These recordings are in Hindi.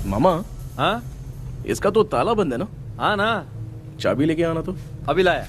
मामा, हाँ इसका तो ताला बंद है ना? हाँ ना, चाबी लेके आना तो। अभी लाया।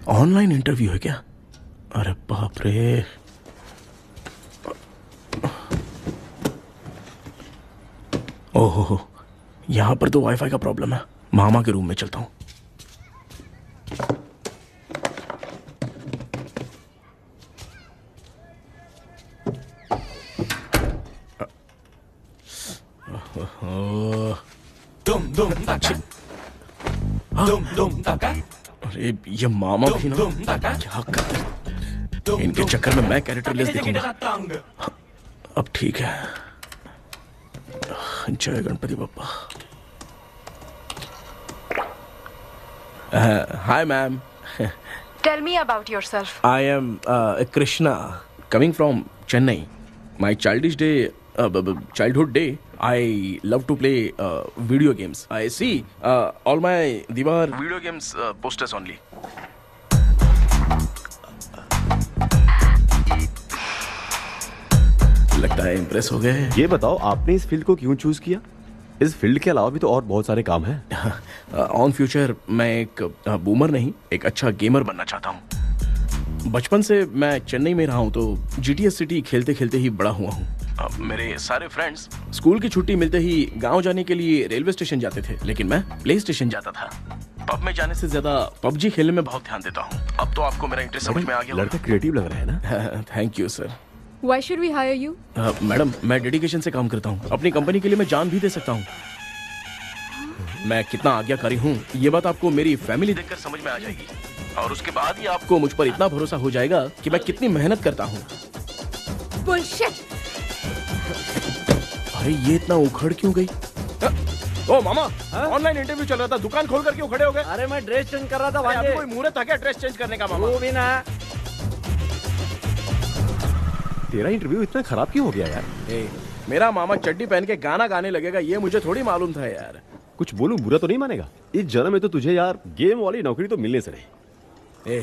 ऑनलाइन इंटरव्यू है क्या? अरे बाप रे। ओहो, यहां पर तो वाईफाई का प्रॉब्लम है। मामा के रूम में चलता हूं। अरे ये मामा भी ना, क्या कर, इनके चक्कर में मैं कैरेक्टरलेस दिखूंगा। अब ठीक है। जय Ganpati Bappa. Hi ma'am. Tell me about yourself. I am Krishna, coming from Chennai. My childhood day, I love to play video games. I see all my Diwar video games posters only. लगता है इम्प्रेस हो गए। ये बताओ आपने इस फील्ड को क्यों चूज किया? इस फील्ड के अलावा भी तो और बहुत सारे काम हैं। ऑन फ्यूचर मैं एक बूमर नहीं, एक अच्छा गेमर बनना चाहता हूँ। बचपन से मैं चेन्नई में रहा हूँ तो जीटीएस सिटी खेलते खेलते ही बड़ा हुआ हूँ। मेरे सारे फ्रेंड्स स्कूल की छुट्टी मिलते ही गांव जाने के लिए रेलवे स्टेशन जाते थे, लेकिन मैं प्ले स्टेशन जाता था। पब में जाने से ज्यादा पबजी खेलने में बहुत ध्यान देता हूँ। अब तो आपको मेरा इंटरेस्ट समझ में आ गया। लड़का क्रिएटिव लग रहा है ना। Thank you sir. Why should we hire you? Madam, मैं डेडिकेशन से काम करता हूँ। अपनी कंपनी के लिए मैं जान भी दे सकता हूँ। मैं कितना आज्ञाकारी हूँ ये बात आपको मेरी फैमिली देखकर समझ में आ जाएगी, और उसके बाद ही आपको मुझ पर इतना भरोसा हो जाएगा कि मैं कितनी मेहनत करता हूँ। Bullshit! अरे ये इतना उखड़ क्यों गई? ओ मामा, ऑनलाइन इंटरव्यू चल रहा था, दुकान खोल कर क्यों खड़े हो गए? अरे मैं ड्रेस चेंज कर रहा था भाई। कोई मुहूर्त था क्या ड्रेस चेंज करने का मामा? वो भी ना। तेरा इंटरव्यू इतना खराब क्यों हो गया यार? मेरा मामा चड्डी पहन के गाना गाने लगेगा ये मुझे थोड़ी मालूम था यार। कुछ बोलूं बुरा तो नहीं मानेगा? इस जन्म में तो तुझे यार गेम वाली नौकरी तो मिलने से नहीं।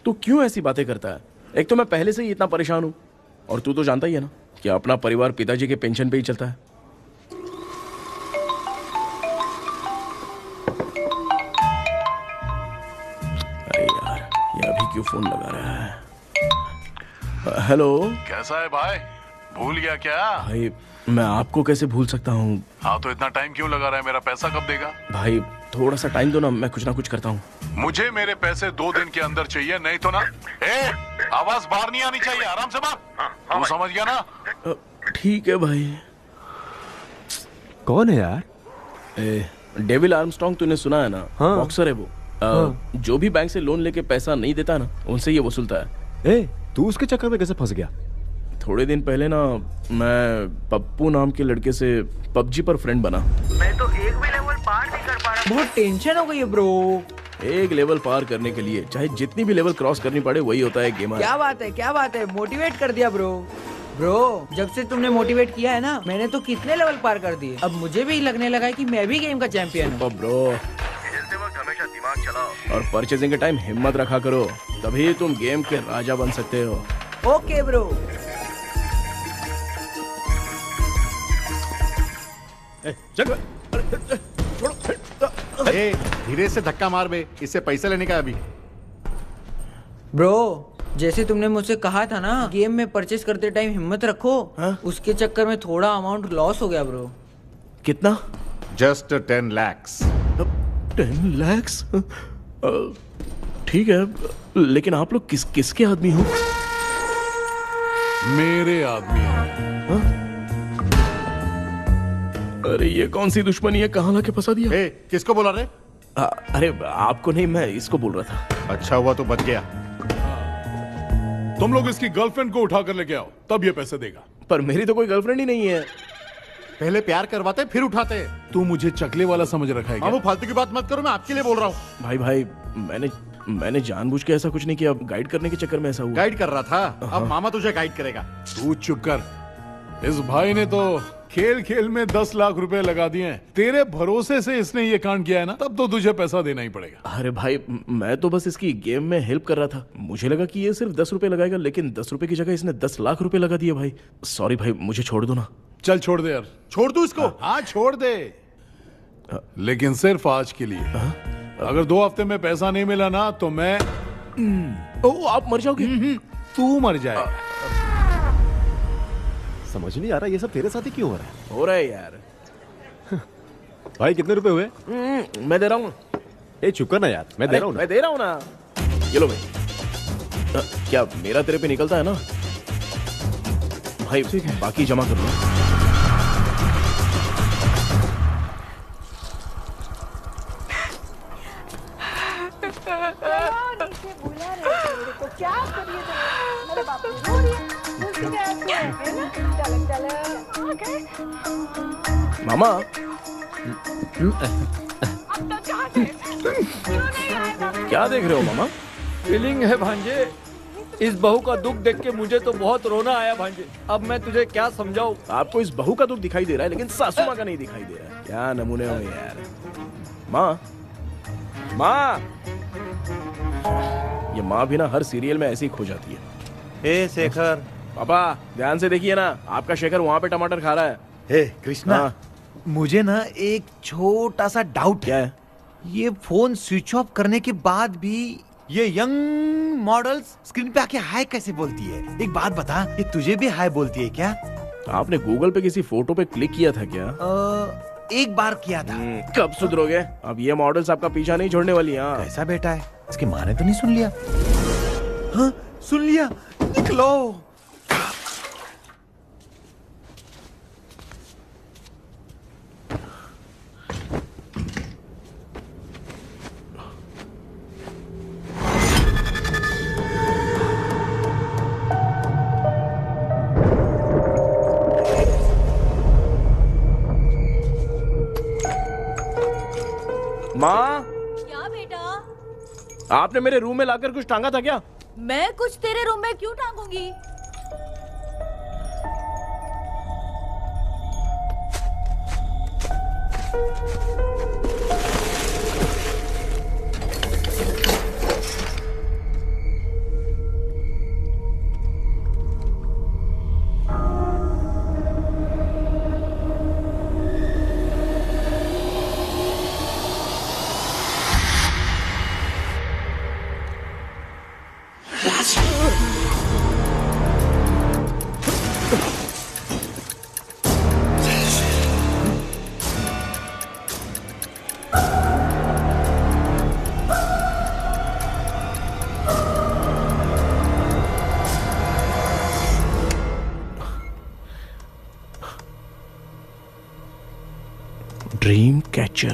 तू क्यों ऐसी बातें करता है? एक तो मैं पहले से ही इतना परेशान हूँ, और तू तो जानता ही है ना कि अपना परिवार पिताजी के पेंशन पे ही चलता है। अरे यार, ये अभी क्यों फोन लगा रहा है? हेलो। कैसा है भाई? भूल गया क्या? भाई मैं आपको कैसे भूल सकता हूँ? हाँ तो इतना टाइम क्यों लगा रहा है? मेरा पैसा कब देगा? भाई थोड़ा सा टाइम दो ना, मैं कुछ ना कुछ करता हूँ। मुझे मेरे पैसे 2 दिन के अंदर चाहिए, नहीं तो ना आवाज बाहर नहीं आनी चाहिए। आराम से बात। तू समझ गया ना? ठीक है भाई। कौन है यार? डेविल आर्मस्ट्रॉन्ग, तूने सुना है ना? हाँ। बॉक्सर है वो। जो भी बैंक से लोन लेके पैसा नहीं देता ना, उनसे ये वसूलता है। तू उसके चक्कर में कैसे फंस गया? थोड़े दिन पहले ना मैं पप्पू नाम के लड़के से पबजी पर फ्रेंड बना। मैं तो एक भी लेवल पार नहीं कर पा रहा। बहुत टेंशन हो गई है ब्रो। एक लेवल पार करने के लिए चाहे जितनी भी लेवल क्रॉस करनी पड़े, वही होता है गेमर। क्या बात है, क्या बात है, मोटिवेट कर दिया ब्रो। ब्रो, जब से तुमने मोटिवेट किया है ना, मैंने तो कितने लेवल पार कर दिए। अब मुझे भी लगने लगा है कि मैं भी गेम का चैंपियन हूँ। ब्रो, खेलते वक्त हमेशा दिमाग चलाओ। और परचेजिंग के टाइम हिम्मत रखा करो, तभी तुम गेम के राजा बन सकते हो। Okay bro. धीरे से धक्का मार बे, इससे पैसा लेने का अभी। ब्रो, जैसे तुमने मुझसे कहा था ना, गेम में परचेस करते टाइम हिम्मत रखो, उसके चक्कर में थोड़ा अमाउंट लॉस हो गया ब्रो। कितना? Just 10 lakhs। 10 lakhs? ठीक है, लेकिन आप लोग किसके आदमी हो? मेरे आदमी हैं। अरे ये कौन सी दुश्मनी है, कहाँ लाके फंसा दिया? ए, किसको बोला रे? अरे आपको नहीं, मैं इसको बोल रहा था। अच्छा हुआ तो बच गया। तुम लोग इसकी गर्लफ्रेंड को उठा कर लेके आओ, तब ये पैसे देगा। पर मेरी तो कोई गर्लफ्रेंड ही नहीं है। पहले प्यार करवाते फिर उठाते। तू मुझे चकले वाला समझ रखा है क्या? वो फालतू की बात मत करो, मैं आपके लिए बोल रहा हूँ। भाई मैंने जानबूझ के ऐसा कुछ नहीं किया, गाइड करने के चक्कर में ऐसा हुआ। गाइड कर रहा था, अब मामा तुझे गाइड करेगा। तू चुप कर। इस भाई ने तो खेल खेल में 10 लाख रुपए लगा दिए हैं। तेरे भरोसे से इसने ये कांड किया है ना, तब तो तुझे पैसा देना ही पड़ेगा। अरे भाई, मैं तो बस इसकी गेम में हेल्प कर रहा था। मुझे लगा कि ये सिर्फ 10 रुपए लगाएगा, लेकिन 10 रुपए की जगह इसने 10 लाख रुपए लगा दिए। भाई सॉरी भाई, मुझे छोड़ दो ना। चल छोड़ दे यार। छोड़ दूं इसको? हाँ छोड़ दे, लेकिन सिर्फ आज के लिए। अगर 2 हफ्ते में पैसा नहीं मिला ना तो मैं ओ, आप मर जाओगे। तू मर जाए। समझ नहीं आ रहा ये सब तेरे साथ ही क्यों हो रहा है? हो रहा है यार। भाई कितने रुपए हुए? मैं दे रहा हूँ। ए चुप कर ना यार, मैं दे रहा हूँ ना। मैं दे रहा हूँ ना। ये लो भाई। क्या मेरा तेरे पे निकलता है ना भाई? ठीक है, बाकी जमा कर लो। मामा, क्या देख रहे हो मामा? फीलिंग है भांजे, इस बहू का दुख देख के मुझे तो बहुत रोना आया भांजे। अब मैं तुझे क्या समझाऊं? आपको इस बहू का दुख दिखाई दे रहा है, लेकिन सासू माँ का नहीं दिखाई दे रहा है। क्या नमूने हो यार। माँ, माँ, ये माँ भी ना हर सीरियल में ऐसी ही खो जाती है। हे शेखर। पापा ध्यान से देखिए ना, आपका शेखर वहाँ पे टमाटर खा रहा है। हे कृष्णा, हाँ। मुझे ना एक छोटा सा डाउट क्या है? ये फोन स्विच ऑफ करने के बाद भी ये यंग मॉडल्स स्क्रीन पे आके हाय कैसे बोलती है? एक बात बता, ये तुझे भी हाय बोलती है क्या? आपने गूगल पे किसी फोटो पे क्लिक किया था क्या? एक बार किया था। कब सुधरोगे? अब ये मॉडल्स आपका पीछा नहीं छोड़ने वाली। हाँ, कैसा बेटा है? इसकी माँ ने तो नहीं सुन लिया? हाँ सुन लिया, निकलो। माँ, क्या बेटा? आपने मेरे रूम में लाकर कुछ टांगा था क्या? मैं कुछ तेरे रूम में क्यों टांगूंगी? Dream catcher.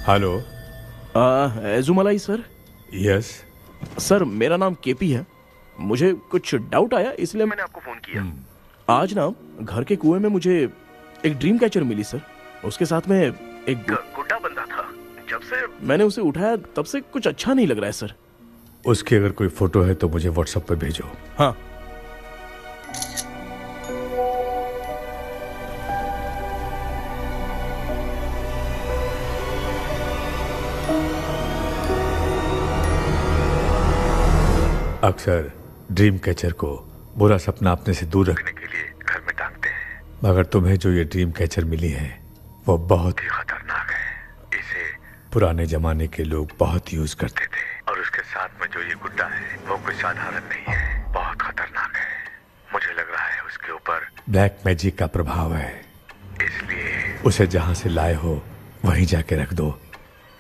Hello. Ezhumalai sir? Yes sir, मेरा नाम केपी है। मुझे कुछ डाउट आया, इसलिए मैंने आपको फोन किया। आज ना घर के कुएं में मुझे एक ड्रीम कैचर मिली सर। उसके साथ में एक गुड्डा बंदा था जब से मैंने उसे उठाया तब से कुछ अच्छा नहीं लग रहा है सर। उसकी अगर कोई फोटो है तो मुझे व्हाट्सएप पे भेजो। हाँ। अक्सर ड्रीम कैचर को बुरा सपना अपने से दूर रखने के लिए घर में टांगते हैं, मगर तुम्हें जो ये ड्रीम कैचर मिली है वो बहुत ही खतरनाक है। इसे पुराने जमाने के लोग बहुत यूज करते थे। और उसके साथ में जो ये गुड्डा है वो कोई साधारण नहीं है, बहुत खतरनाक है। मुझे लग रहा है उसके ऊपर ब्लैक मैजिक का प्रभाव है, इसलिए उसे जहां से लाए हो वहीं जाके रख दो।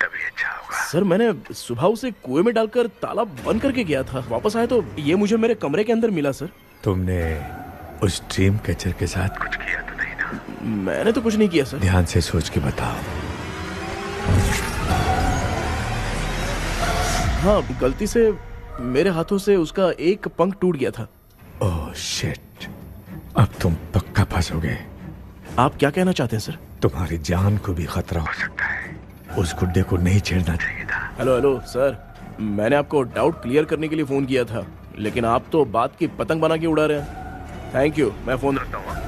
तभी अच्छा होगा। सर मैंने सुबह उसे कुएं में डालकर ताला बंद करके गया था, वापस आया तो ये मुझे मेरे कमरे के अंदर मिला सर। तुमने उस ड्रीम कैचर के साथ कुछ किया तो नहीं ना? मैंने तो कुछ नहीं किया सर। ध्यान से सोच के बताओ। हाँ, गलती से मेरे हाथों से उसका एक पंख टूट गया था। ओह शिट, अब तुम पक्का फंसोगे। आप क्या कहना चाहते हैं सर? तुम्हारी जान को भी खतरा हो सकता है। उस गुड्डे को नहीं छेड़ना चाहिए था। हेलो हेलो सर, मैंने आपको डाउट क्लियर करने के लिए फोन किया था, लेकिन आप तो बात की पतंग बना के उड़ा रहे हैं। थैंक यू, मैं फोन रखता हूँ।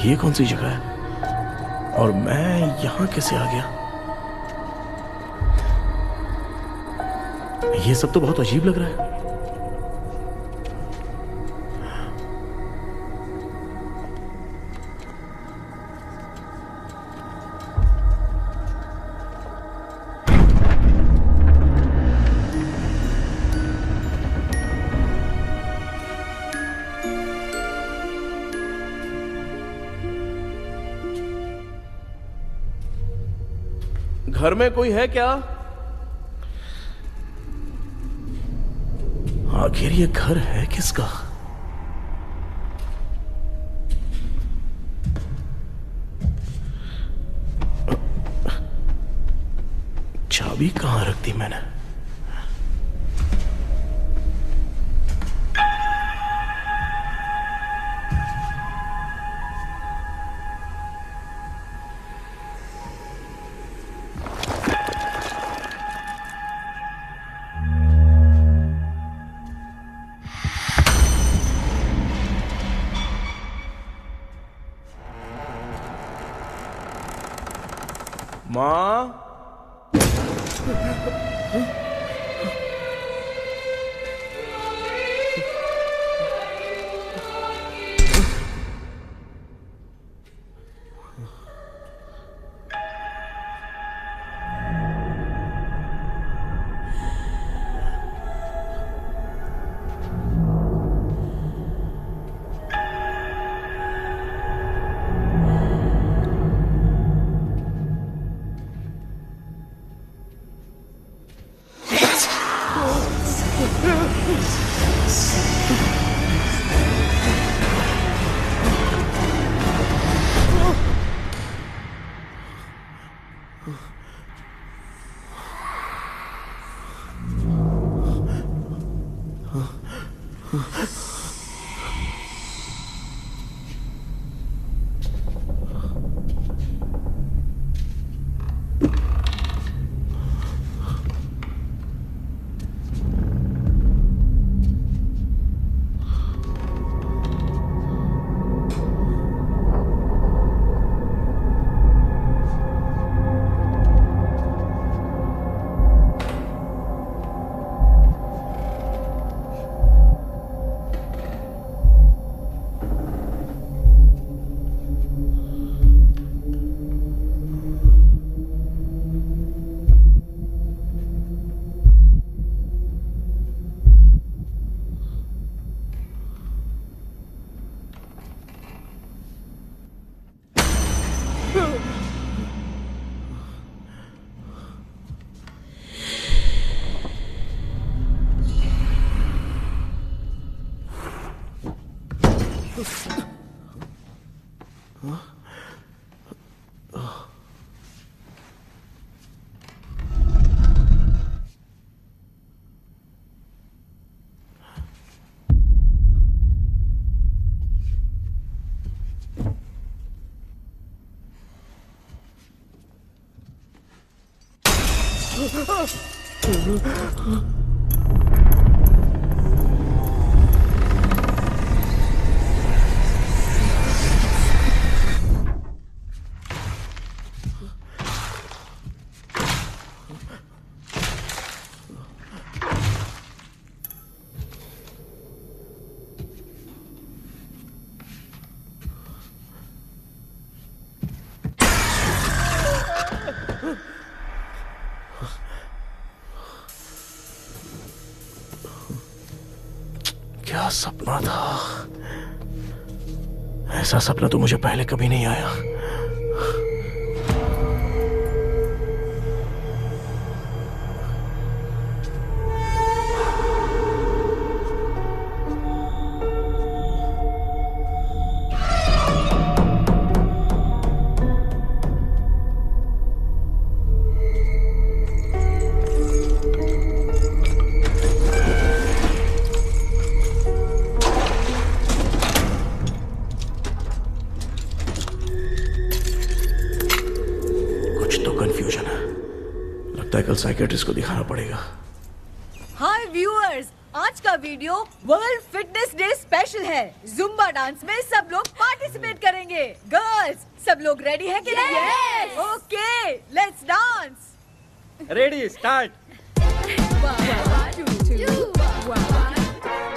ये कौन सी जगह है और मैं यहां कैसे आ गया? ये सब तो बहुत अजीब लग रहा है। घर में कोई है क्या? आखिर ये घर है किसका? चाबी कहां रख दी मैंने? माँ, क्या सपना था? ऐसा सपना तो मुझे पहले कभी नहीं आया। कंफ्यूजन है, लगता है कल साइकियाट्रिस्ट को दिखाना पड़ेगा। हाय व्यूअर्स, आज का video world fitness day special है। जुम्बा डांस में सब लोग पार्टिसिपेट करेंगे। गर्ल्स, सब लोग रेडी है कि नहीं? Yes. Okay, let's dance. Ready, start.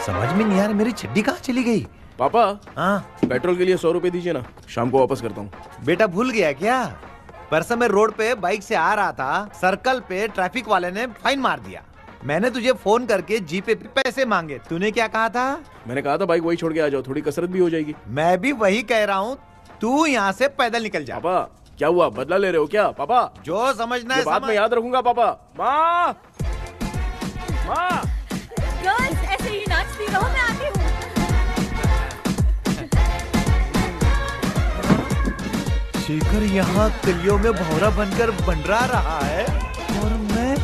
समझ में नहीं आ रहा मेरी चड्डी कहाँ चली गई। पापा, हाँ पेट्रोल के लिए 100 रुपए दीजिए ना, शाम को वापस करता हूँ। बेटा भूल गया क्या? परसों मैं रोड पे बाइक से आ रहा था, सर्कल पे ट्रैफिक वाले ने फाइन मार दिया। मैंने तुझे फोन करके जीपे पे पैसे मांगे, तूने क्या कहा था? मैंने कहा था बाइक वही छोड़ के आ जाओ, थोड़ी कसरत भी हो जाएगी। मैं भी वही कह रहा हूँ, तू यहाँ से पैदल निकल जा। पापा क्या हुआ, बदला ले रहे हो क्या? पापा जो समझना है बात में याद रखूंगा। पापा, माँ माँ, गर्ल्स ऐसे ही नाचती रहो, मैं आती हूँ। शेखर यहाँ कलियों में भौरा बनकर बंडरा रहा है और मैं।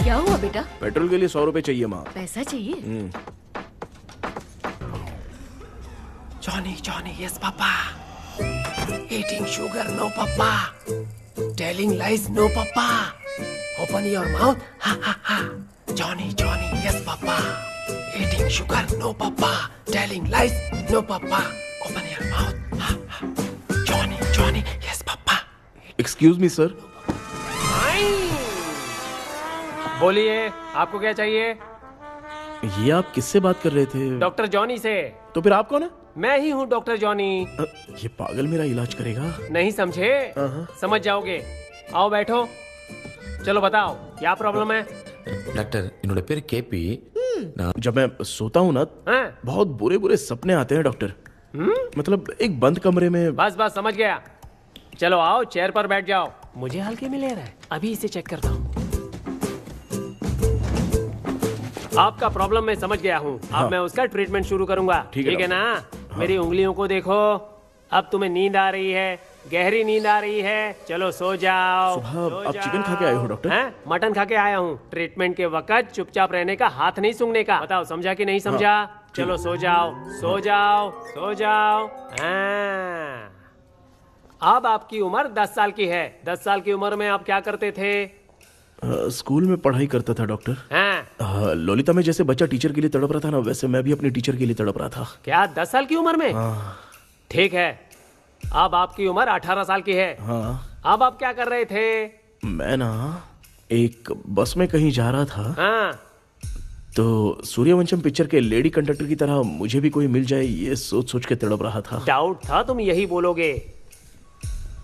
क्या हुआ बेटा? पेट्रोल के लिए 100 रुपए चाहिए माँ। पैसा चाहिए? Johnny, Johnny, yes, Papa. Eating sugar, no, Papa. Telling lies, no, Papa. Open your mouth, ha, ha, ha. Johnny, Johnny, yes, Papa. Eating sugar, no, Papa. Telling lies, no, Papa. Open your mouth, ha, ha. Johnny, Johnny, yes, Papa. Excuse me sir. बोलिए, आपको क्या चाहिए? ये आप किससे बात कर रहे थे? डॉक्टर जॉनी से। तो फिर आप कौन है? मैं ही हूँ डॉक्टर जॉनी। ये पागल मेरा इलाज करेगा? नहीं समझे? समझ जाओगे। आओ बैठो। चलो बताओ क्या प्रॉब्लम है? டாக்டர் என்னோட பேர் கேபி जब मैं सोता हूँ ना, बहुत बुरे बुरे सपने आते हैं डॉक्टर। मतलब एक बंद कमरे में। बस बस समझ गया। चलो आओ, चेयर पर बैठ जाओ। मुझे हल्के में ले रहा है, अभी इसे चेक करता हूँ। आपका प्रॉब्लम मैं समझ गया हूँ। अब मैं उसका ट्रीटमेंट शुरू करूंगा। ठीक है ना? मेरी उंगलियों को देखो। अब तुम्हें नींद आ रही है, गहरी नींद आ रही है। चलो सो जाओ। सुबह आप चिकन खा के आए हो डॉक्टर? हैं? मटन खा के आया हूँ। ट्रीटमेंट के वक्त चुपचाप रहने का, हाथ नहीं सूंघने का। बताओ समझा कि नहीं समझा? चलो सो जाओ, सो जाओ, सो जाओ। हाँ। अब आपकी उम्र 10 साल की है। 10 साल की उम्र में आप क्या करते थे? स्कूल में पढ़ाई करता था डॉक्टर। हाँ। ललिता में जैसे बच्चा टीचर के लिए तड़प रहा था ना, वैसे मैं भी अपने टीचर के लिए तड़प रहा था। क्या 10 साल की उम्र में? ठीक है, अब आपकी उम्र 18 साल की है। हाँ। अब आप क्या कर रहे थे? मैं ना एक बस में कहीं जा रहा था। हाँ। तो सूर्यवंशम पिक्चर के लेडी कंडक्टर की तरह मुझे भी कोई मिल जाए, ये सोच सोच के तड़प रहा था। डाउट था तुम यही बोलोगे।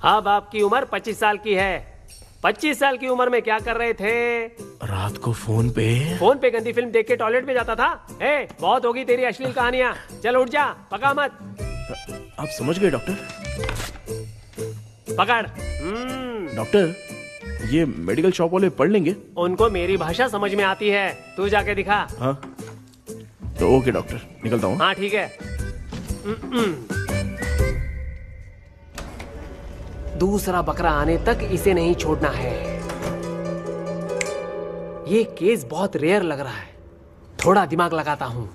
अब आपकी उम्र 25 साल की है। 25 साल की उम्र में क्या कर रहे थे? रात को फोन पे गंदी फिल्म देख के टॉयलेट में जाता था। ए, बहुत होगी तेरी अश्लील कहानियां। चल उठ जा, पका मत। आप समझ गए डॉक्टर? पकड़। डॉक्टर, ये मेडिकल शॉप वाले पढ़ लेंगे? उनको मेरी भाषा समझ में आती है, तू जाके दिखा। हाँ तो ओके डॉक्टर, निकलता हूँ। हाँ ठीक है। दूसरा बकरा आने तक इसे नहीं छोड़ना है। ये केस बहुत रेयर लग रहा है, थोड़ा दिमाग लगाता हूं।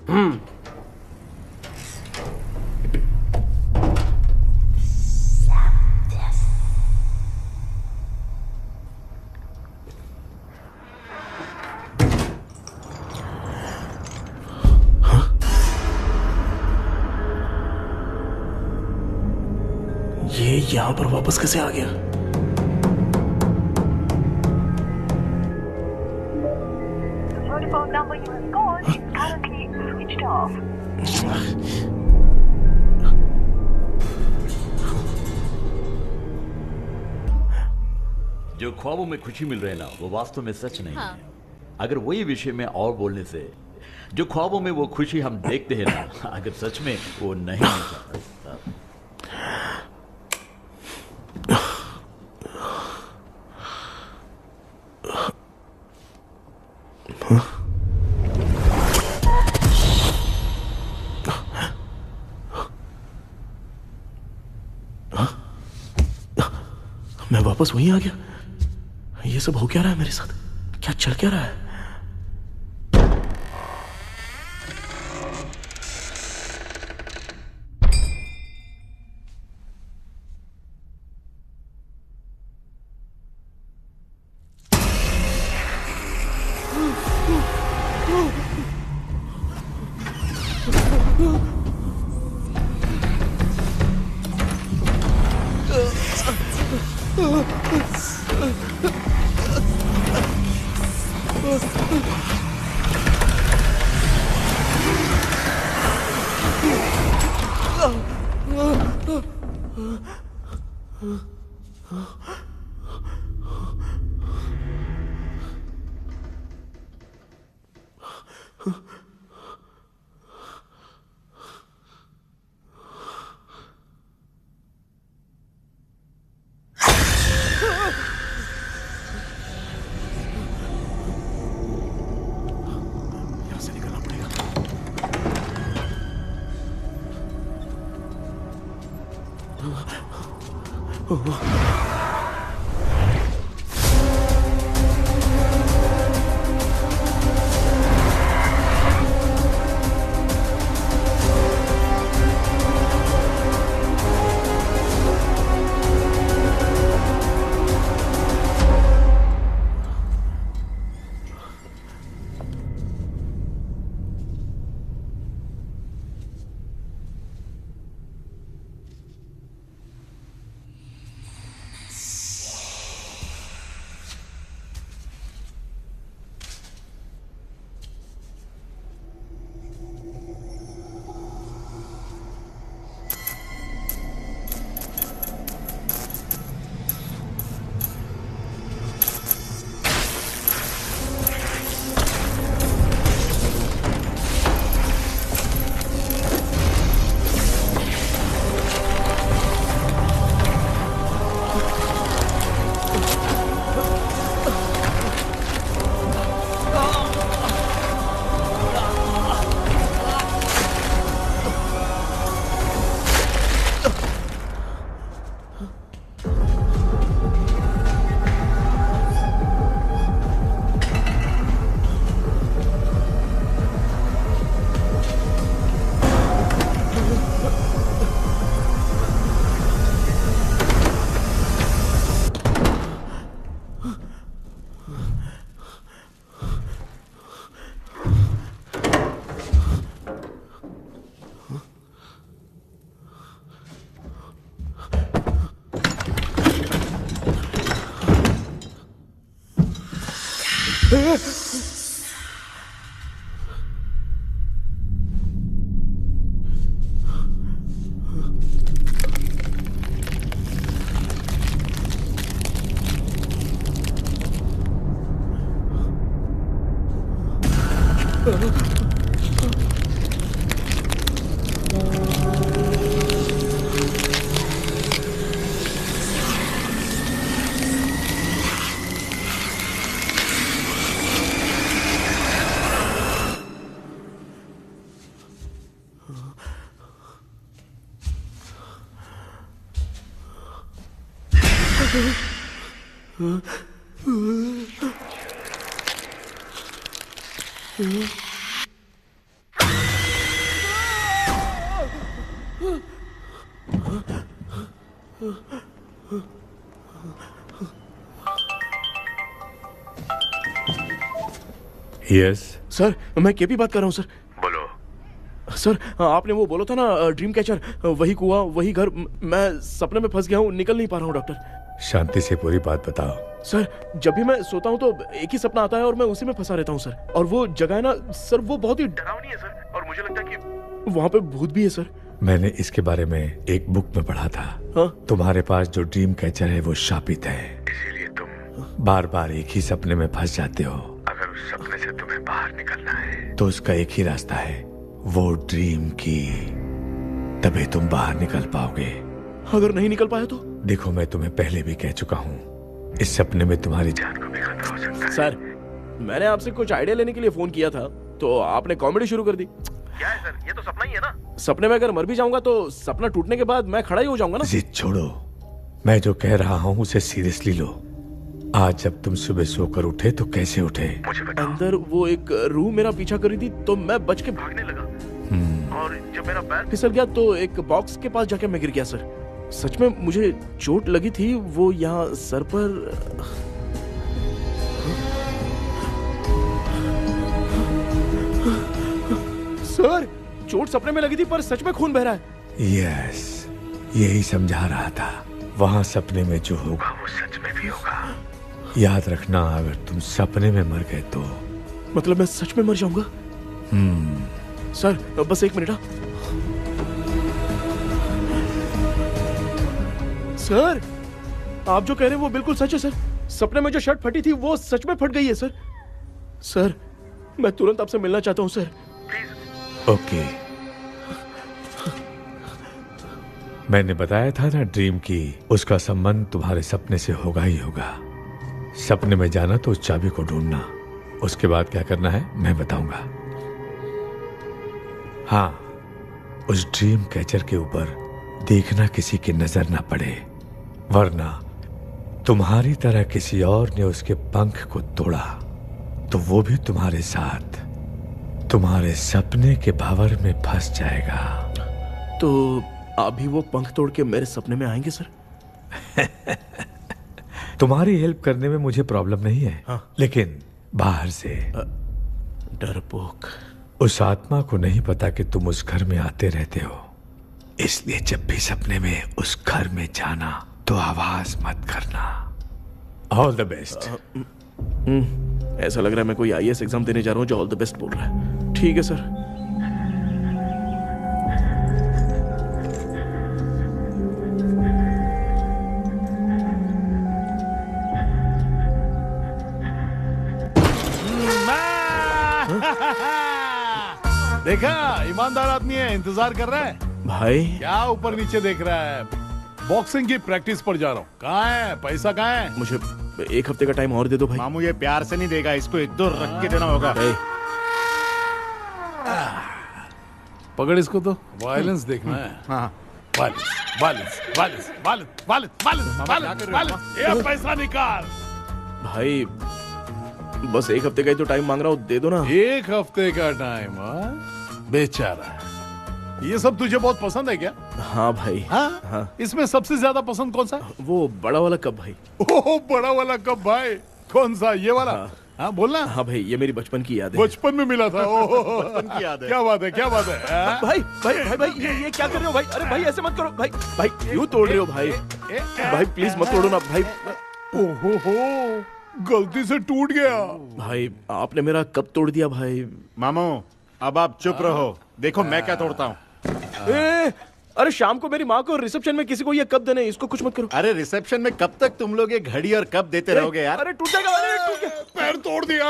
ये यहां पर वापस कैसे आ गया? जो ख्वाबों में खुशी मिल रही है ना, वो वास्तव में सच नहीं है। अगर वही विषय में और बोलने से, जो ख्वाबों में वो खुशी हम देखते हैं ना, अगर सच में वो नहीं है। मैं वापस वहीं आ गया। ये सब हो क्या रहा है मेरे साथ? क्या चल क्या रहा है? यस सर, मैं केपी बात कर रहा हूँ सर। बोलो। सर, आपने वो बोला था ना ड्रीम कैचर, वही कुआं, वही घर, मैं सपने में फंस गया हूँ, निकल नहीं पा रहा हूँ डॉक्टर। शांति से पूरी बात बताओ। सर, जब भी मैं सोता हूँ तो एक ही सपना आता है और मैं उसी में फंसा रहता हूँ सर। और वो जगह है ना सर, वो बहुत ही डरावनी है सर, और मुझे लगता है कि वहाँ पे भूत भी है सर। मैंने इसके बारे में एक बुक में पढ़ा था। हाँ? तुम्हारे पास जो ड्रीम कैचर है वो शापित है, इसीलिए तुम बार बार एक ही सपने में फंस जाते हो। अगर उस सपने से तुम्हें बाहर निकलना है तो उसका एक ही रास्ता है, वो ड्रीम की, तभी तुम बाहर निकल पाओगे। अगर नहीं निकल पाया तो? देखो, मैं तुम्हें पहले भी कह चुका हूँ, इस सपने में तुम्हारी जान को भी खतरा हो सकता है। सर, मैंने आपसे कुछ आइडिया लेने के लिए फोन किया था तो आपने कॉमेडी शुरू कर दी। क्या है सर, ये तो सपना ही है ना। सपने में अगर मर भी जाऊंगा तो सपना टूटने के बाद मैं खड़ा ही हो जाऊंगा ना। जिद छोड़ो, मैं जो कह रहा हूँ उसे सीरियसली लो। आज जब तुम सुबह सोकर उठे तो कैसे उठे? अंदर वो एक रूह मेरा पीछा कर रही थी तो मैं बच के भागने लगा, और जब मेरा पैर फिसल गया तो एक बॉक्स के पास जाके मैं गिर गया सर। सच में मुझे चोट लगी थी, वो यहाँ सर पर। सर, चोट सपने में लगी थी पर सच में खून बह रहा है। यस, यही समझा रहा था। वहाँ सपने में जो होगा वो सच में भी होगा। याद रखना, अगर तुम सपने में मर गए तो मतलब मैं सच में मर जाऊंगा? सर, बस एक मिनट। सर, आप जो कह रहे हैं वो बिल्कुल सच है सर। सपने में जो शर्ट फटी थी वो सच में फट गई है सर। सर, मैं तुरंत आपसे मिलना चाहता हूँ सर। ओके, मैंने बताया था ना ड्रीम की, उसका संबंध तुम्हारे सपने से होगा ही होगा। सपने में जाना तो उस चाबी को ढूंढना, उसके बाद क्या करना है मैं बताऊंगा। हाँ, उस ड्रीम कैचर के ऊपर देखना किसी की नजर ना पड़े, वरना तुम्हारी तरह किसी और ने उसके पंख को तोड़ा तो वो भी तुम्हारे साथ तुम्हारे सपने के भंवर में फंस जाएगा। तो अभी वो पंख तोड़ के मेरे सपने में आएंगे सर? तुम्हारी हेल्प करने में मुझे प्रॉब्लम नहीं है। हाँ। लेकिन बाहर से डरपोक, उस आत्मा को नहीं पता कि तुम उस घर में आते रहते हो, इसलिए जब भी सपने में उस घर में जाना तो आवाज मत करना। All the best. ऐसा लग रहा है मैं कोई आईएएस एग्जाम देने जा रहा हूँ जो ऑल द बेस्ट बोल रहा है। ठीक है सर। देखा, ईमानदार आदमी है, इंतजार कर रहा है। भाई क्या ऊपर नीचे देख रहा है? बॉक्सिंग की प्रैक्टिस पर जा रहा हूँ। कहाँ है पैसा? कहाँ है? मुझे एक हफ्ते का टाइम और दे दो भाई। मामू ये प्यार से नहीं देगा, इसको एक दो रख के देना होगा। पकड़ इसको, तो वायलेंस देखना है। हाँ, violence violence violence violence violence violence violence. ये पैसा निकाल भाई, बस एक हफ्ते का ही तो टाइम मांग रहा हूँ, दे दो ना। एक हफ्ते का टाइम? बेचारा, ये सब तुझे बहुत पसंद है क्या? हाँ भाई। हाँ? इसमें सबसे ज्यादा पसंद कौन सा? वो बड़ा वाला कप भाई। ओह, बड़ा वाला कप भाई। कौन सा? ये वाला? हाँ बोलना। हाँ भाई, ये मेरी बचपन की याद है। बचपन में मिला था? ओह, बचपन की याद है। क्या बात है, क्या बात है। भाई भाई भाई भाई, ये क्या कर रहे हो भाई? अरे भाई ऐसे मत करो भाई। भाई क्यों तोड़ रहे हो भाई? भाई प्लीज मत तोड़ो ना भाई। ओहो, गलती से टूट गया। भाई आपने मेरा कप तोड़ दिया भाई। मामू अब आप चुप रहो, देखो मैं क्या तोड़ता हूँ। अरे शाम को मेरी माँ को रिसेप्शन में किसी को ये कप देने, इसको कुछ मत करो। अरे रिसेप्शन में कब तक तुम लोग ये घड़ी और कप देते रहोगे यार? अरे टूट जाएगा, अरे टूट गया। पैर तोड़ दिया।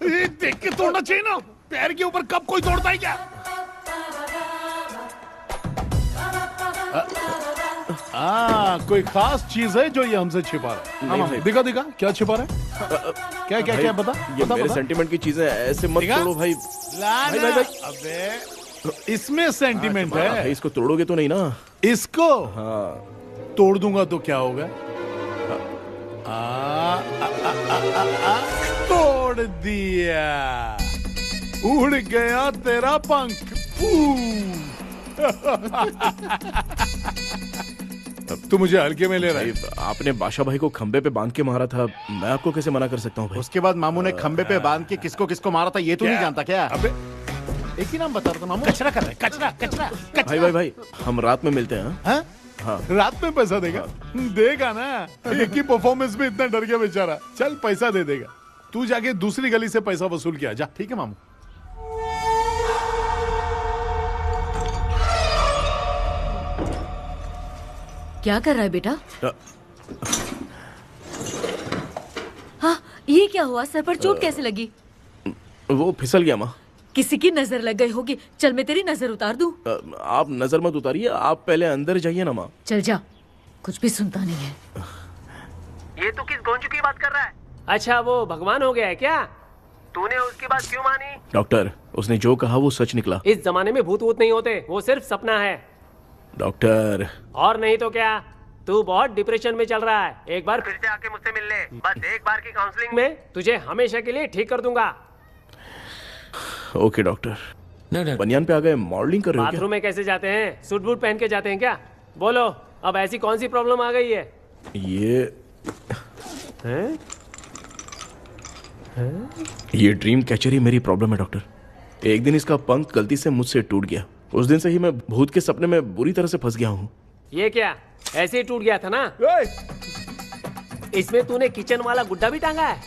ये देख के तोड़ना चाहिए ना, पैर के ऊपर कप कोई तोड़ता है क्या? कोई खास चीज है जो ये हमसे छिपा रहा है? नहीं, दिखा दिखा, क्या छिपा रहा है? क्या क्या क्या बता? ये बता, मेरे बता। सेंटिमेंट की चीजें ऐसे मत दिखा? तोड़ो भाई। भाई भाई भाई, अबे इसमें सेंटिमेंट है। भाई इसको तोड़ोगे तो नहीं ना? इसको हाँ तोड़ दूंगा तो क्या होगा? तोड़ दिया, उड़ गया तेरा पंख। तू मुझे हल्के में ले रहा है। आपने बादशाह भाई को खंबे पे बांध के मारा था, मैं आपको कैसे मना कर सकता हूँ भाई? उसके बाद मामू ने खंबे पे बांध के किसको किसको मारा था ये तो नहीं जानता क्या? अबे एक ही नाम बता रहा था मामू। कचरा कर रहा है, कचरा कचरा भाई भाई भाई, हम रात में मिलते हैं। हाँ? हाँ। रात में पैसा देगा? देगा ना, एक ही परफॉर्मेंस में इतना डर गया बेचारा। चल पैसा दे देगा, तू जाके दूसरी गली से पैसा वसूल किया जा। ठीक है मामू। क्या कर रहा है बेटा? हाँ, ये क्या हुआ? सर पर चोट कैसे लगी? वो फिसल गया माँ। किसी की नजर लग गई होगी। चल मैं तेरी नजर उतार दूं। आप नजर मत उतारिए, आप पहले अंदर जाइए ना माँ। चल जा, कुछ भी सुनता नहीं है। ये तू किस गोंजू की बात कर रहा है? अच्छा, वो भगवान हो गया है क्या? तूने उसकी बात क्यों मानी? डॉक्टर, उसने जो कहा वो सच निकला। इस जमाने में भूत वूत नहीं होते, वो सिर्फ सपना है। डॉक्टर, और नहीं तो क्या, तू बहुत डिप्रेशन में चल रहा है। एक बार फिर से आके मुझसे मिल ले, बस एक बार की काउंसलिंग में तुझे हमेशा के लिए ठीक कर दूंगा। Okay doctor. बनियान पे आ गए, मॉडलिंग कर रहे हो क्या? बाथरूम में कैसे जाते हैं? सूट बूट पहन के जाते हैं क्या? बोलो, अब ऐसी कौन सी प्रॉब्लम आ गई है? ये ड्रीम कैचर ही मेरी प्रॉब्लम है डॉक्टर। एक दिन इसका पंख गलती से मुझसे टूट गया। उस दिन से ही मैं भूत के सपने में बुरी तरह से फंस गया हूँ। ये क्या, ऐसे ही टूट गया था ना? इसमें तूने किचन वाला गुड्डा भी टांगा है?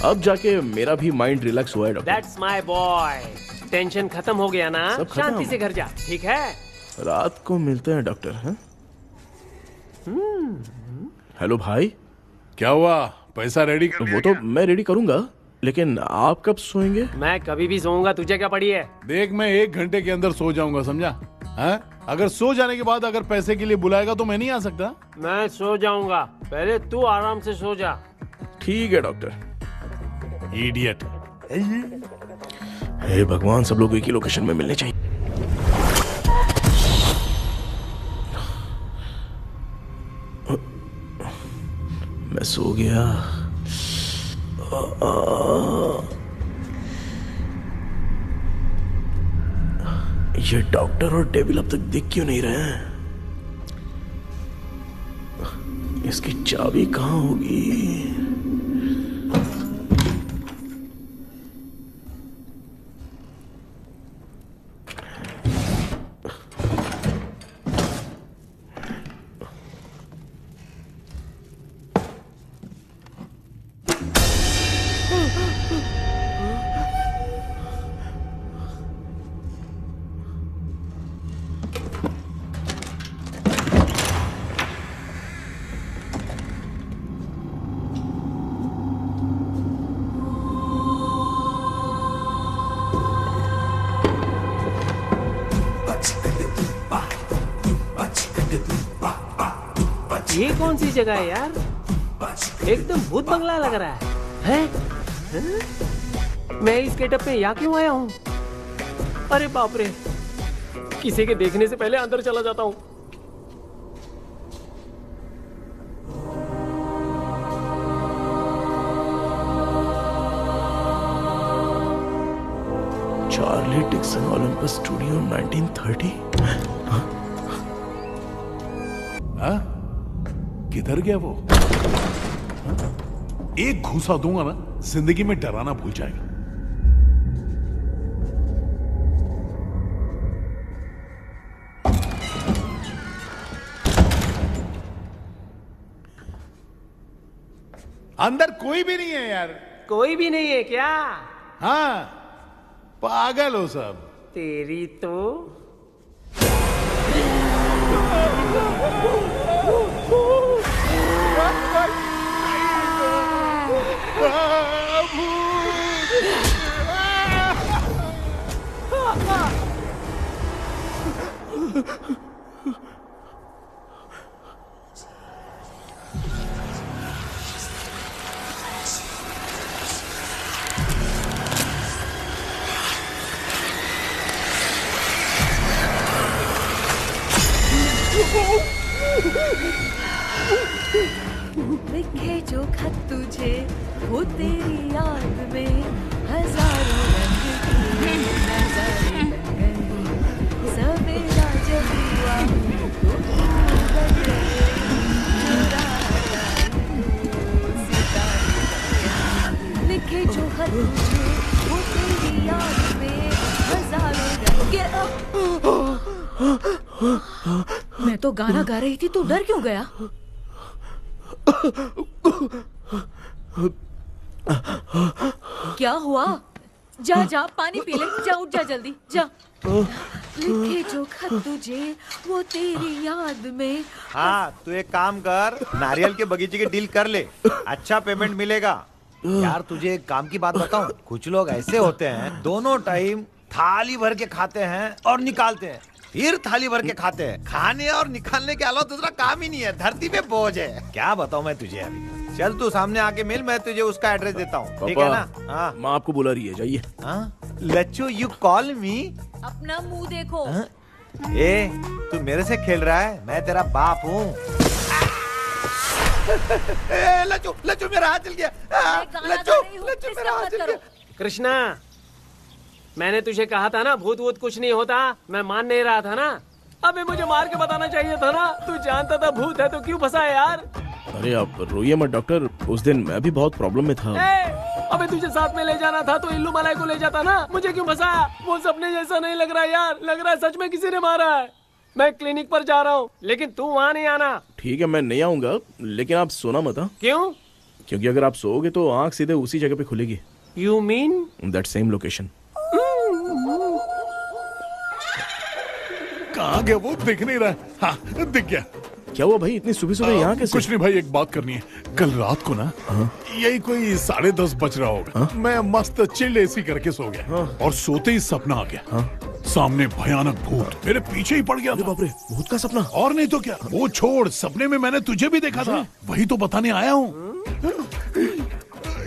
अब जाके मेरा भी माइंड रिलैक्स हुआ है doctor. That's my boy। Tension खत्म हो गया ना? शांति से घर जा, ठीक है? रात को मिलते हैं डॉक्टर। हेलो भाई, क्या हुआ? पैसा रेडी कर? वो तो मैं रेडी करूंगा, लेकिन आप कब सोएंगे? मैं कभी भी सोऊंगा, तुझे क्या पड़ी है? देख, मैं 1 घंटे के अंदर सो जाऊंगा, समझा? अगर सो जाने के बाद अगर पैसे के लिए बुलाएगा तो मैं नहीं आ सकता। मैं सो जाऊंगा, पहले तू आराम से सो जा। ठीक है डॉक्टर। इडियट। हे भगवान, सब लोग एक ही लोकेशन में मिलने चाहिए। मैं सो गया। ये डॉक्टर और डेविल अब तक दिख क्यों नहीं रहे हैं? इसकी चाबी कहाँ होगी? ये कौन सी जगह है यार? एकदम भूत बंगला लग रहा है? मैं इस गेटअप में यहाँ क्यों आया हूँ? अरे बाप रे, किसी के देखने से पहले अंदर चला जाता हूँ। Charlie Dixon Olympus studio 1930। किधर गया वो? एक घूसा दूंगा ना, जिंदगी में डराना भूल जाएगा। अंदर कोई भी नहीं है यार। कोई भी नहीं है क्या? हाँ, पागल हो सब। तेरी तो लिखे जो खत तुझे वो तेरी याद में हजारों रंग की नजारे बन गए सवेरा जब हुआ तो बन गए लिखे जो खत तुझे वो तेरी याद में हजारों रंग मैं तो गाना गा रही थी, तू डर क्यों गया? क्या हुआ? जा जा पानी पी ले, जा उठ जा जल्दी जा। लिखे जो खत तुझे वो तेरी याद में। हाँ तू एक काम कर, नारियल के बगीचे की डील कर ले, अच्छा पेमेंट मिलेगा। यार तुझे एक काम की बात बताऊं, कुछ लोग ऐसे होते हैं दोनों टाइम थाली भर के खाते हैं और निकालते हैं, फिर थाली भर के खाते हैं। खाने और निकालने के अलावा दूसरा काम ही नहीं है, धरती पे बोझ है। क्या बताऊं मैं तुझे अभी। चल तू सामने आके मिल, मैं तुझे उसका एड्रेस देता हूँ, ठीक है ना? हाँ माँ आपको बुला रही है, जाइए। लच्चू यू कॉल मी? अपना मुंह देखो। ए तू मेरे से खेल रहा है, मैं तेरा बाप हूँ। लच्चू लच्चू मेरा हाथ चल गया। लच्चू लच्चू मेरा हाथ चल गया। कृष्णा, मैंने तुझे कहा था ना भूत वूत कुछ नहीं होता, मैं मान नहीं रहा था ना। अबे मुझे मार के बताना चाहिए था ना, तू जानता था भूत है तो क्यों फंसा है यार? अरे आप रोइए मत डॉक्टर, उस दिन मैं भी बहुत प्रॉब्लम में था। अबे तुझे साथ में ले जाना था तो इल्लू मलाई को ले जाता ना, मुझे क्यों फंसाया? वो सपने जैसा नहीं लग रहा यार, लग रहा है सच में किसी ने मारा है। मैं क्लिनिक पर जा रहा हूँ, लेकिन तू वहाँ नहीं आना। ठीक है मैं नहीं आऊंगा, लेकिन आप सोना मत। क्यों? क्योंकि अगर आप सोओगे तो आंख सीधे उसी जगह पे खुलेगी। You mean that same location. कहाँ गया वो, दिख नहीं रहा। हाँ दिख गया। क्या हुआ भाई, इतनी सुबह सुबह यहाँ कैसे? कुछ नहीं भाई, एक बात करनी है। कल रात को ना यही कोई 10:30 बज रहा होगा, मैं मस्त चिल्ड एसी करके सो गया और सोते ही सपना आ गया। सामने भयानक भूत मेरे पीछे ही पड़ गया। बाप रे, भूत का सपना? और नहीं तो क्या। वो छोड़, सपने में मैंने तुझे भी देखा था, वही तो बताने आया हूँ।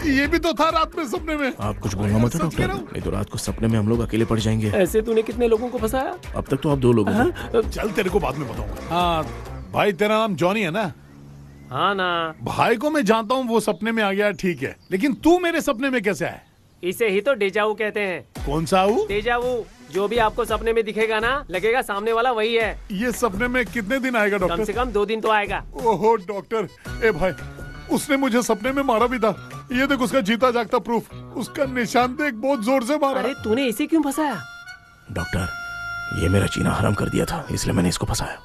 ये भी तो था रात में सपने में। आप कुछ बोलना मत डॉक्टर, नहीं तो रात को सपने में हम लोग अकेले पड़ जाएंगे। ऐसे तूने कितने लोगों को फंसाया? अब तक तो आप 2 लोगों को। चल तेरे को बाद में बताऊंगा। हाँ भाई, तेरा नाम जॉनी है ना? हाँ ना। भाई को मैं जानता हूँ, वो सपने में आ गया ठीक है, लेकिन तू मेरे सपने में कैसे आया? इसे ही तो डेजावू कहते हैं। कौन सा वो? डेजावू, जो भी आपको सपने में दिखेगा ना, लगेगा सामने वाला वही है। ये सपने में कितने दिन आएगा डॉक्टर? कम से कम 2 दिन तो आएगा। ओहो डॉक्टर, ए भाई उसने मुझे सपने में मारा भी था। ये देख उसका जीता जागता प्रूफ, उसका निशान देख, बहुत जोर से मारा। अरे तूने इसे क्यों फंसाया? डॉक्टर, ये मेरा जीना हराम कर दिया था, इसलिए मैंने इसको फंसाया।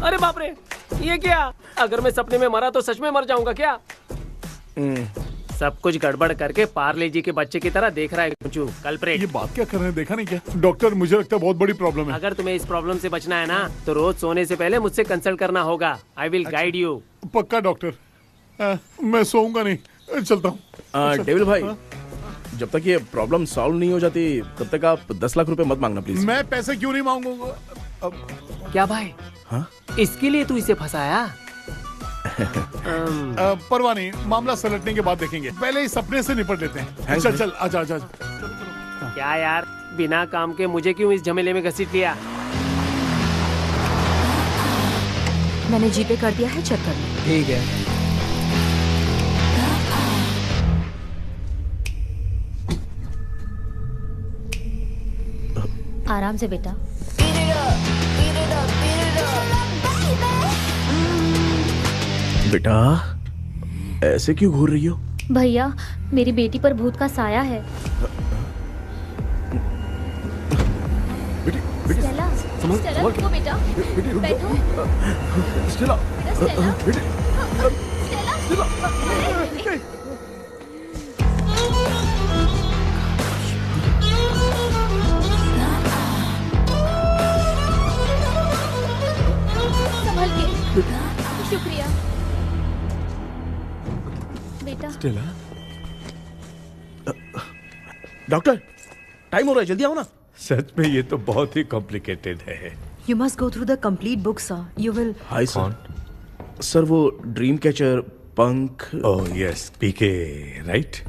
अरे बाप रे, ये क्या? अगर मैं सपने में मरा तो सच में मर जाऊंगा क्या? सब कुछ गड़बड़ करके पार्ले जी के बच्चे की तरह देख रहा है कल्प्रेट। ये बात क्या कर रहे हैं, देखा नहीं क्या? डॉक्टर मुझे लगता है बहुत बड़ी प्रॉब्लम है। अगर तुम्हें इस प्रॉब्लम से बचना है ना, तो रोज सोने से पहले मुझसे कंसल्ट करना होगा। I will guide you. पक्का डॉक्टर, मैं सोऊंगा नहीं, चलता हूँ। डेविल भाई, जब तक ये प्रॉब्लम सॉल्व नहीं हो जाती तब तक आप 10 लाख रुपए मत मांगना प्लीज। मैं पैसे क्यों नहीं मांगूंगा? क्या भाई? हाँ? इसके लिए तू इसे फंसाया? परवाह नहीं, मामला सलटने के बाद देखेंगे, पहले इस सपने से निपट लेते हैं। चल चल, आजा आजा। क्या यार, बिना काम के मुझे क्यों इस झमेले में घसीट लिया? मैंने जीपे कर दिया है, चेक कर लो। ठीक है। आराम से बेटा। बेटा ऐसे क्यों घूर रही हो? भैया, मेरी बेटी पर भूत का साया है। स्टेला, स्टेला रुको बेटा, बैठो। स्टेला, संभल के। शुक्रिया बेटा। स्टेला, डॉक्टर टाइम हो रहा है, जल्दी आओ ना। सच में ये तो बहुत ही कॉम्प्लिकेटेड है। You must go through the complete book, sir. You will. Hi sir. Sir वो ड्रीम कैचर पंख। ओह यस, पीके राइट?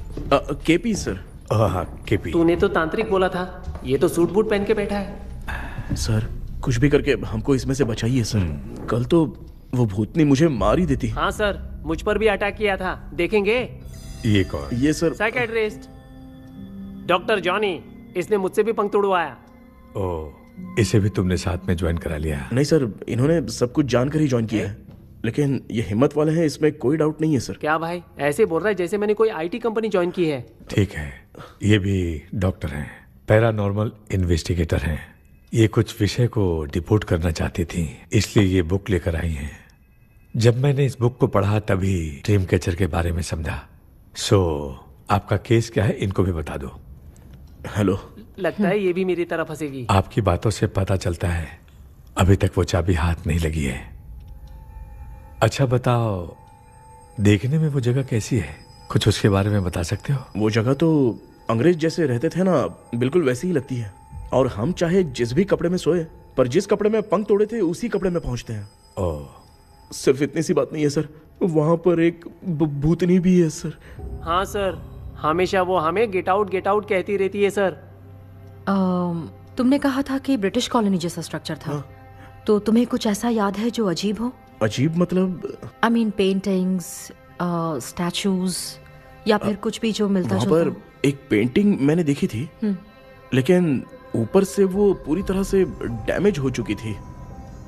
KP sir. हाँ केपी। तूने तो तांत्रिक बोला था, ये तो सूट बूट पहन के बैठा है। सर कुछ भी करके हमको इसमें से बचाइए सर। कल तो वो भूतनी मुझे मार ही देती। हाँ सर, मुझ पर भी अटैक किया था, देखेंगे? ये कौन? ये सर साइकेट्रिस्ट डॉक्टर जॉनी, इसने मुझसे भी पंख तोड़वाया। ओह, इसे भी तुमने साथ में ज्वाइन करा लिया? नहीं सर, इन्होंने सब कुछ जानकर ही ज्वाइन किया है, लेकिन ये हिम्मत वाले हैं, इसमें कोई डाउट नहीं है सर। क्या भाई, ऐसे बोल रहा है जैसे मैंने कोई आईटी कंपनी ज्वाइन की है। ठीक है, ये भी डॉक्टर हैं, पैरानॉर्मल इन्वेस्टिगेटर हैं। ये कुछ विषय को डिपोर्ट करना चाहती थी, इसलिए ये बुक लेकर आई हैं। जब मैंने इस बुक को पढ़ा तभी ड्रीम कैचर के बारे में समझा। सो आपका केस क्या है, इनको भी बता दो। हेलो। लगता है ये भी मेरी तरफ फंसेगी। आपकी बातों से पता चलता है अभी तक वो चाबी हाथ नहीं लगी है। अच्छा बताओ, देखने में वो जगह कैसी है, कुछ उसके बारे में बता सकते हो? वो जगह तो अंग्रेज जैसे रहते थे ना, बिल्कुल वैसी ही लगती है। और हम चाहे जिस भी कपड़े में सोए, पर जिस कपड़े में पंख तोड़े थे उसी कपड़े में पहुंचते हैं। ओह। सिर्फ इतनी सी बात नहीं है सर, वहां पर एक भूतनी भी है सर। हाँ सर, हमेशा वो हमें गेट आउट कहती रहती है सर। तुमने कहा था कि ब्रिटिश कॉलोनी जैसा स्ट्रक्चर था। तो तुम्हें कुछ ऐसा याद है जो अजीब हो? अजीब मतलब? आई मीन पेंटिंग्स, स्टैचूज या फिर कुछ भी जो मिलता जुलता। वहाँ पर एक पेंटिंग मैंने देखी थी, लेकिन ऊपर से वो पूरी तरह से डैमेज हो चुकी थी।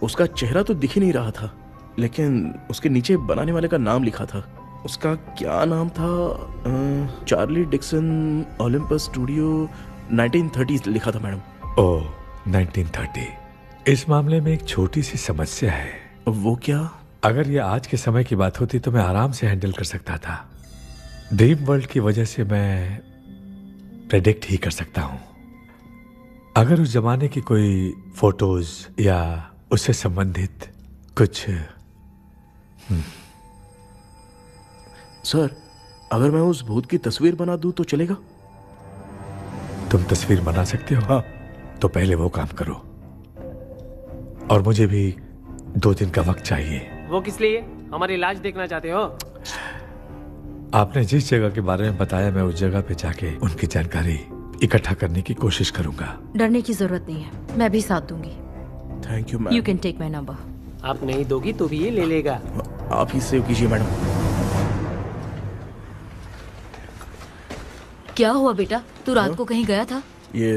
उसका चेहरा तो दिख ही नहीं रहा था, लेकिन उसके नीचे बनाने वाले का नाम लिखा था। उसका क्या नाम था? चार्ली डिक्सन ओलंपस स्टूडियो 1930 लिखा था मैडम। ओह, 1930। इस मामले में एक छोटी सी समस्या है। वो क्या? अगर ये आज के समय की बात होती तो मैं आराम से हैंडल कर सकता था। ड्रीम वर्ल्ड की वजह से मैं प्रेडिक्ट ही कर सकता हूं। अगर उस जमाने की कोई फोटोज या उससे संबंधित कुछ। सर, अगर मैं उस भूत की तस्वीर बना दूं तो चलेगा? तुम तस्वीर बना सकते हो? हाँ। तो पहले वो काम करो, और मुझे भी 2 दिन का वक्त चाहिए। वो किस लिए? हमारी इलाज देखना चाहते हो? आपने जिस जगह के बारे में बताया, मैं उस जगह पे जाके उनकी जानकारी इकट्ठा करने की कोशिश करूंगा। डरने की जरूरत नहीं है, मैं भी साथ दूंगी। Thank you ma'am. You can take my number. आप नहीं दोगी तो भी ये ले लेगा। आप ही सेव कीजिए मैडम। क्या हुआ बेटा, तू रात को कहीं गया था? ये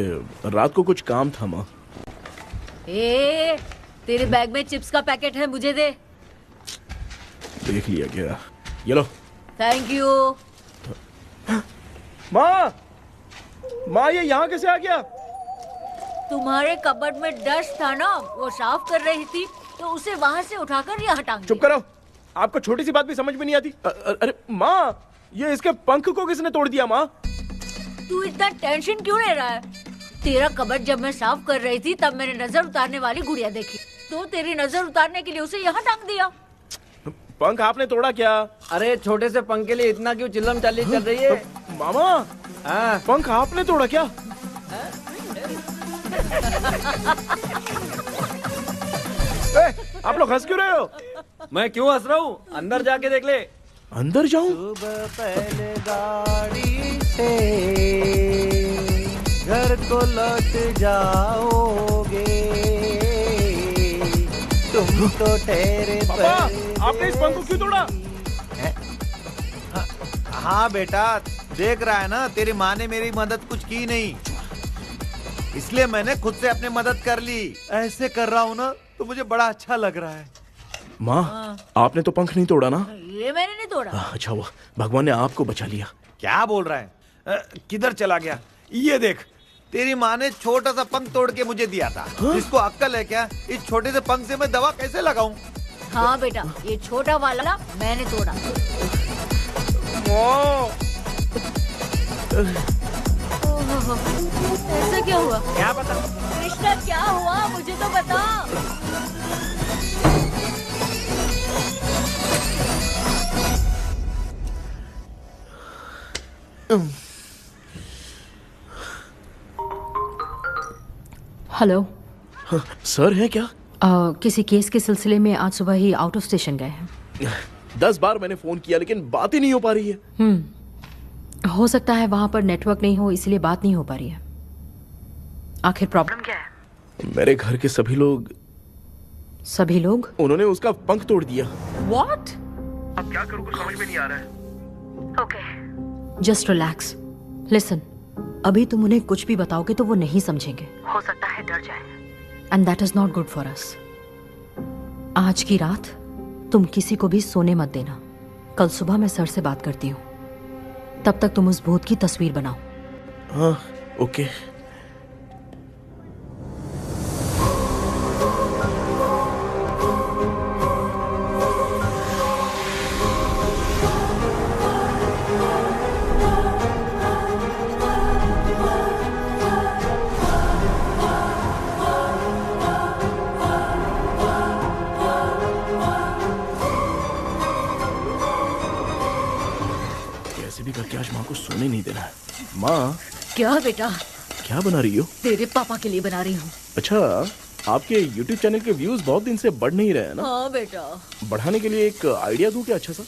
रात को कुछ काम था माँ। तेरे बैग में चिप्स का पैकेट है, मुझे दे। देख लिया क्या? ये लो। Thank you. माँ, माँ ये यहाँ कैसे आ गया? तुम्हारे कबर्ड में डस्ट था ना, वो साफ कर रही थी तो उसे वहाँ से उठाकर यहाँ टांग दिया। चुप करो, आपको छोटी सी बात भी समझ में नहीं आती। अरे माँ, ये इसके पंख को किसने तोड़ दिया? माँ तू इतना टेंशन क्यों ले रहा है? तेरा कबर्ड जब मैं साफ कर रही थी तब मैंने नजर उतारने वाली गुड़िया देखी, तो तेरी नजर उतारने के लिए उसे यहाँ टांग दिया। पंख आपने तोड़ा क्या? अरे छोटे से पंख के लिए इतना क्यों चिल्लम चाली चल रही है? मामा, पंख आपने तोड़ा क्या? आप लोग हंस क्यों रहे हो? मैं क्यों हंस रहा हूँ? अंदर जाके देख ले। अंदर जाऊं? सुबह पहले गाड़ी से घर को लौट जाओगे, तुम तो ठहरे। पापा, आपने इस पंख को क्यों तोड़ा? हाँ बेटा, देख रहा है ना, तेरी माँ ने मेरी मदद कुछ की नहीं, इसलिए मैंने खुद से अपनी मदद कर ली। ऐसे कर रहा हूँ ना तो मुझे बड़ा अच्छा लग रहा है। माँ, आपने तो पंख नहीं तोड़ा ना? ये मैंने नहीं तोड़ा। अच्छा हुआ भगवान ने आपको बचा लिया। क्या बोल रहा है? किधर चला गया? ये देख, तेरी माँ ने छोटा सा पंख तोड़ के मुझे दिया था। इसको अक्ल है क्या? इस छोटे से पंख से मैं दवा कैसे लगाऊं? हाँ बेटा, ये छोटा वाला मैंने तोड़ा। ऐसा क्या हुआ? क्या पता? कृष्णा क्या हुआ, मुझे तो बता। हेलो। सर है क्या? किसी केस के सिलसिले में आज सुबह ही आउट ऑफ स्टेशन गए हैं। 10 बार मैंने फोन किया लेकिन बात ही नहीं हो पा रही है। हो सकता है वहां पर नेटवर्क नहीं हो, इसलिए बात नहीं हो पा रही है। आखिर प्रॉब्लम क्या है? मेरे घर के सभी लोग सभी लोग? उन्होंने उसका पंख तोड़ दिया। What? अब क्या करूं, कुछ समझ में नहीं आ रहा है। Okay, just relax. लिसन, अभी तुम उन्हें कुछ भी बताओगे तो वो नहीं समझेंगे। हो सकता है डर जाए। And that is not good for us. आज की रात तुम किसी को भी सोने मत देना। कल सुबह मैं सर से बात करती हूँ। तब तक तुम उस भूत की तस्वीर बनाओ। हाँ, ओके। करके आज माँ को सोने नहीं देना है। माँ, क्या बेटा? क्या बना रही हो? तेरे पापा के लिए बना रही हूँ। अच्छा, आपके YouTube चैनल के व्यूज बहुत दिन से बढ़ नहीं रहे हैं ना? हाँ बेटा। बढ़ाने के लिए एक आइडिया दूं क्या अच्छा सा?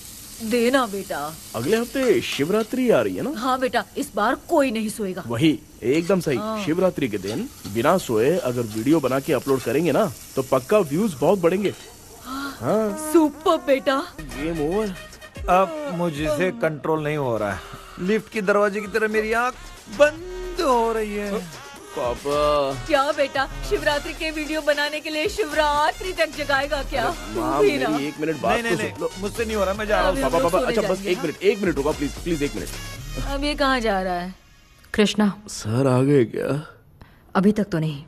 देना बेटा। अगले हफ्ते शिवरात्रि आ रही है ना? हाँ बेटा, इस बार कोई नहीं सोएगा। वही, एकदम सही। हाँ। शिवरात्रि के दिन बिना सोए अगर वीडियो बना के अपलोड करेंगे ना तो पक्का व्यूज बहुत बढ़ेंगे। हाँ। सुपर बेटा। Game over. अब मुझसे कंट्रोल नहीं हो रहा है। लिफ्ट की दरवाजे की तरह मेरी आंख बंद हो रही है। पापा। क्या बेटा, शिवरात्रि के वीडियो बनाने के लिए शिवरात्रि तक जगाएगा क्या? माँ, मेरी एक मिनट बात नहीं, तो सुन लो। मुझसे नहीं हो रहा, मैं जा रहा हूँ। पापा, अच्छा बस एक मिनट रुको प्लीज, प्लीज एक मिनट। अब ये कहाँ जा रहा है? कृष्णा, सर आ गए क्या? अभी तक तो नहीं।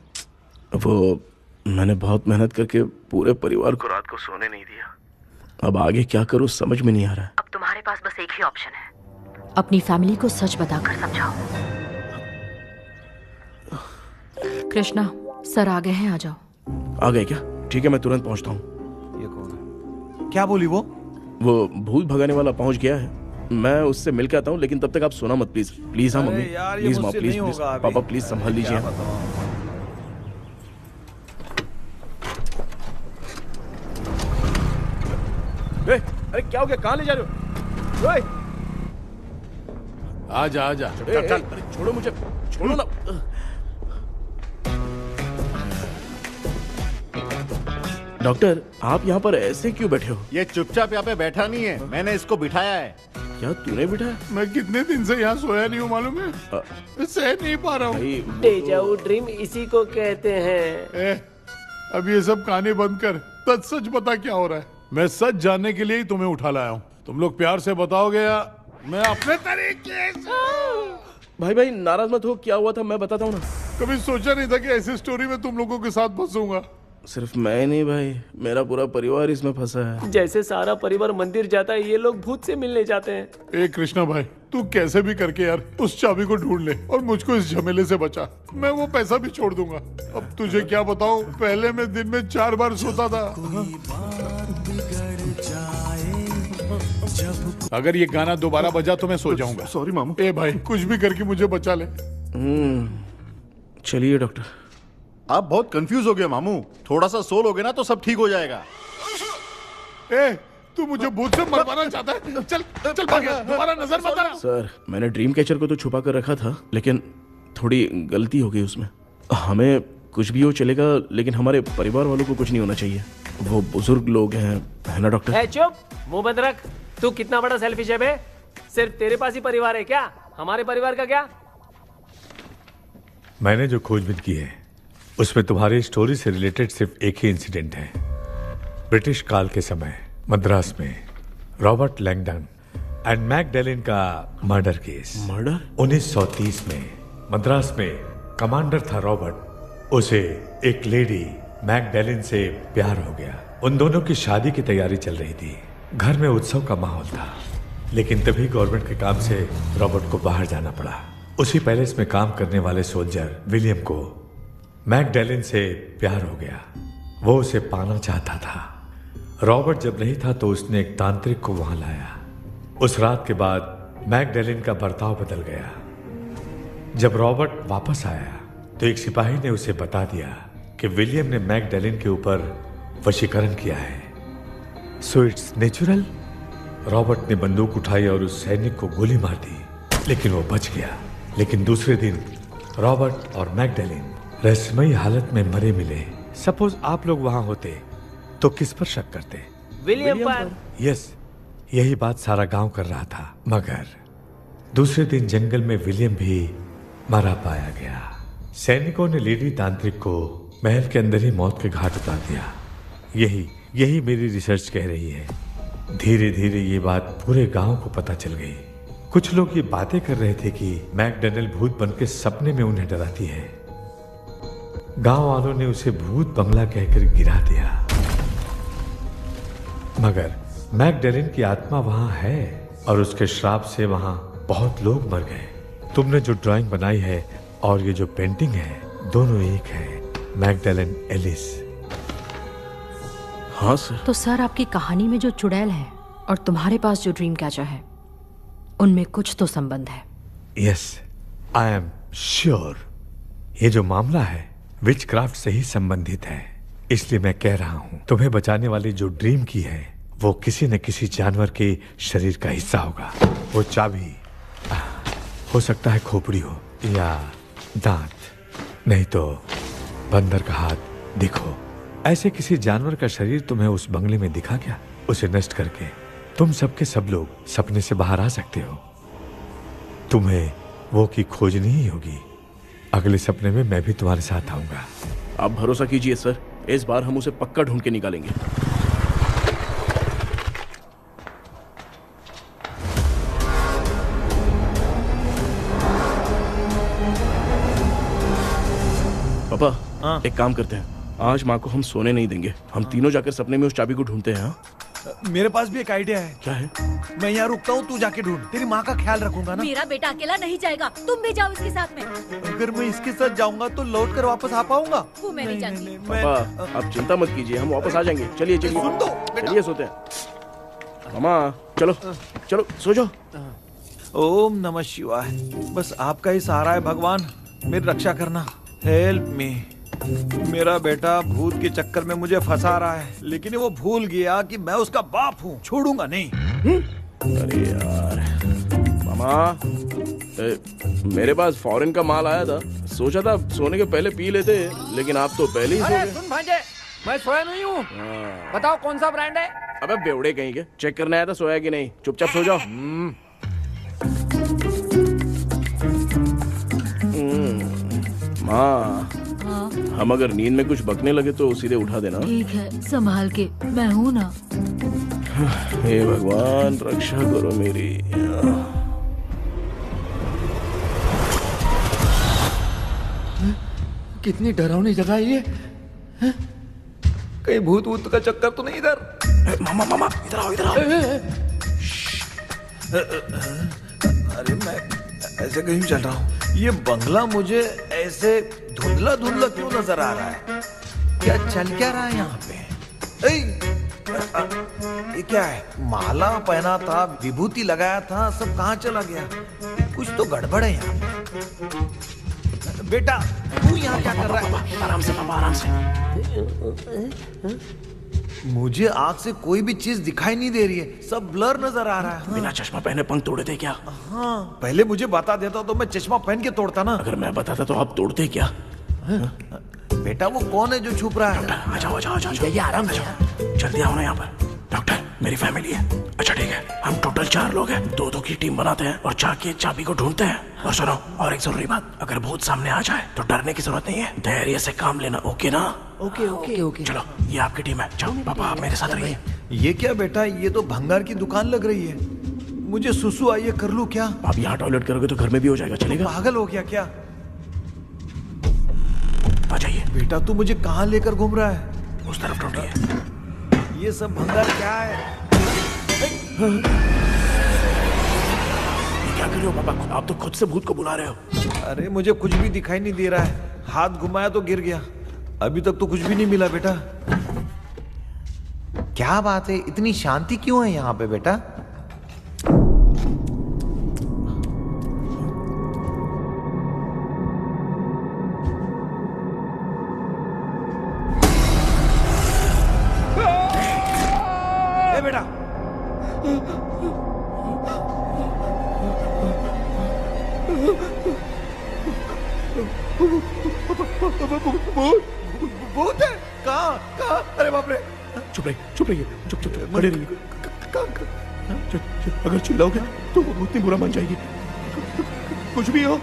वो मैंने बहुत मेहनत करके पूरे परिवार को रात को सोने नहीं दिया। अब आगे क्या करूँ समझ में नहीं आ रहा है। अब तुम्हारे पास बस एक ही ऑप्शन है, अपनी फैमिली को सच बताकर समझाओ। कृष्णा, सर आ गए हैं, आ जाओ। आ गए क्या? ठीक है, मैं तुरंत पहुंचता हूँ। ये कौन है? क्या बोली वो? वो भूत भगाने वाला पहुंच गया है। मैं उससे मिल के आता हूँ, लेकिन तब तक आप सोना मत प्लीज। प्लीज हाँ मम्मी, प्लीज माँ, प्लीज प्लीज। पापा प्लीज संभाल लीजिए। अरे क्या हो गया, कहाँ ले जा रहे हो? आजा आजा, चल चल, अरे छोड़ो मुझे, छोड़ो ना। डॉक्टर, आप यहाँ पर ऐसे क्यों बैठे हो? ये चुपचाप यहाँ पे बैठा नहीं है, मैंने इसको बिठाया है। क्या तूने बिठाया? मैं कितने दिन से यहाँ सोया नहीं हूँ मालूम है? सह नहीं पा रहा हूँ। डेजाऊ ड्रीम इसी को कहते हैं। अब ये सब कहानी बंद कर, सच बता क्या हो रहा है। मैं सच जानने के लिए ही तुम्हें उठा लाया हूँ। तुम लोग प्यार से बताओगे या मैं अपने तरीके से? भाई नाराज मत हो, क्या हुआ था मैं बताता हूँ ना। कभी सोचा नहीं था कि ऐसी स्टोरी में तुम लोगों के साथ फंसूंगा। सिर्फ मैं नहीं भाई, मेरा पूरा परिवार इसमें फंसा है। जैसे सारा परिवार मंदिर जाता है, ये लोग भूत से मिलने जाते हैं। ए कृष्णा भाई, तू कैसे भी करके यार उस चाबी को ढूंढ ले और मुझको इस झमेले से बचा। मैं वो पैसा भी छोड़ दूंगा। अब तुझे क्या बताऊं, पहले मैं दिन में 4 बार सोता था। अगर ये गाना दोबारा बजा तो मैं सो जाऊंगा। सॉरी मामू। ए भाई, कुछ भी करके मुझे बचा ले। चलिए डॉक्टर। आप बहुत कंफ्यूज हो गए मामू, थोड़ा सा सो लोगे ना तो सब ठीक हो जाएगा। ए, तू मुझे भूत से मरवाना चाहता है? चल चल भाग, दोबारा नजर मत आना। सर, मैंने ड्रीम कैचर को तो छुपा कर रखा था, लेकिन थोड़ी गलती हो गई उसमें। हमें कुछ भी हो चलेगा, लेकिन हमारे परिवार वालों को कुछ नहीं होना चाहिए। वो बुजुर्ग लोग हैं, है ना डॉक्टर? चुप, मुंह बंद रख। तू कितना बड़ा सेल्फिश है बे? सिर्फ तेरे पास ही परिवार है क्या? हमारे परिवार का क्या? मैंने जो खोजबीन की है उसमें तुम्हारी स्टोरी से रिलेटेड सिर्फ एक ही इंसिडेंट है। ब्रिटिश काल के समय मद्रास में रॉबर्ट लैंगडन एंड मैकडैलिन का मर्डर केस। मर्डर? 1930 में मद्रास में कमांडर था रॉबर्ट, उसे एक लेडी मैकडैलिन से प्यार हो गया। उन दोनों की शादी की तैयारी चल रही थी, घर में उत्सव का माहौल था। लेकिन तभी गवर्नमेंट के काम से रॉबर्ट को बाहर जाना पड़ा। उसी पैलेस में काम करने वाले सोल्जर विलियम को मैकडैलिन से प्यार हो गया। वो उसे पाना चाहता था। रॉबर्ट जब नहीं था तो उसने एक तांत्रिक को वहां लाया। उस रात के बाद मैकडैलिन का बर्ताव बदल गया। जब रॉबर्ट वापस आया तो एक सिपाही ने उसे बता दिया कि विलियम ने मैकडैलिन के ऊपर वशीकरण किया है। So it's natural. रॉबर्ट ने बंदूक उठाई और उस सैनिक को गोली मार दी, लेकिन वो बच गया। लेकिन दूसरे दिन रॉबर्ट और मैकडैलिन रहस्यमयी हालत में मरे मिले। सपोज आप लोग वहां होते तो किस पर शक करते? विलियम पर। यस, यही बात सारा गांव कर रहा था। मगर दूसरे दिन जंगल में विलियम भी मारा पाया गया। सैनिकों ने लेडी तांत्रिक को महल के अंदर ही मौत के घाट उतार दिया। यही मेरी रिसर्च कह रही है। धीरे धीरे ये बात पूरे गांव को पता चल गई। कुछ लोग ये बातें कर रहे थे कि मैकडॉनल्ड भूत बनकर सपने में उन्हें डराती है। गांव वालों ने उसे भूत बंगला कहकर गिरा दिया। मगर मैकडॉनल्ड की आत्मा वहां है और उसके श्राप से वहां बहुत लोग मर गए। तुमने जो ड्राइंग बनाई है और ये जो पेंटिंग है, दोनों एक है। McDonald Alice. हाँ सर। तो सर, आपकी कहानी में जो चुड़ैल है और तुम्हारे पास जो ड्रीम कैचर है, उनमें कुछ तो संबंध है। Yes, I am sure. ये जो मामला है विचक्राफ्ट से ही संबंधित है। इसलिए मैं कह रहा हूं, तुम्हें बचाने वाली जो ड्रीम की है वो किसी न किसी जानवर के शरीर का हिस्सा होगा। वो चाबी हो सकता है खोपड़ी हो या दांत, नहीं तो बंदर का हाथ। देखो, ऐसे किसी जानवर का शरीर तुम्हें उस बंगले में दिखा क्या? उसे नष्ट करके तुम सबके सब लोग सपने से बाहर आ सकते हो। तुम्हें वो की खोजनी ही होगी। अगले सपने में मैं भी तुम्हारे साथ आऊंगा। आप भरोसा कीजिए सर, इस बार हम उसे पक्का ढूंढ के निकालेंगे। पापा, एक काम करते हैं, आज माँ को हम सोने नहीं देंगे। हम तीनों जाकर सपने में उस चाबी को ढूंढते हैं। मेरे पास भी एक आइडिया है। क्या है? मैं यहाँ रुकता हूँ, तू जाके ढूंढ। तेरी माँ का ख्याल रखूंगा ना। मेरा बेटा अकेला नहीं जाएगा, तुम भी जाओ इसके साथ में। अगर मैं इसके साथ जाऊंगा तो लौट कर वापस आ पाऊंगा? वो मैं नहीं जानती। पापा, आप चिंता मत कीजिए, हम वापस आ जाएंगे। चलिए चलिए सोते हैं। मामा चलो चलो सो जाओ। ओम नमः शिवाय। बस आपका ही सहारा है भगवान, मेरी रक्षा करना। Help me. मेरा बेटा भूत के चक्कर में मुझे फंसा रहा है, लेकिन वो भूल गया कि मैं उसका बाप हूँ। छोड़ूंगा नहीं। अरे यार मामा, मेरे पास फॉरेन का माल आया था, सोचा था सोने के पहले पी लेते, लेकिन आप तो पहले ही सो गए। सुन भांजे, मैं सोया नहीं हूँ। बताओ कौन सा ब्रांड है? अबे बेवड़े कहीं के, चेक करने आया था सोया कि नहीं। चुपचाप सो जाओ। माँ, हम अगर नींद में कुछ बकने लगे तो सीधे उठा देना। ठीक है, संभाल के, मैं हूँ ना। हे भगवान, रक्षा करो मेरी। कितनी डरावनी जगह है ये। कहीं भूत वूत का चक्कर तो नहीं इधर? मामा मामा इधर आओ, इधर आओ। अरे मैं ऐसे कहीं चल रहा हूँ। ये बंगला मुझे ऐसे धुंधला धुंधला क्यों नजर आ रहा है? क्या चल क्या रहा है यहाँ पे? ये क्या है? माला पहना था, विभूति लगाया था, सब कहाँ चला गया? कुछ तो गड़बड़ है यहाँ पे। बेटा तू यहाँ क्या कर रहा है? आराम से पापा, आराम से। मुझे आँख से कोई भी चीज दिखाई नहीं दे रही है, सब ब्लर नजर आ रहा है। बिना चश्मा पहने पंख तोड़े थे क्या? हाँ, पहले मुझे बता देता तो मैं चश्मा पहन के तोड़ता ना। अगर मैं बताता तो आप तोड़ते क्या? बेटा वो कौन है जो छुप रहा है? आ जाओ आ जाओ आ जाओ, ये आराम से। जल्दी आओ ना यहाँ पर। डॉक्टर, मेरी फैमिली है। अच्छा ठीक है, हम टोटल 4 लोग हैं। 2-2 की टीम बनाते हैं और जाके चाबी को ढूंढते हैं। और सुनो, और एक जरूरी बात, अगर भूत सामने आ जाए तो डरने की जरूरत नहीं है, धैर्य से काम लेना। ओके ना? Okay okay okay. चलो, ये आपकी टीम है। जाओ पापा, आप मेरे साथ रहिए। ये क्या बेटा, ये तो भंगार की दुकान लग रही है। मुझे सुसु आई है, कर लूं क्या? आप यहाँ टॉयलेट करोगे तो घर में भी हो जाएगा, चलेगा? पागल हो गया क्या? आ जाइए। बेटा तू मुझे कहाँ लेकर घूम रहा है? उस तरफ ढूंढिए। ये सब भंगार क्या है? क्या कर रहे हो पापा? आप तो खुद से भूत को बुला रहे हो। अरे मुझे कुछ भी दिखाई नहीं दे रहा है, हाथ घुमाया तो गिर गया। अभी तक तो कुछ भी नहीं मिला बेटा। क्या बात है, इतनी शांति क्यों है यहाँ पे बेटा? बेटा भूत है? कहाँ? अरे बाप रे, चुप रहिए, चुप रहिए, चुप चुप चुप खड़े रहिए। अगर चिल्लाओगे तो वो उतनी बुरा मान जाएगी। कुछ भी हो,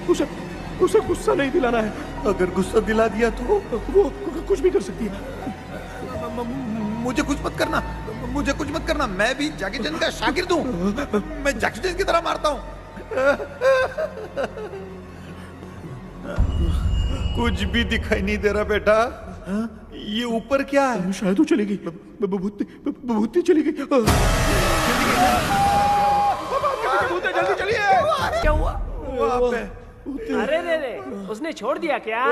उसे गुस्सा नहीं दिलाना है। अगर गुस्सा दिला दिया तो वो कुछ भी कर सकती है। मुझे कुछ मत करना, मुझे कुछ मत करना। मैं भी जैकी चैन का शागिर्द हूँ। मैं जैकी चैन की तरह मारता हूँ। कुछ भी दिखाई नहीं दे रहा बेटा। ये ऊपर क्या है? शायद वो चली गई, भूतनी चली गई। जल्दी चलिए। क्या हुआ? वहाँ पे। अरे रे, उसने छोड़ दिया क्या?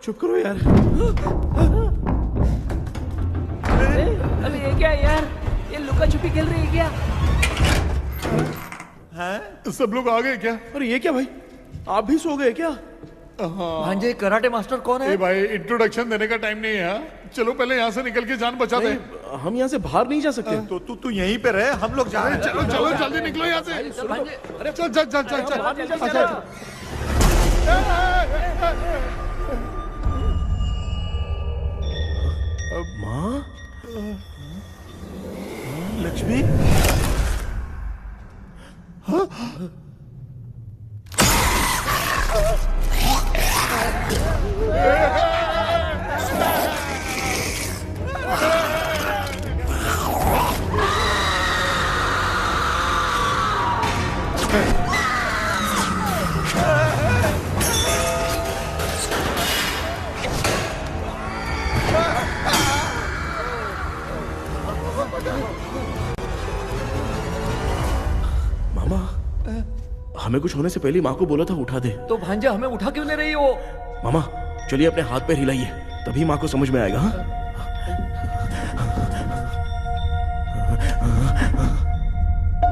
चुप करो यार। अरे ये क्या यार? ये लुका छुपी खेल रही है क्या? हैं? सब लोग आ गए क्या? अरे ये क्या भाई, आप भी सो गए क्या? भांजे कराटे मास्टर कौन है? भाई इंट्रोडक्शन देने का टाइम नहीं है। चलो पहले यहाँ से निकल के जान बचा दे। हम यहाँ से बाहर नहीं जा सकते। तो तू यहीं पे रहे, हम लोग जा रहे हैं। चलो चलो जल्दी निकलो यहाँ से। अरे चल चल चल चल चल। माँ, लक्ष्मी, मामा, हमें कुछ होने से पहले माँ को बोला था उठा दे। तो भांजा हमें उठा क्यों ले रही हो? मामा चलिए अपने हाथ पैर हिलाइए, तभी माँ को समझ में आएगा। हाँ?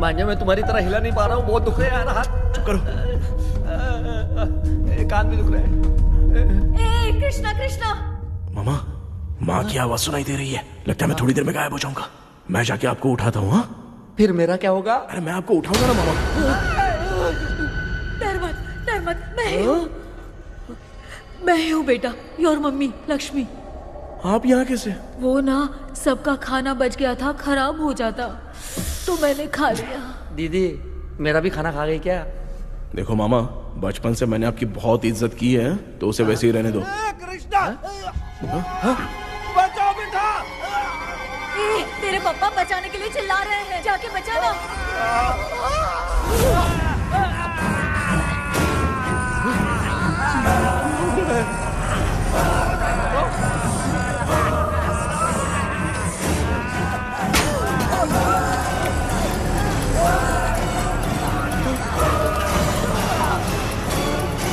भांजा मैं तुम्हारी तरह हिला नहीं पा रहा हूँ, बहुत दुख रहे हैं यार हाथ। चुप करो। कान भी दुख रहे हैं। ए कृष्णा कृष्णा। मामा, माँ की आवाज सुनाई दे रही है। लगता है मैं थोड़ी देर में गायब हो जाऊंगा। मैं जाके आपको उठाता हूँ। हाँ? फिर मेरा क्या होगा? अरे मैं आपको उठाऊंगा ना मामा। डर मत, मैं हूँ बेटा, योर मम्मी लक्ष्मी। आप यहाँ कैसे? वो ना सबका खाना बच गया था, खराब हो जाता तो मैंने खा लिया। दीदी मेरा भी खाना खा गई क्या? देखो मामा, बचपन से मैंने आपकी बहुत इज्जत की है, तो उसे वैसे ही रहने दो। कृष्णा, बचाओ बेटा। तेरे पापा बचाने के लिए चिल्ला रहे हैं, जाके बचाना।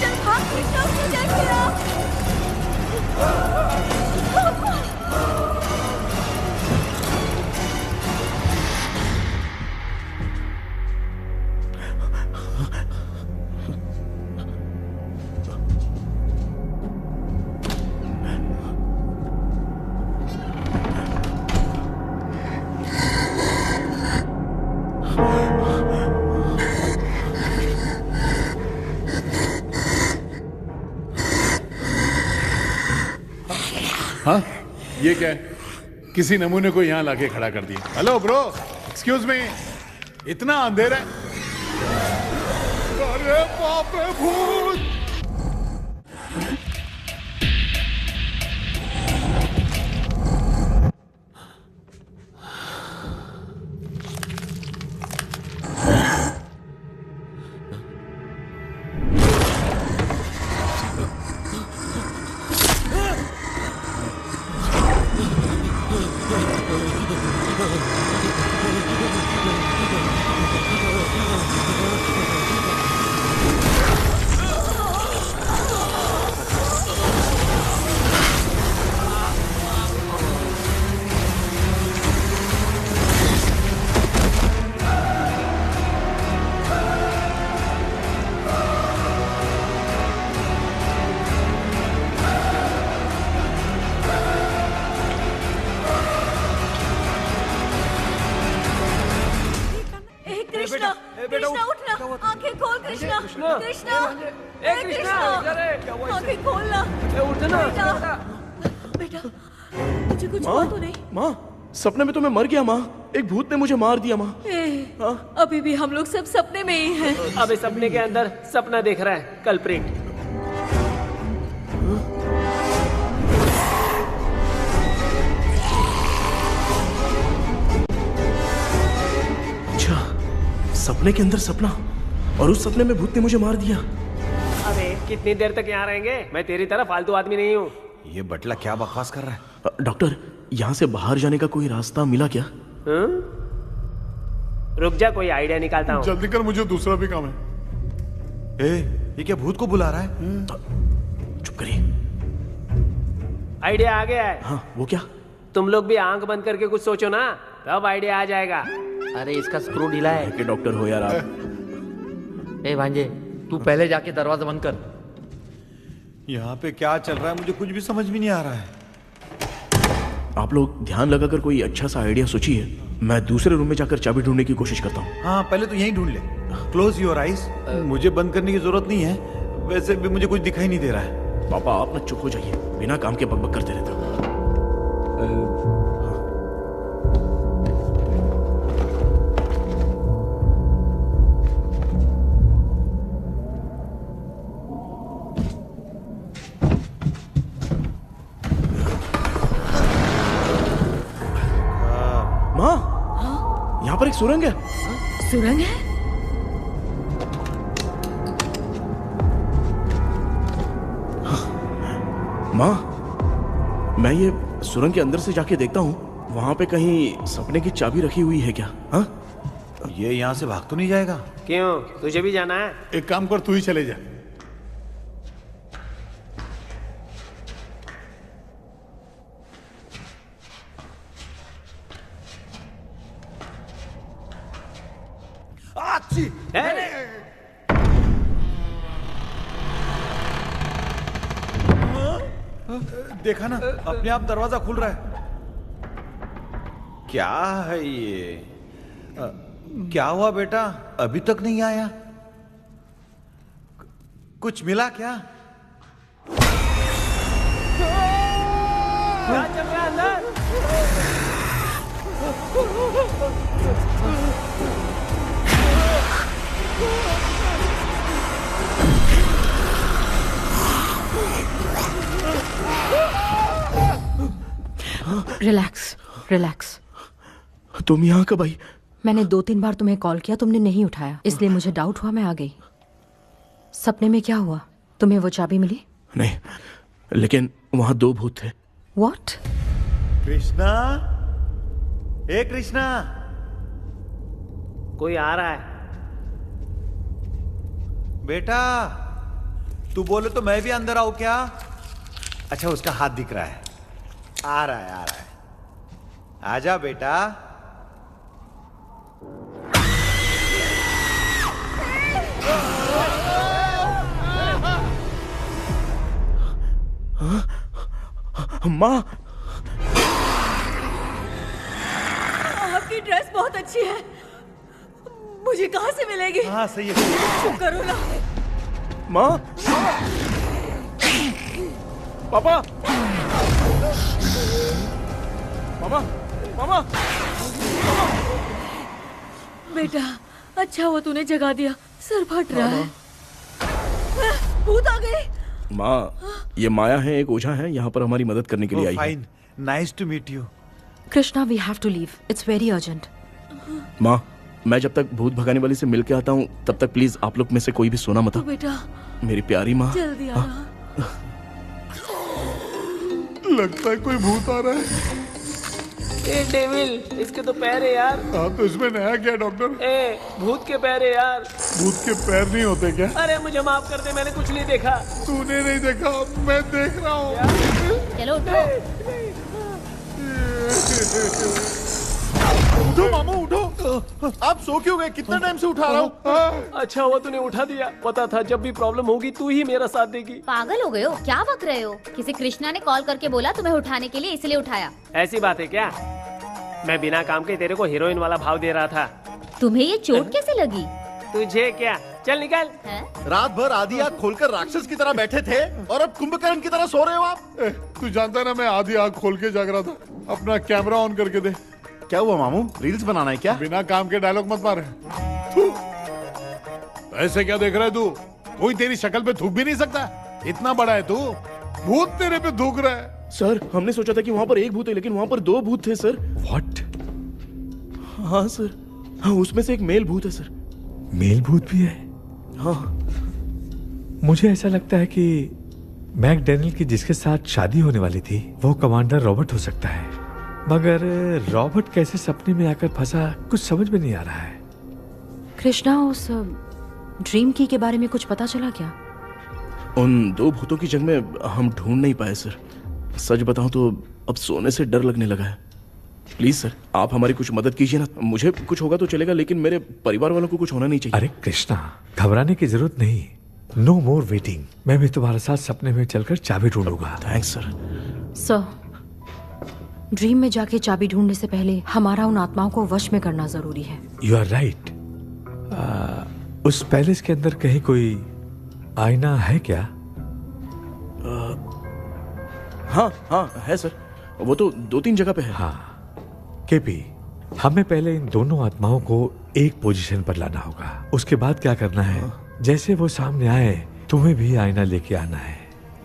चल भाग कृष्णा, उसे देख लिया। हाँ, ये क्या है? किसी नमूने को यहाँ लाके खड़ा कर दिया। हेलो ब्रो, एक्सक्यूज मी, इतना अंधेरा है। अरे बाप रे, भूत! कृष्णा उठना, आंखें खोल कृष्णा, कृष्णा, ए कृष्णा, आंखें खोलना, उठना बेटा। मुझे कुछ माँ, हुआ तो नहीं? माँ, सपने में तो मैं मर गया माँ। एक भूत ने मुझे मार दिया माँ। अभी भी हम लोग सब सपने में ही हैं। अब इस सपने के अंदर सपना देख रहा है कल्प्रिट। अच्छा, सपने के अंदर सपना, और उस सपने में भूत ने मुझे मार दिया। अबे कितनी देर तक यहाँ रहेंगे? मैं तेरी तरह फालतू आदमी नहीं हूँ। ये बटला क्या बकवास कर रहा है? डॉक्टर, यहाँ से बाहर जाने का कोई रास्ता मिला क्या? रुक जा, कोई आइडिया निकालता हूँ। जल्दी कर, मुझे दूसरा भी काम है। ये क्या भूत को बुला रहा है? चुप करिए। आइडिया आ गया है। हाँ, वो क्या? तुम लोग भी आंख बंद करके कुछ सोचो ना, तब आइडिया आ जाएगा। अरे इसका स्क्रू ढीला है। कि डॉक्टर हो यार आप। ए भांजे, तू पहले जाके दरवाजा बंद कर। यहाँ पे क्या चल रहा है मुझे कुछ भी समझ में नहीं आ रहा है। आप लोग ध्यान लगाकर कोई अच्छा सा आइडिया सोचिए। मैं दूसरे रूम में जाकर चाबी ढूंढने की कोशिश करता हूँ। हाँ, पहले तो यहीं ढूंढ ले। Close your eyes. मुझे बंद करने की जरूरत नहीं है, वैसे भी मुझे कुछ दिखाई नहीं दे रहा है। पापा, आप ना चुप हो जाइए, बिना काम के बकबक करते रहते हो। माँ, यहाँ पर एक सुरंग है। सुरंग है? माँ, मैं ये सुरंग के अंदर से जाके देखता हूँ, वहाँ पे कहीं सपने की चाबी रखी हुई है क्या? हाँ? ये यहाँ से भाग तो नहीं जाएगा? क्यों, तुझे भी जाना है? एक काम कर, तू ही चले जा। देखा ना, अपने आप दरवाजा खुल रहा है। क्या है ये? क्या हुआ बेटा, अभी तक नहीं आया? कुछ मिला क्या? क्या चल रहा है अंदर? Relax, relax. तुम यहाँ कब आई? मैंने 2-3 बार तुम्हें कॉल किया, तुमने नहीं उठाया, इसलिए मुझे डाउट हुआ, मैं आ गई। सपने में क्या हुआ? तुम्हें वो चाबी मिली? नहीं, लेकिन वहाँ 2 भूत थे। What? कृष्णा, ए कृष्णा, कोई आ रहा है। बेटा, तू बोले तो मैं भी अंदर आऊं क्या? अच्छा, उसका हाथ दिख रहा है। आ रहा है, आ रहा है। आजा बेटा। माँ, आपकी ड्रेस बहुत अच्छी है, मुझे कहाँ से मिलेगी? हाँ सही है। चुप करो ना। माँ, पापा, मामा, मामा, बेटा, अच्छा हुआ तूने जगा दिया, सर फट रहा है। भूत आ गई। माँ, ये माया है, एक ओझा है, यहाँ पर हमारी मदद करने के लिए आई है। Fine, nice to meet you. Krishna, we have to leave, it's very urgent. माँ, मैं जब तक भूत भगाने वाली से मिल के आता हूँ, तब तक प्लीज आप लोग में से कोई भी सोना मत। बेटा, मेरी प्यारी माँ, जल्दी आ। लगता है कोई भूत आ रहा है। ए डेविल, इसके तो पैर है यार। हाँ, तो इसमें नया क्या डॉक्टर? ए, भूत के पैर है यार। भूत के पैर नहीं होते क्या? अरे मुझे माफ कर दे, मैंने कुछ नहीं देखा। तूने नहीं देखा, मैं देख रहा हूँ। चलो उठो। उठो मामू, उठो। आप सो क्यों गए? कितना टाइम से उठा रहा हूँ। अच्छा हुआ तूने उठा दिया, पता था जब भी प्रॉब्लम होगी तू ही मेरा साथ देगी। पागल हो गए हो क्या? बक रहे हो? किसी कृष्णा ने कॉल करके बोला तुम्हें उठाने के लिए, इसलिए उठाया। ऐसी बात है क्या? मैं बिना काम के तेरे को हीरोइन वाला भाव दे रहा था। तुम्हें ये चोट कैसे लगी? तुझे क्या? चल निकल। रात भर आधी आंख खोलकर राक्षस की तरह बैठे थे और अब कुंभकर्ण की तरह सो रहे हो आप। तू जानता है ना मैं आधी आंख खोल के जाग रहा था। अपना कैमरा ऑन करके दे। क्या हुआ मामू, रील्स बनाना है क्या? बिना काम के डायलॉग मत मार। ऐसे क्या देख रहा है तू? कोई तेरी शक्ल पे थूक भी नहीं सकता। इतना बड़ा है तू, भूत तेरे पे थूक रहा है। सर हमने सोचा था कि वहाँ पर एक भूत है लेकिन वहाँ पर 2 भूत थे सर। व्हाट? हाँ सर, हाँ उसमें से एक मेल भूत है सर। मेल भूत भी है? हाँ। मुझे ऐसा लगता है कि मैकडैनियल की जिसके साथ शादी होने वाली थी वो कमांडर रॉबर्ट हो सकता है, मगर रॉबर्ट कैसे सपने में आकर फंसा कुछ समझ में नहीं आ रहा है। कृष्णा, उस ड्रीम की के बारे में कुछ पता चला क्या? उन 2 भूतों की जंग में हम ढूंढ नहीं पाए सर। सच बताऊं तो अब सोने से डर लगने लगा है। प्लीज सर आप हमारी कुछ मदद कीजिए ना। मुझे कुछ होगा तो चलेगा लेकिन मेरे परिवार वालों को कुछ होना नहीं चाहिए। अरे कृष्णा, घबराने की जरूरत नहीं। No more waiting. मैं भी तुम्हारे साथ सपने में चलकर चाबी ढूंढूंगा। Thanks sir. सर, ड्रीम में जाके चाबी ढूंढने से पहले हमारा उन आत्माओं को वश में करना जरूरी है। You are right. उस पैलेस के अंदर कहीं कोई आईना है क्या? हाँ हाँ है सर, वो तो 2-3 जगह पे है। हाँ केपी, हमें पहले इन दोनों आत्माओं को एक पोजीशन पर लाना होगा। उसके बाद क्या करना है, जैसे वो सामने आए तुम्हें भी आईना लेके आना है।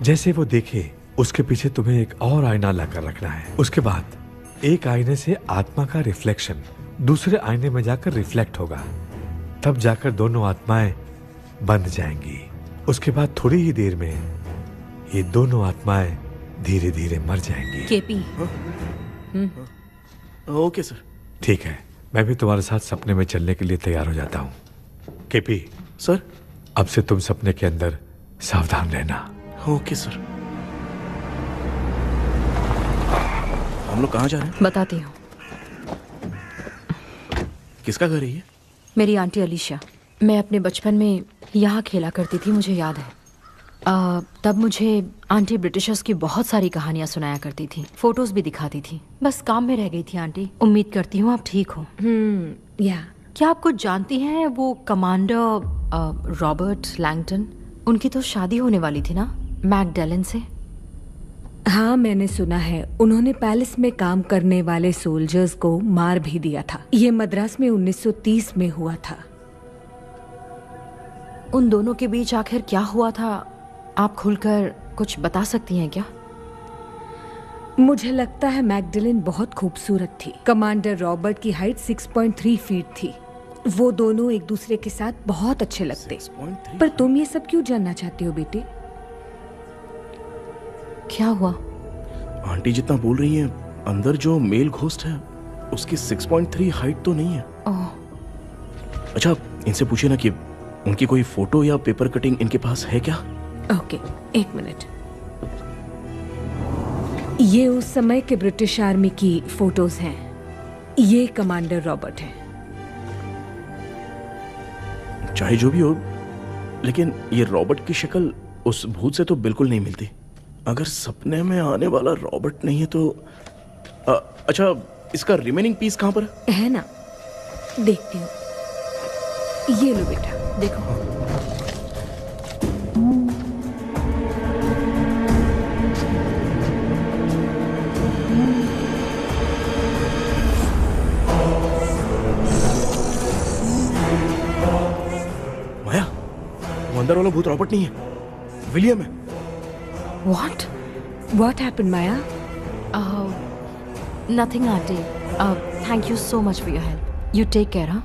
जैसे वो देखे उसके पीछे तुम्हें एक और आईना लाकर रखना है। उसके बाद एक आईने से आत्मा का रिफ्लेक्शन दूसरे आईने में जाकर रिफ्लेक्ट होगा, तब जाकर दोनों आत्माएं बंध जाएंगी। उसके बाद थोड़ी ही देर में ये दोनों आत्माएं धीरे धीरे मर जाएंगी। केपी। Okay sir. ठीक है, मैं भी तुम्हारे साथ सपने में चलने के लिए तैयार हो जाता हूँ। केपी सर, अब से तुम सपने के अंदर सावधान रहना। Okay sir. हम लोग कहाँ जा रहे हैं? बताती हूँ। किसका घर है ये? मेरी आंटी अलीशा। मैं अपने बचपन में यहाँ खेला करती थी, मुझे याद है। तब मुझे आंटी ब्रिटिशर्स की बहुत सारी कहानियाँ सुनाया करती थी, फोटोज भी दिखाती थी। बस काम में रह गई थी आंटी। उम्मीद करती हूँ आप ठीक हो। या क्या आप कुछ जानती हैं वो कमांडर रॉबर्ट लैंगटन? उनकी तो शादी होने वाली थी ना मैकडैलन से। हाँ मैंने सुना है, उन्होंने पैलेस में काम करने वाले सोल्जर्स को मार भी दिया था। ये मद्रास में 1930 में हुआ था। उन दोनों के बीच आखिर क्या हुआ था, आप खुलकर कुछ बता सकती हैं क्या? मुझे लगता है मैकडैलन बहुत खूबसूरत थी। कमांडर रॉबर्ट की हाइट 6.3 फीट थी। वो दोनों एक दूसरे के साथ बहुत अच्छे लगते। पर तुम ये सब क्यों जानना चाहते हो बेटे? क्या हुआ? आंटी जितना बोल रही है, अंदर जो मेल घोस्ट है उसकी 6.3 हाइट तो नहीं है। अच्छा इनसे पूछिए ना कि उनकी कोई फोटो या पेपर कटिंग इनके पास है क्या? ओके, एक मिनट। ये उस समय के ब्रिटिश आर्मी की फोटोज हैं। ये कमांडर रॉबर्ट है। चाहे जो भी हो, लेकिन ये रॉबर्ट की शक्ल उस भूत से तो बिल्कुल नहीं मिलती। अगर सपने में आने वाला रॉबर्ट नहीं है तो अच्छा इसका रिमेनिंग पीस कहाँ पर है ना? देखती हूँ। ये लो बेटा, देखो। माया, वो अंदर वाला भूत रॉबर्ट नहीं है, विलियम है। What happened, Maya? Nothing, Auntie. Thank you so much for your help. You take care, huh?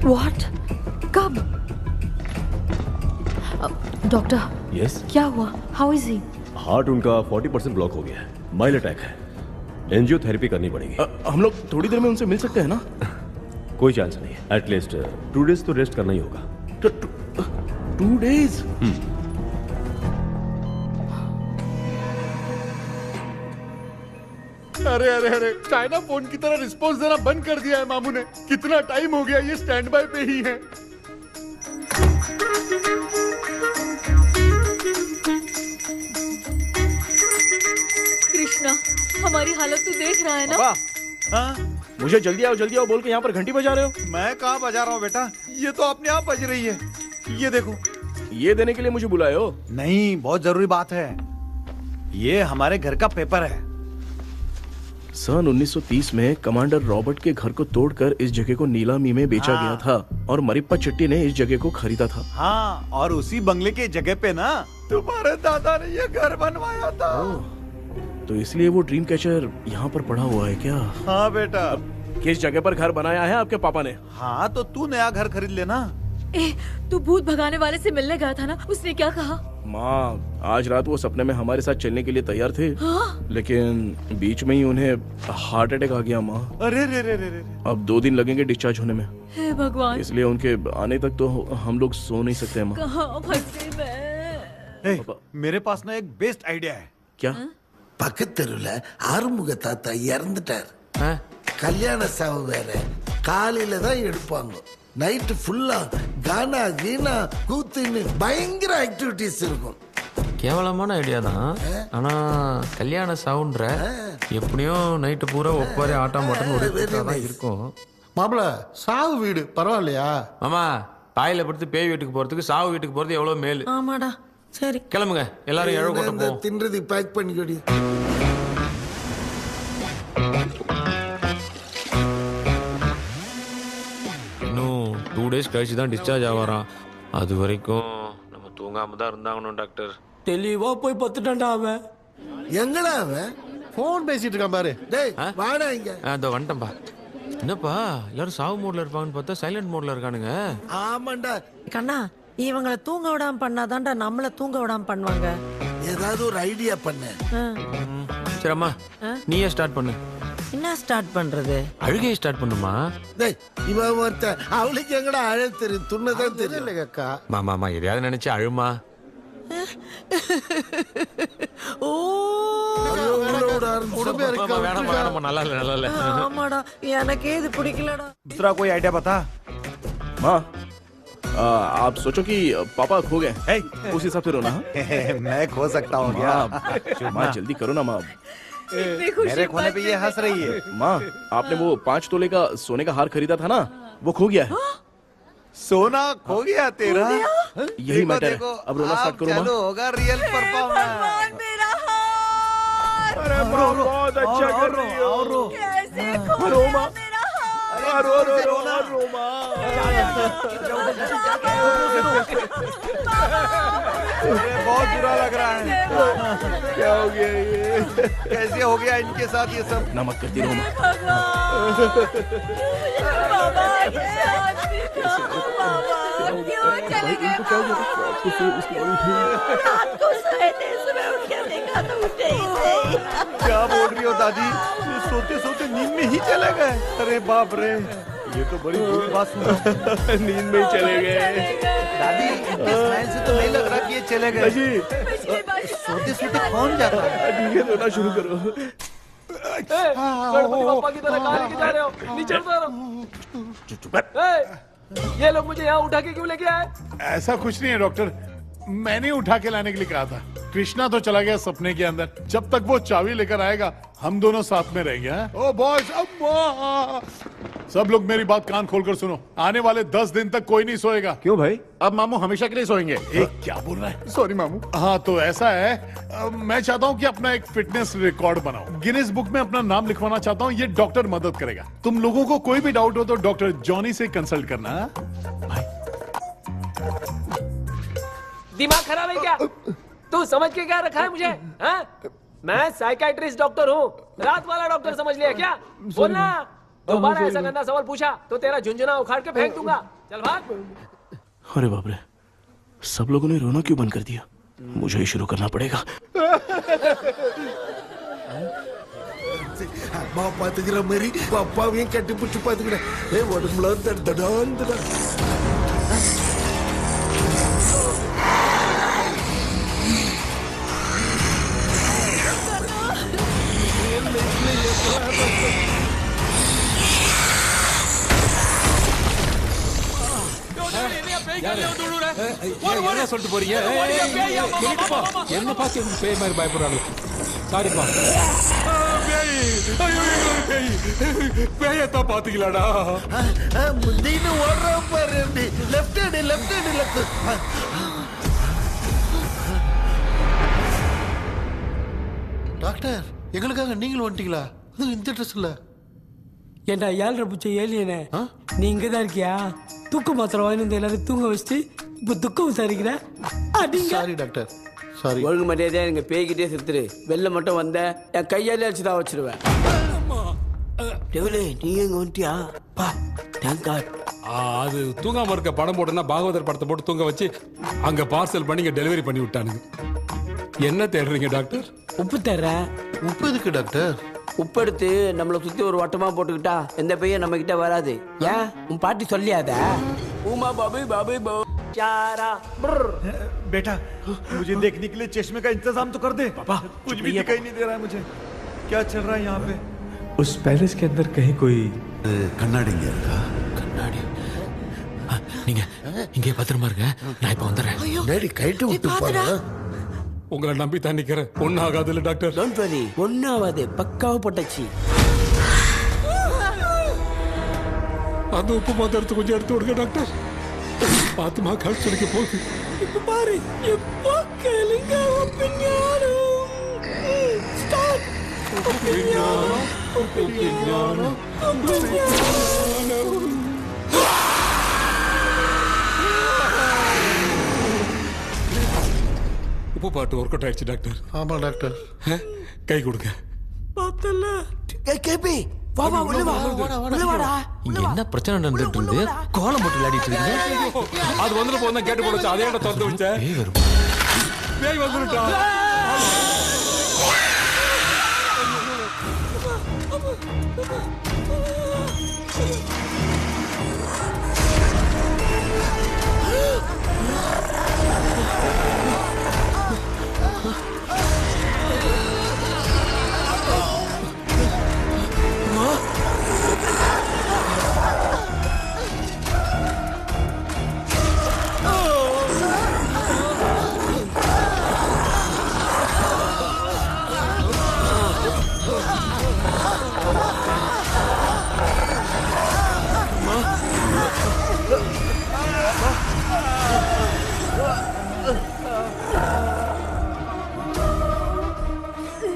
What? कब? डॉक्टर। यस। क्या हुआ? How is he? हार्ट उनका 40% ब्लॉक हो गया है। माइल्ड अटैक है। एंजियोथेरेपी करनी पड़ेगी। हम लोग थोड़ी देर में उनसे मिल सकते हैं ना? कोई चांस नहीं है। एटलीस्ट 2 डेज तो रेस्ट करना ही होगा। 2 डेज? अरे अरे अरे, चाइना फोन की तरह रिस्पॉन्स देना बंद कर दिया है मामू ने। कितना टाइम हो गया ये स्टैंड बाय पे ही है। कृष्णा, हमारी हालत तू देख रहा है ना? पापा, मुझे जल्दी आओ बोल के यहाँ पर घंटी बजा रहे हो। मैं कहाँ बजा रहा हूँ बेटा, ये तो अपने आप बज रही है। ये देखो। ये देने के लिए मुझे बुलाए हो? नहीं, बहुत जरूरी बात है। ये हमारे घर का पेपर है। सन 1930 में कमांडर रॉबर्ट के घर को तोड़कर इस जगह को नीलामी में बेचा गया था और मरिप्पा चिट्टी ने इस जगह को खरीदा था। हाँ, और उसी बंगले के जगह पे ना तुम्हारे दादा ने ये घर बनवाया था। तो इसलिए वो ड्रीम कैचर यहाँ पर पड़ा हुआ है क्या? हाँ बेटा। किस जगह पर घर बनाया है आपके पापा ने? हाँ, तो तू नया घर खरीद लेना। तू भूत भगाने वाले से मिलने गया था ना, उसने क्या कहा? माँ, आज रात वो सपने में हमारे साथ चलने के लिए तैयार थे। हाँ? लेकिन बीच में ही उन्हें हार्ट अटैक आ गया माँ। अरे रे रे रे रे। अब 2 दिन लगेंगे डिस्चार्ज होने में। हे भगवान। इसलिए उनके आने तक तो हम लोग सो नहीं सकते माँ। कहाँ फंसे मैं? मेरे पास ना एक बेस्ट आइडिया है। क्या? பக்கத்தெருவுல ஆறுமுக தாத்தா இறந்துட்டார். கல்யாண சாவு வேற. காலையில தான் எடுப்பாங்க. நைட் ஃபுல்லா கானா கீனா கூத்துன்னு பயங்கர ஆக்டிவிட்டிஸ் இருக்கும். கேவலமான ஐடியா தான். ஆனா கல்யாண சவுண்ட்ற எப்படியும் நைட்டு பூரா ஒப்பாரி ஆட்டம் போட்டன்னு ஒரு இருக்கும். மாப்பிள, சாவு வீடு பரவாயில்லையா? மாமா, பாயில படுத்து பேய் வீட்டுக்கு போறதுக்கு சாவு வீட்டுக்கு போறது எவ்வளவு மேலு. ஆமாடா. சரி, கிளம்புங்க, எல்லாரும் எழவு கூட்டம் போவோம். தின்றது பேக் பண்ணிக்கடி. இன்னும் 2 days கழிச்சு தான் டிஸ்சார்ஜ் ஆவாராம். அது வரைக்கும் நம்ம தூங்காம தான் இருந்தாங்கணும் டாக்டர். தெளிவா போய் பத்துட்டான்டா அவன். எங்கடா அவன்? போன் பேசிட்டு இருக்கான் பாரு. டேய் வாடா இங்க. அதோ வந்துட்டேன்பா. என்னப்பா எல்லாரும் சாவு மோட்ல இருப்பாங்கன்னு பார்த்தா சைலண்ட் மோட்ல இருக்கானுங்க. ஆமாண்டா கண்ணா, இவங்களை தூங்க விடாம பண்ணாதான்டா நம்மள தூங்க விடாம பண்ணுவாங்க. ஏதாவது ஒரு ஐடியா பண்ணு. சரி அம்மா, நீயே ஸ்டார்ட் பண்ணு. என்ன ஸ்டார்ட் பண்றது? அழுகையை ஸ்டார்ட் பண்ணுமா? டேய், இவன் ஒருத்த அவளுக்கு எங்கடா அழ தெரியும், துண்ணதான் தெரியல அக்கா. மாமா எதையாவது நினைச்சு அழுமா. ஓ நல்லா இல்ல. ஆமாடா, எனக்கே இது பிடிக்கலடா. दूसरा कोई आइडिया बता। माँ, आप सोचो कि पापा खो गए, उस हिसाब से रोना। मैं खो सकता हूँ क्या? माँ जल्दी करो ना माँ। मेरे खोने पे ये हंस रही है। माँ, आपने वो 5 तोले का सोने का हार खरीदा था ना, वो खो गया है। सोना खो गया तेरा? यही मैटर है। अब रोना स्टार्ट करो माँ। चालू होगा रियल परफॉर्मेंस। मेरा हार। अरे बहुत अच्छा कर रही हो। कैसे खो रो माँ। रो माँ। बहुत बुरा लग रहा है। क्या हो गया ये? कैसे हो गया इनके साथ ये सब? नमक करती रहो माँ। क्यों चले गए? रात को सोए थे, सुबह उठ के देखा तो उठे ही नहीं। क्या बोल रही हो दादी? ये सोते सोते नींद में ही चले गए? अरे बाप रे, ये तो बड़ी बुरी बात सुना। नींद में ही चले गए। दादी, इनके स्माइल से तो नहीं लग रहा कि ये चले गए। सोते सोते कौन जाता है? ठीक है, रोना शुरू करो। गणपति बप्पा की तरह कहाँ लेके जा रहे हो? नीचे उतारो। ये लोग मुझे यहाँ उठा के क्यों लेके आए? ऐसा कुछ नहीं है डॉक्टर, मैंने उठा के लाने के लिए कहा था। कृष्णा तो चला गया सपने के अंदर। जब तक वो चाबी लेकर आएगा हम दोनों साथ में रहेंगे। ओ बॉयज, सब लोग मेरी बात कान खोलकर सुनो। आने वाले 10 दिन तक कोई नहीं सोएगा। क्यों भाई? अब मामू हमेशा के लिए सोएंगे। क्या बोल रहा है? सॉरी मामू। हाँ तो ऐसा है, मैं चाहता हूँ कि अपना एक फिटनेस रिकॉर्ड बनाओ, गिनीज बुक में अपना नाम लिखवाना चाहता हूँ। ये डॉक्टर मदद करेगा। तुम लोगों को कोई भी डाउट हो तो डॉक्टर जॉनी से कंसल्ट करना। दिमाग खराब है क्या? तू समझ के क्या रखा है मुझे? हाँ? मैं साइकियाट्रिस्ट डॉक्टर हूँ, रात वाला डॉक्टर समझ लिया क्या? बोलना, दोबारा ऐसा गंदा सवाल पूछा तो तेरा झुंझुना उखाड़ के फेंक दूंगा। चल भाग। अरे बाप रे, सब लोगों ने रोना क्यों बंद कर दिया? मुझे ही शुरू करना पड़ेगा। அம்மா பாத்துக்கிற மாதிரி அப்பாவையும் கட்டி பிடிச்சு பாத்துக்கிறேன். உடம்புல என்ன சொல்லிட்டு போறீங்க என்ன பார்த்து பேய் மாதிரி பயப்படுறாங்க சாரிப்பா பேயத்தான் பாத்தீங்களாடா முந்தின்னு ஓடுற பாரு லெஃப்ட் ஹேண்ட் லெஃப்ட் டாக்டர் எங்களுக்காக நீங்களும் வந்துட்டீங்களா இந்த ட்ரெஸ் இல்ல ஏண்டா 7:30 பூச்ச ஏலியனே நீ இங்க தான் இருக்கியா தூக்க மாத்திரம் வாங்கி வந்து எல்லாரும் தூங்க வச்சுட்டு இப்ப துக்கம் விசாரிக்கிற சாரி டாக்டர் சாரி ஒழுங்கு மரியாதையா எங்க பேய்கிட்டே செத்துரு வெளில மட்டும் வந்த என் கையாலே வச்சுதான் வச்சிருவேன் டெவலே நீ எங்க வந்துட்டியா பா தேங்க் காட் அது தூங்காம இருக்க படம் போட்டுனா பாகவதர் படத்தை போட்டு தூங்க வச்சு அங்க பார்சல் பண்ணி இங்க டெலிவரி பண்ணி விட்டானுங்க என்ன தேடுறீங்க டாக்டர் உப்பு தர்றேன் உப்பு எதுக்கு டாக்டர் உப்பு எடுத்து நம்மளை சுத்தி ஒரு வட்டமா போட்டுக்கிட்டா எந்த பையன் நம்ம கிட்ட வராது ஏன் உன் பாட்டி சொல்லியாத உமா பாபி பாபி போ चारा बेटा मुझे देखने के लिए चश्मे का इंतजाम तो कर दे पापा कुछ भी दिखाई नहीं दे रहा है मुझे क्या चल रहा है यहाँ पे उस पैलेस के अंदर कहीं कोई கண்ணாடி கண்ணாடி நீங்க இங்கே பத்திரமா இருங்க நான் இப்ப வந்துடுறேன் டேடி கைட்டு விட்டு போறா உங்களை நம்பி தான் நிக்கிறேன் ஒன்னும் ஆகாதுல்ல டாக்டர் டோன்ட் வரி ஒன்னும் ஆகாது பக்காவா போட்டாச்சு அந்த உப்பு மாத்திரத்தை கொஞ்சம் எடுத்து விடுங்க டாக்டர் பாத்துமா கால் சொல்லிக்க போகுது இப்ப பாரு எப்போ கேளுங்க ஒப்பிஞானம் ஸ்டார்ட் ஒப்பிஞானம் ஒப்பிஞானம் ஒப்பிஞானம் உப்பு பாட்டு ஒர்க் அவுட் ஆயிடுச்சு டாக்டர் ஆமா டாக்டர் கை கொடுங்க பார்த்தல கேபி வா வா உள்ள வா உள்ள வாடா இங்க என்ன பிரச்சனை நடந்துட்டு இருந்து கோலம் போட்டு விளையாடிட்டு இருக்கீங்க அது வந்துட்டு போனா கேட்டு போடுச்சு அதே இடம் திறந்து வச்சேன் பேய் வரும் பேய் வந்துட்டா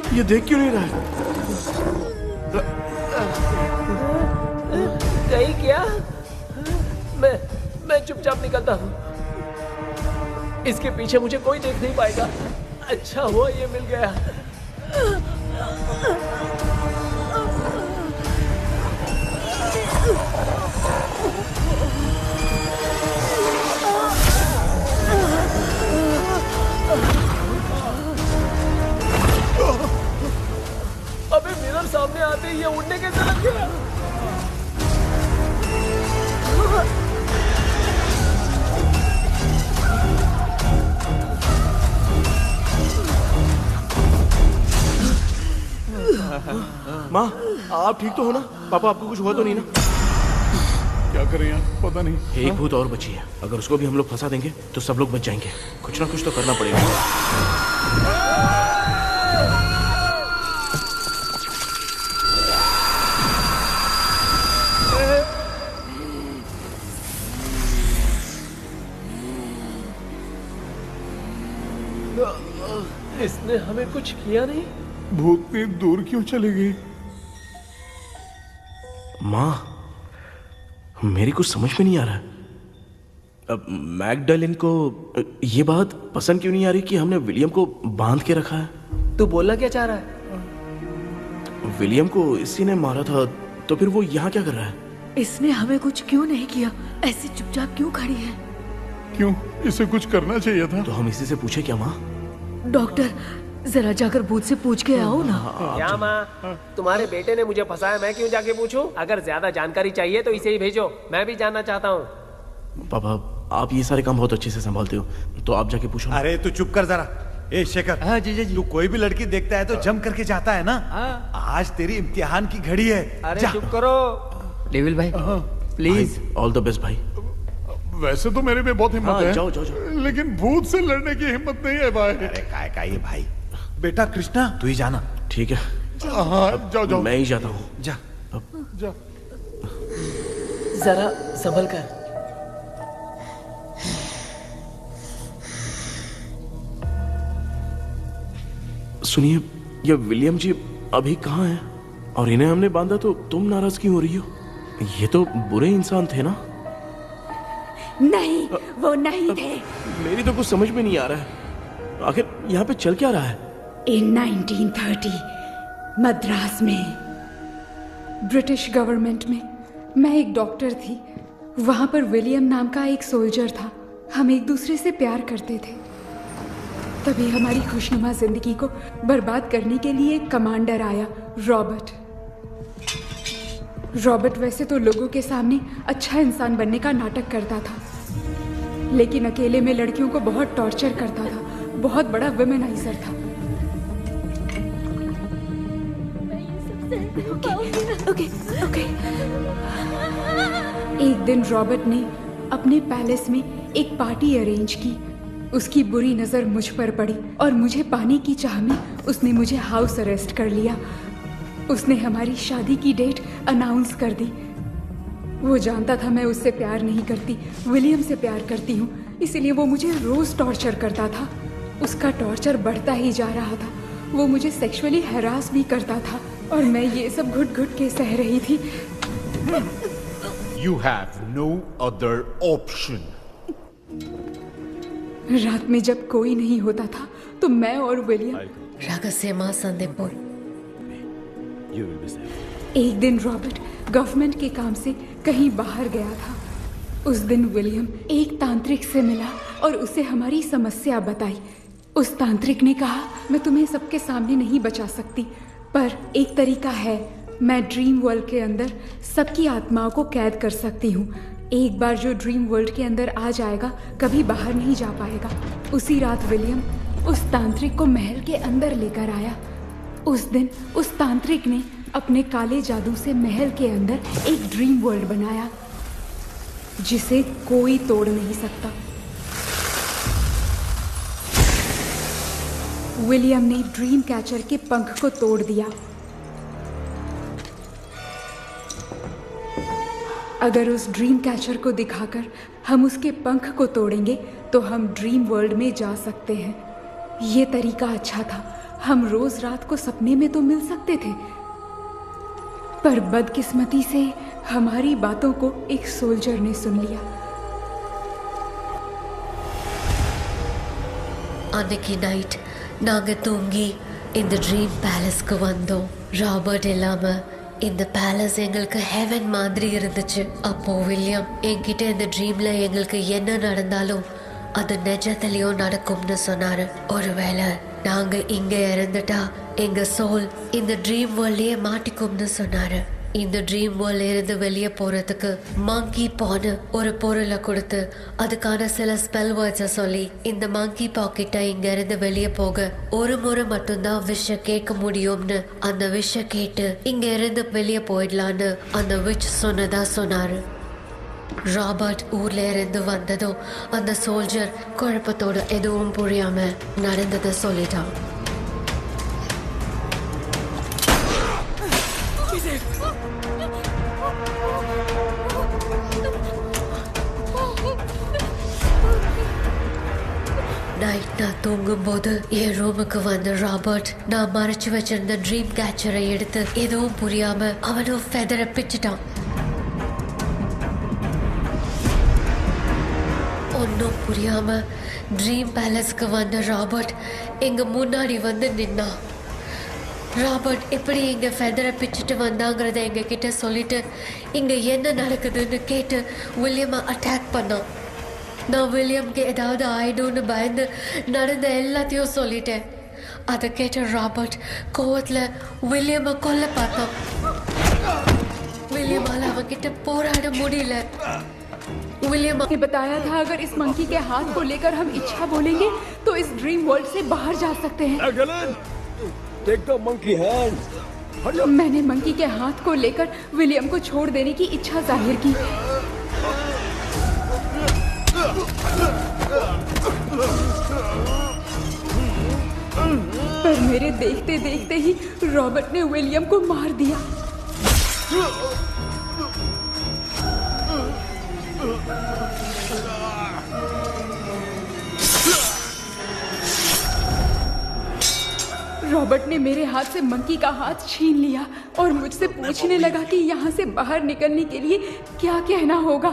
ये देख क्यों नहीं रहा नहीं क्या मैं चुपचाप निकलता हूँ इसके पीछे मुझे कोई देख नहीं पाएगा अच्छा हुआ ये मिल गया अबे मिरर सामने आते ही ये उड़ने कैसे लग गया माँ आप ठीक तो हो ना पापा आपको कुछ हुआ तो नहीं ना क्या करें यार पता नहीं एक भूत और बची है अगर उसको भी हम लोग फंसा देंगे तो सब लोग बच जाएंगे कुछ ना कुछ तो करना पड़ेगा इसने हमें कुछ किया नहीं भूतनी दूर क्यों चली गई माँ मेरी कुछ समझ में नहीं आ रहा अब मैगडालिन को ये बात पसंद क्यों नहीं आ रही कि हमने विलियम को बांध के रखा है तू बोलना क्या चाह रहा है विलियम को इसी ने मारा था तो फिर वो यहाँ क्या कर रहा है इसने हमें कुछ क्यों नहीं किया ऐसे चुपचाप क्यों खड़ी है क्यों इसे कुछ करना चाहिए था तो हम इसी से पूछे क्या माँ डॉक्टर जरा जाकर भूत से पूछ के आओ ना क्या माँ तुम्हारे बेटे ने मुझे फंसाया मैं क्यों जाके पूछूं अगर ज्यादा जानकारी चाहिए तो इसे ही भेजो मैं भी जानना चाहता हूँ पापा आप ये सारे काम बहुत अच्छे से संभालते हो तो आप जाके पूछो अरे तू चुप कर जरा ए शेखर हाँ जी तू कोई भी लड़की देखता है तो जम करके जाता है ना आज तेरी इम्तिहान की घड़ी है अरे चुप करो डेविल भाई प्लीज ऑल द बेस्ट भाई वैसे तो मेरे में बहुत हिम्मत हाँ, है। जाओ, जाओ, जाओ। लेकिन भूत से लड़ने की हिम्मत नहीं है भाई। अरे काय काय ये भाई। बेटा कृष्णा तू ही जाना। ठीक है। हाँ जाओ जाओ। मैं ही जाता हूँ। जा जा। जरा संभल कर। सुनिए, ये विलियम जी अभी कहाँ हैं? और इन्हें हमने बांधा तो तुम नाराज क्यों हो रही हो? ये तो बुरे इंसान थे ना? नहीं, वो नहीं थे। मेरी तो कुछ समझ में नहीं आ रहा है। आखिर यहाँ पे चल क्या रहा है? इन 1930 मद्रास में ब्रिटिश गवर्नमेंट में मैं एक डॉक्टर थी। वहाँ पर विलियम नाम का एक सोल्जर था। हम एक दूसरे से प्यार करते थे। तभी हमारी खुशनुमा जिंदगी को बर्बाद करने के लिए एक कमांडर आया, रॉबर्ट। रॉबर्ट वैसे तो लोगों के सामने अच्छा इंसान बनने का नाटक करता था, लेकिन अकेले में लड़कियों को बहुत टॉर्चर करता था। बहुत बड़ा वुमेनाइजर था। ओके। एक दिन रॉबर्ट ने अपने पैलेस में एक पार्टी अरेंज की। उसकी बुरी नजर मुझ पर पड़ी और मुझे पाने की चाह में उसने मुझे हाउस अरेस्ट कर लिया। उसने हमारी शादी की डेट अनाउंस कर दी। वो जानता था मैं उससे प्यार नहीं करती, विलियम से प्यार करती हूँ, इसलिए वो मुझे रोज टॉर्चर करता था। उसका टॉर्चर बढ़ता ही जा रहा था। वो मुझे सेक्सुअली हैरास भी करता था और मैं ये सब घुट घुट के सह रही थी। You have no other option. रात में जब कोई नहीं होता था तो मैं और William रहस्यमा संदेपुर। You will be safe. एक दिन रॉबर्ट गवर्नमेंट के काम से कहीं बाहर गया था। उस दिन विलियम एक तांत्रिक से मिला और उसे हमारी समस्या बताई। उस तांत्रिक ने कहा, मैं तुम्हें सबके सामने नहीं बचा सकती, पर एक तरीका है। मैं ड्रीम वर्ल्ड के अंदर सबकी आत्माओं को कैद कर सकती हूँ। एक बार जो ड्रीम वर्ल्ड के अंदर आ जाएगा कभी बाहर नहीं जा पाएगा। उसी रात विलियम उस तांत्रिक को महल के अंदर लेकर आया। उस दिन उस तांत्रिक ने अपने काले जादू से महल के अंदर एक ड्रीम वर्ल्ड बनाया जिसे कोई तोड़ नहीं सकता। विलियम ने ड्रीम कैचर के पंख को तोड़ दिया। अगर उस ड्रीम कैचर को दिखाकर हम उसके पंख को तोड़ेंगे तो हम ड्रीम वर्ल्ड में जा सकते हैं। ये तरीका अच्छा था। हम रोज रात को सपने में तो मिल सकते थे, पर बदकिस्मती से हमारी बातों को एक सोल्जर ने सुन लिया। அன்னைக்கு நைட் நாங்க தூங்கி இந்த ட்ரீம் பேலஸ்க்கு வந்தோம். ராபர்ட் இல்லாம இந்த பேலஸ் எங்களுக்கு ஹெவன் மாதிரி இருந்துச்சு. அப்போ வில்லியம் என்கிட்ட இந்த ட்ரீம்ல எங்களுக்கு என்ன நடந்தாலும் அது நிஜத்திலயும் நடக்கும்னு சொன்னாரு. ஒருவேளை நாங்க இங்க இறந்துட்டா எங்க சோல் இந்த ட்ரீம் வேர்ல்ட்லயே மாட்டிக்கும்னு சொன்னாரு. இந்த ட்ரீம் வேர்ல்ட்ல இருந்து வெளியே போறதுக்கு மங்கி பான்னு ஒரு பொருளை கொடுத்து அதுக்கான சில ஸ்பெல் வேர்ட்ஸை சொல்லி இந்த மங்கி பாக்கிட்ட இங்க இருந்து வெளியே போக ஒரு முறை மட்டும்தான் விஷ கேட்க முடியும்னு அந்த விஷ கேட்டு இங்க இருந்து வெளியே போயிடலான்னு அந்த விச் சொன்னதா சொன்னாரு. ராபர்ட் ஊர்ல இருந்து வந்ததும் அந்த சோல்ஜர் குழப்பத்தோட எதுவும் புரியாம நடந்ததை சொல்லிட்டான். நைட் நான் தூங்கும்போது என் ரூமுக்கு வந்த ராபர்ட் நான் மறைச்சு வச்சிருந்த ட்ரீம் கேச்சரை எடுத்து எதுவும் புரியாம அவனும் ஃபெதரை பிச்சுட்டான். ஒன்னும் புரியாம ட்ரீம் பேலஸ்க்கு வந்த ராபர்ட் எங்க முன்னாடி வந்து நின்னான். ராபர்ட் எப்படி இங்க ஃபெதரை பிச்சுட்டு வந்தாங்கிறத எங்க கிட்ட சொல்லிட்டு இங்க என்ன நடக்குதுன்னு கேட்டு வில்லியமை அட்டாக் பண்ணான். நான் வில்லியம்க்கு ஏதாவது ஆயிடும்னு பயந்து நடந்த எல்லாத்தையும் சொல்லிட்டேன். அதை கேட்ட ராபர்ட் கோவத்துல வில்லியமை கொல்ல பார்த்தான். विलियम அவன்கிட்ட போராட முடியல. विलियम ने बताया था अगर इस मंकी के हाथ को लेकर हम इच्छा बोलेंगे तो इस ड्रीम वर्ल्ड से बाहर जा सकते हैं। Take the monkey hand. मैंने मंकी के हाथ को लेकर विलियम को छोड़ देने की इच्छा जाहिर की। पर मेरे देखते देखते ही रॉबर्ट ने विलियम को मार दिया। रॉबर्ट ने मेरे हाथ से मंकी का हाथ छीन लिया और मुझसे पूछने लगा कि यहाँ से बाहर निकलने के लिए क्या कहना होगा,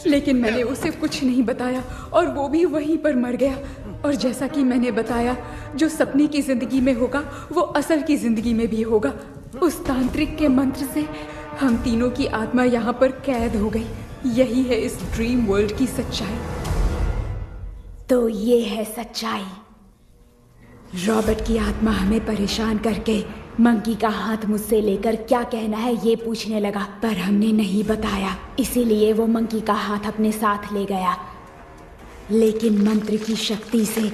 लेकिन मैंने उसे कुछ नहीं बताया और वो भी वहीं पर मर गया। और जैसा कि मैंने बताया, जो सपने की जिंदगी में होगा वो असल की जिंदगी में भी होगा। उस तांत्रिक के मंत्र से हम तीनों की आत्मा यहाँ पर कैद हो गई। यही है इस ड्रीम वर्ल्ड की सच्चाई। तो ये है सच्चाई। रॉबर्ट की आत्मा हमें परेशान करके मंकी का हाथ मुझसे लेकर क्या कहना है ये पूछने लगा, पर हमने नहीं बताया, इसीलिए वो मंकी का हाथ अपने साथ ले गया। लेकिन मंत्र की शक्ति से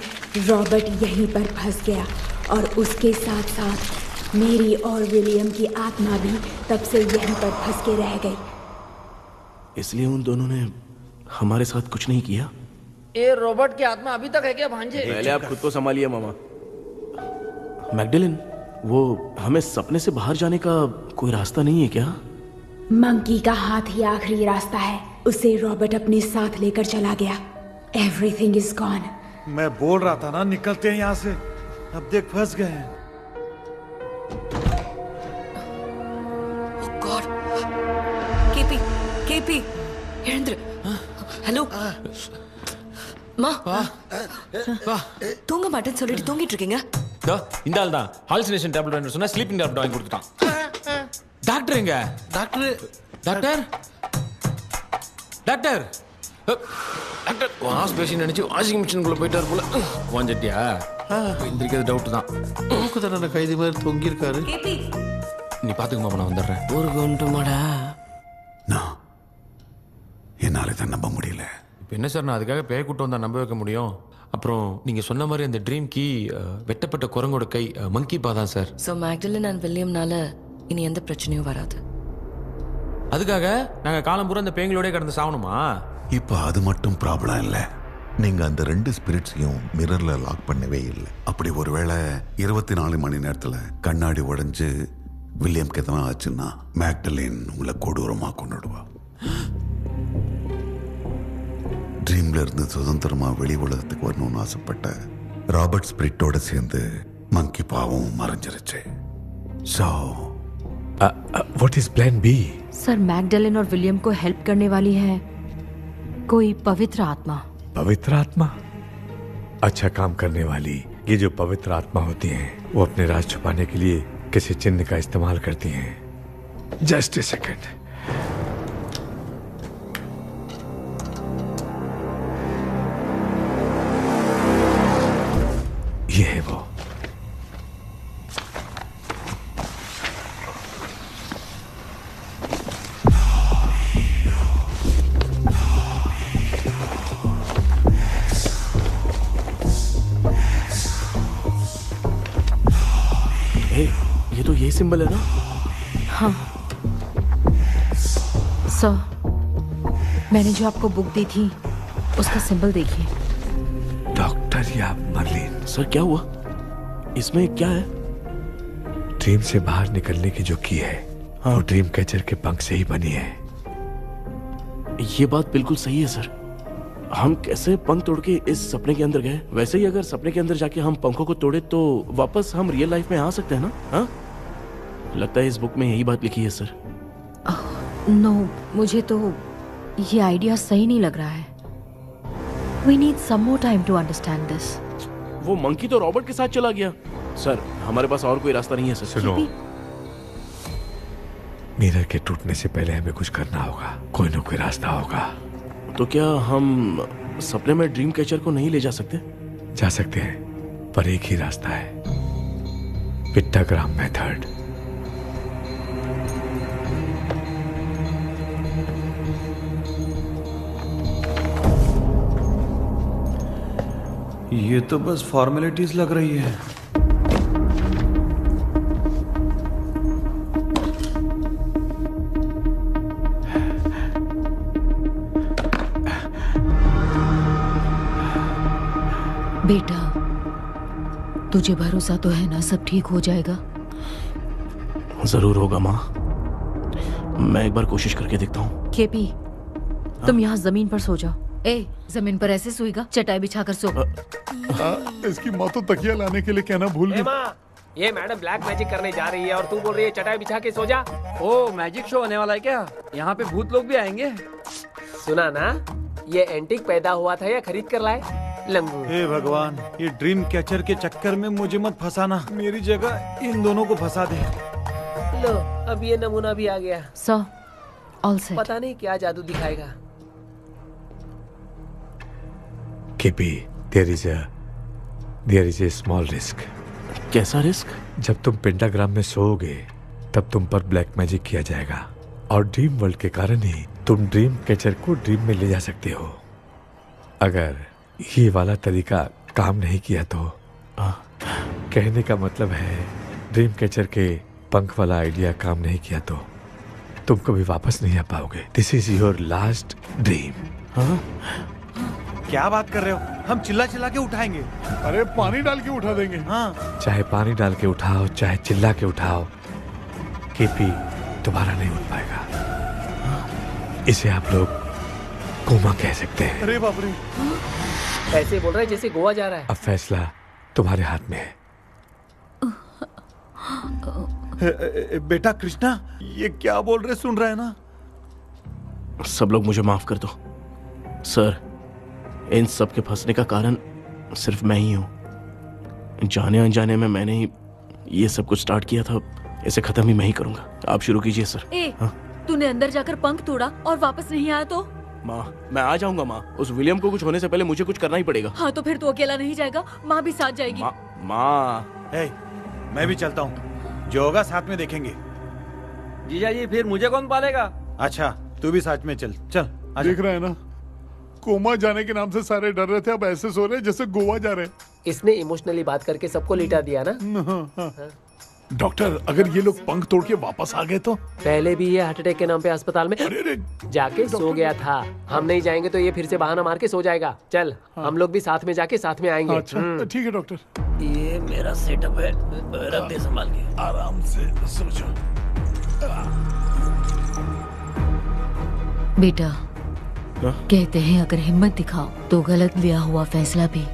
रॉबर्ट यहीं पर फंस गया और उसके साथ साथ मेरी और विलियम की आत्मा भी तब से यहीं पर फंस के रह गई। इसलिए उन दोनों ने हमारे साथ कुछ नहीं किया। ये रॉबर्ट की आत्मा अभी तक है क्या भांजे? पहले आप खुद को संभालिए मामा। मैगडेलिन, वो हमें सपने से बाहर जाने का कोई रास्ता नहीं है क्या? मंकी का हाथ ही आखिरी रास्ता है। उसे रॉबर्ट अपने साथ लेकर चला गया। Everything is gone. मैं बोल रहा था ना, निकलते हैं यहाँ से। अब देख फंस गए हैं। Oh God. KP, Hirendra, hello மா தூங்க மாட்டேன்னு சொல்லிட்டு தூங்கிட்டு இருக்கீங்க? இந்த ஆள் தான் ஹாலுசினேஷன் டேப்லெட் வாங்கி சொன்னா ஸ்லீப்பிங் டேப்லெட் வாங்கி கொடுத்துட்டான். டாக்டர் எங்க? Doctor doctor doctor doctor wash basin நினைச்சு வாஷிங் மிஷினுக்குள்ள போயிட்டாரு போல. வாஞ்சிட்டியா? எந்திரிக்கிறது டவுட் தான். தூக்கு தண்டனை கைதி மாதிரி தொங்கி இருக்காரு. நீ பாத்துக்க மாமா, நான் வந்துடுறேன். ஊருக்கு வந்துட்டுமாடா? என்னால இதை நம்ப முடியல. இப்போ என்ன சார், நான் அதுக்காக பேய் கூட்டம் வந்தா நம்ப வைக்க முடியும்? அப்புறம் நீங்க சொன்ன மாதிரி அந்த ட்ரீம் கீ வெட்டப்பட்ட குரங்கோட கை மங்கி பா தான் சார். ஸோ மேக்டலின் அண்ட் வில்லியம்னால இனி எந்த பிரச்சனையும் வராது. அதுக்காக நாங்க காலம் பூரா அந்த பேய்களோட கடந்து சாவணுமா? இப்போ அது மட்டும் ப்ராப்ளம் இல்லை. நீங்க அந்த 2 ஸ்பிரிட்ஸையும் மிரர்ல லாக் பண்ணவே இல்லை. அப்படி ஒருவேளை 24 மணி நேரத்துல கண்ணாடி உடைஞ்சு வில்லியம்க்கு எதனா ஆச்சுன்னா மேக்டலின் உங்களை கொடூரமா கொண்டுடுவா. ட்ரீம்ல இருந்து சுதந்திரமா வெளி உலகத்துக்கு வரணும்னு ஆசைப்பட்ட ராபர்ட் ஸ்பிரிட்டோட சேர்ந்து மங்கி பாவும் மறைஞ்சிருச்சு. So, what is plan B? Sir, Magdalene और विलियम को हेल्प करने वाली है कोई पवित्र आत्मा। पवित्र आत्मा? अच्छा काम करने वाली ये जो पवित्र आत्मा होती हैं, वो अपने राज छुपाने के लिए किसी चिन्ह का इस्तेमाल करती हैं। Just a second. ये है वो। ये तो यही सिंबल है ना? हाँ सर, मैंने जो आपको बुक दी थी उसका सिंबल देखिए। डॉक्टर या मर्लिन? सर क्या हुआ? इसमें क्या है? ड्रीम से बाहर निकलने की जो की है, हाँ, वो ड्रीम कैचर के पंख से ही बनी है। ये बात बिल्कुल सही है सर। हम कैसे पंख तोड़ के इस सपने के अंदर गए? वैसे ही अगर सपने के अंदर जाके हम पंखों को तोड़े तो वापस हम रियल लाइफ में आ सकते हैं ना? हाँ, लगता है इस बुक में यही बात लिखी है सर। नो, मुझे तो ये आइडिया सही नहीं लग रहा है। We need some more time to understand this. वो मंकी तो रॉबर्ट के साथ चला गया। सर, हमारे पास और कोई रास्ता नहीं है सर। सुनो, मिरर के टूटने से पहले हमें कुछ करना होगा। कोई ना कोई रास्ता होगा। तो क्या हम सपने में ड्रीम कैचर को नहीं ले जा सकते? जा सकते हैं, पर एक ही रास्ता है, पिट्टाग्राम मेथड। ये तो बस फॉर्मेलिटीज लग रही है। तुझे भरोसा तो है ना सब ठीक हो जाएगा? जरूर होगा माँ, मैं एक बार कोशिश करके देखता हूँ। केपी, तुम यहाँ जमीन पर सो जाओ। ए, जमीन पर ऐसे सोएगा? चटाई बिछाकर सो। इसकी माँ तो तकिया लाने के लिए कहना भूल गई। ये मैडम ब्लैक मैजिक करने जा रही है और तू बोल रही है चटाई बिछा के सो जा। ओ, मैजिक शो होने वाला है क्या? यहाँ पे भूत लोग भी आएंगे। सुना ना, ये एंटीक पैदा हुआ था या खरीद कर लाए? लंगू। हे भगवान, ये ड्रीम कैचर के चक्कर में मुझे मत फंसाना, मेरी जगह इन दोनों को फंसा दे। लो, अब ये नमूना भी आ गया। सो, ऑल सेट। पता नहीं क्या जादू दिखाएगा। KP, there is a small risk। कैसा रिस्क? जब तुम पेंटाग्राम में सोओगे तब तुम पर ब्लैक मैजिक किया जाएगा और ड्रीम वर्ल्ड के कारण ही तुम ड्रीम कैचर को ड्रीम में ले जा सकते हो। अगर ये वाला तरीका काम नहीं किया तो कहने का मतलब है ड्रीम कैचर के पंख वाला आइडिया काम नहीं किया तो तुम कभी वापस नहीं आ पाओगे। This is your last dream. क्या बात कर रहे हो? हम चिल्ला चिल्ला के उठाएंगे। अरे पानी डाल के उठा देंगे। हाँ। चाहे पानी डाल के उठाओ, चाहे चिल्ला के उठाओ, केपी दोबारा नहीं उठ पाएगा। इसे आप लोग कोमा कह सकते हैं। अरे बाप रे, ऐसे बोल रहा है जैसे गोवा जा रहा है। अब फैसला तुम्हारे हाथ में है। बेटा कृष्णा, ये क्या बोल रहे, सुन रहा है ना? सब लोग मुझे माफ कर दो सर, इन सब के फंसने का कारण सिर्फ मैं ही हूँ। जाने अनजाने में मैंने ही ये सब कुछ स्टार्ट किया था, इसे खत्म ही मैं ही करूंगा। आप शुरू कीजिए सर। तूने अंदर जाकर पंख तोड़ा और वापस नहीं आया तो? माँ, मैं आ जाऊंगा माँ। उस विलियम को कुछ होने से पहले मुझे कुछ करना ही पड़ेगा। हाँ तो फिर तू अकेला नहीं जाएगा, माँ भी साथ जाएगी। माँ, मैं भी चलता हूँ, जो होगा साथ में देखेंगे। जीजा जी, फिर मुझे कौन पालेगा? अच्छा, तू भी साथ में चल। चल देख रहे हैं ना, कोमा जाने के नाम से सारे डर रहे थे, अब ऐसे सो रहे जैसे गोवा जा रहे। इसने इमोशनली बात करके सबको लिटा दिया ना। डॉक्टर, अगर ये लोग पंख तोड़ के वापस आ गए तो? पहले भी ये हार्ट अटैक के नाम पे अस्पताल में जाके सो गया था। हम नहीं जाएंगे तो ये फिर से बहाना मार के सो जाएगा। चल, हम लोग भी साथ में जाके साथ में आएंगे। अच्छा, ठीक है डॉक्टर। ये मेरा सेटअप है, रख दे संभाल के। आराम से सो जाओ। बेटा, कहते हैं अगर हिम्मत दिखाओ तो गलत लिया हुआ फैसला भी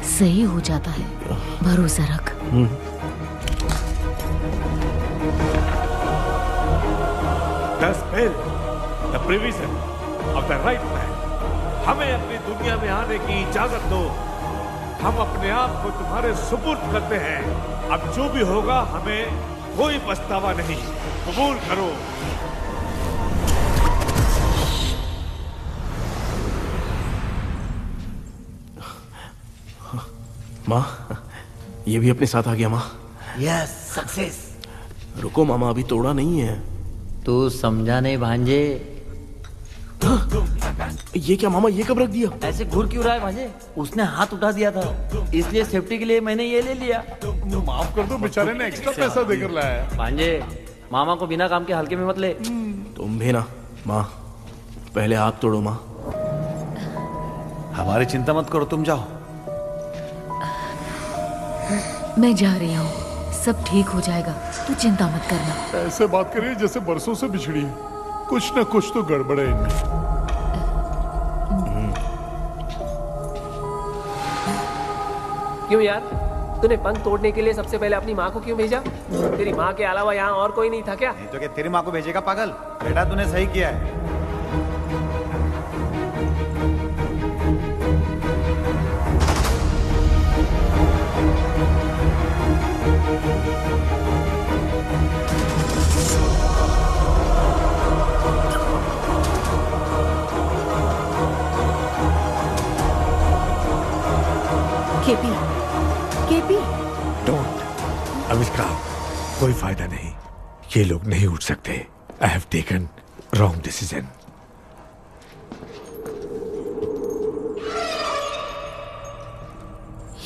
सही हो जाता है। भरोसा रख। The spell, the provision of the right man। हमें अपनी दुनिया में आने की इजाजत दो। हम अपने आप को तुम्हारे सुपुर्द करते हैं। अब जो भी होगा हमें कोई पछतावा नहीं। कबूल करो। माँ, ये भी अपने साथ आ गया। माँ, यस, सक्सेस। रुको मामा, अभी तोड़ा नहीं है। तू समझा नहीं भांजे। ये क्या मामा, ये कब रख दिया? ऐसे घूर क्यों रहा है भांजे? उसने हाथ उठा दिया था, इसलिए सेफ्टी के लिए मैंने ये ले लिया। माफ कर दो, बेचारे ने एक्स्ट्रा पैसा देकर लाया है। भांजे, मामा को बिना काम के हल्के में मत ले। तुम भी ना। माँ, पहले आप तोड़ो। माँ, हमारी चिंता मत करो, तुम जाओ। मैं जा रही हूँ, सब ठीक हो जाएगा, तू चिंता मत करना। ऐसे बात करिए जैसे बरसों से बिछड़ी है। कुछ न कुछ तो गड़बड़ है इनमें। क्यों यार, तूने पंख तोड़ने के लिए सबसे पहले अपनी माँ को क्यों भेजा? तेरी माँ के अलावा यहाँ और कोई नहीं था क्या? नहीं तो क्या तेरी माँ को भेजेगा पागल? बेटा तूने सही किया है। KP, KP, don't. आविष्कार, कोई फायदा नहीं। ये लोग नहीं उठ सकते। I have taken wrong decision.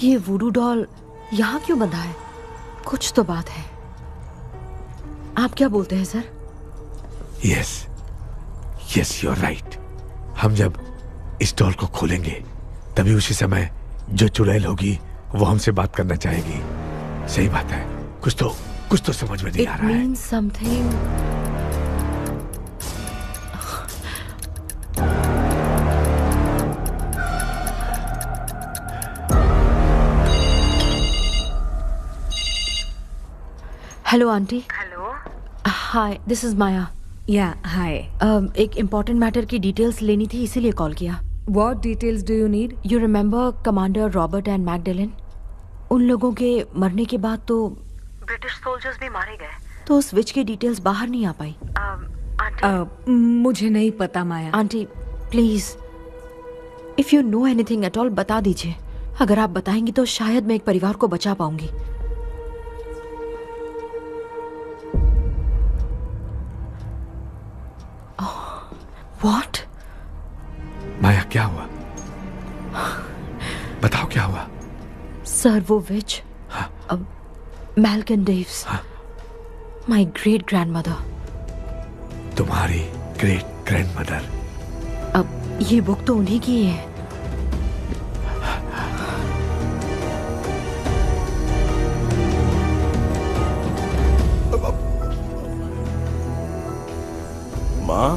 ये वुडू डॉल यहाँ क्यों बंधा है? कुछ तो बात है। आप क्या बोलते हैं sir? Yes, yes, you are right. हम जब इस डॉल को खोलेंगे तभी उसी समय जो चुड़ैल होगी वो हमसे बात करना चाहेगी। सही बात है, कुछ तो समझ में नहीं आ रहा है। It means something. Hello aunty. Hello. Hi, this is Maya. Yeah hi. एक इम्पोर्टेंट मैटर की डिटेल्स लेनी थी, इसीलिए कॉल किया। What details do you need? You remember commander Robert and Magdalene? उन लोगों के मरने के बाद तो ब्रिटिश सोल्जर्स भी मारे गए। तो उस विच की डिटेल्स बाहर नहीं आ पाई। मुझे नहीं पता Maya. Aunty please, if you know anything at all बता दीजिए। अगर आप बताएंगी तो शायद मैं एक परिवार को बचा पाऊंगी। व्हाट? माया क्या हुआ? बताओ क्या हुआ? सर वो विच मैल्कन डेव्स, माय ग्रेट ग्रैंडमदर। तुम्हारी ग्रेट ग्रैंडमदर? अब ये बुक तो उन्हीं की है। माँ,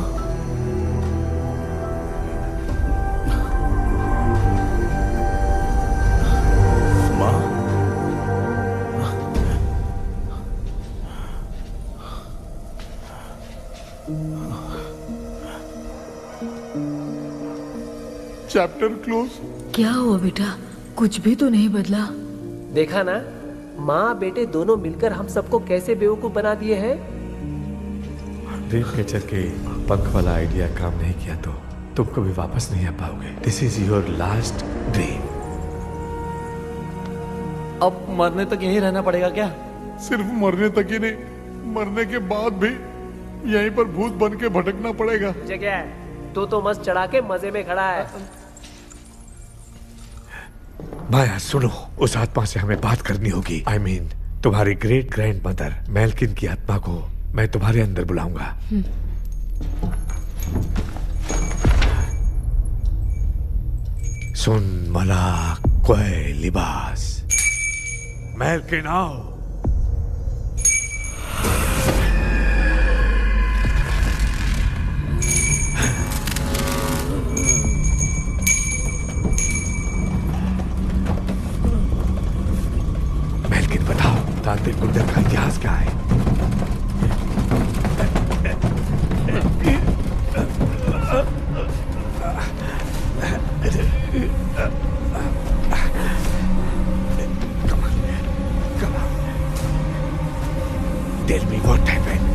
चैप्टर क्लोज। क्या हुआ बेटा? कुछ भी तो नहीं बदला। देखा ना, माँ बेटे दोनों मिलकर हम सबको कैसे बेवकूफ बना दिए हैं। ड्रीम कैचर के पंख वाला आइडिया काम नहीं किया तो तुम कभी वापस नहीं आ पाओगे। This is your last dream. अब मरने तक यहीं रहना पड़ेगा क्या? सिर्फ मरने तक ही नहीं, मरने के बाद भी यहीं पर भूत बन के भटकना पड़ेगा। जगह है तो मस्त चढ़ा के मजे में खड़ा है। माया सुनो, उस आत्मा से हमें बात करनी होगी। I mean, तुम्हारी ग्रेट ग्रैंड मदर मेल्किन की आत्मा को मैं तुम्हारे अंदर बुलाऊंगा। सुन मला कोई लिबास, मेल्किन आओ। मेल्किन बताओ, तांत्रिक गुंडर का इतिहास क्या है? Tell me what happened.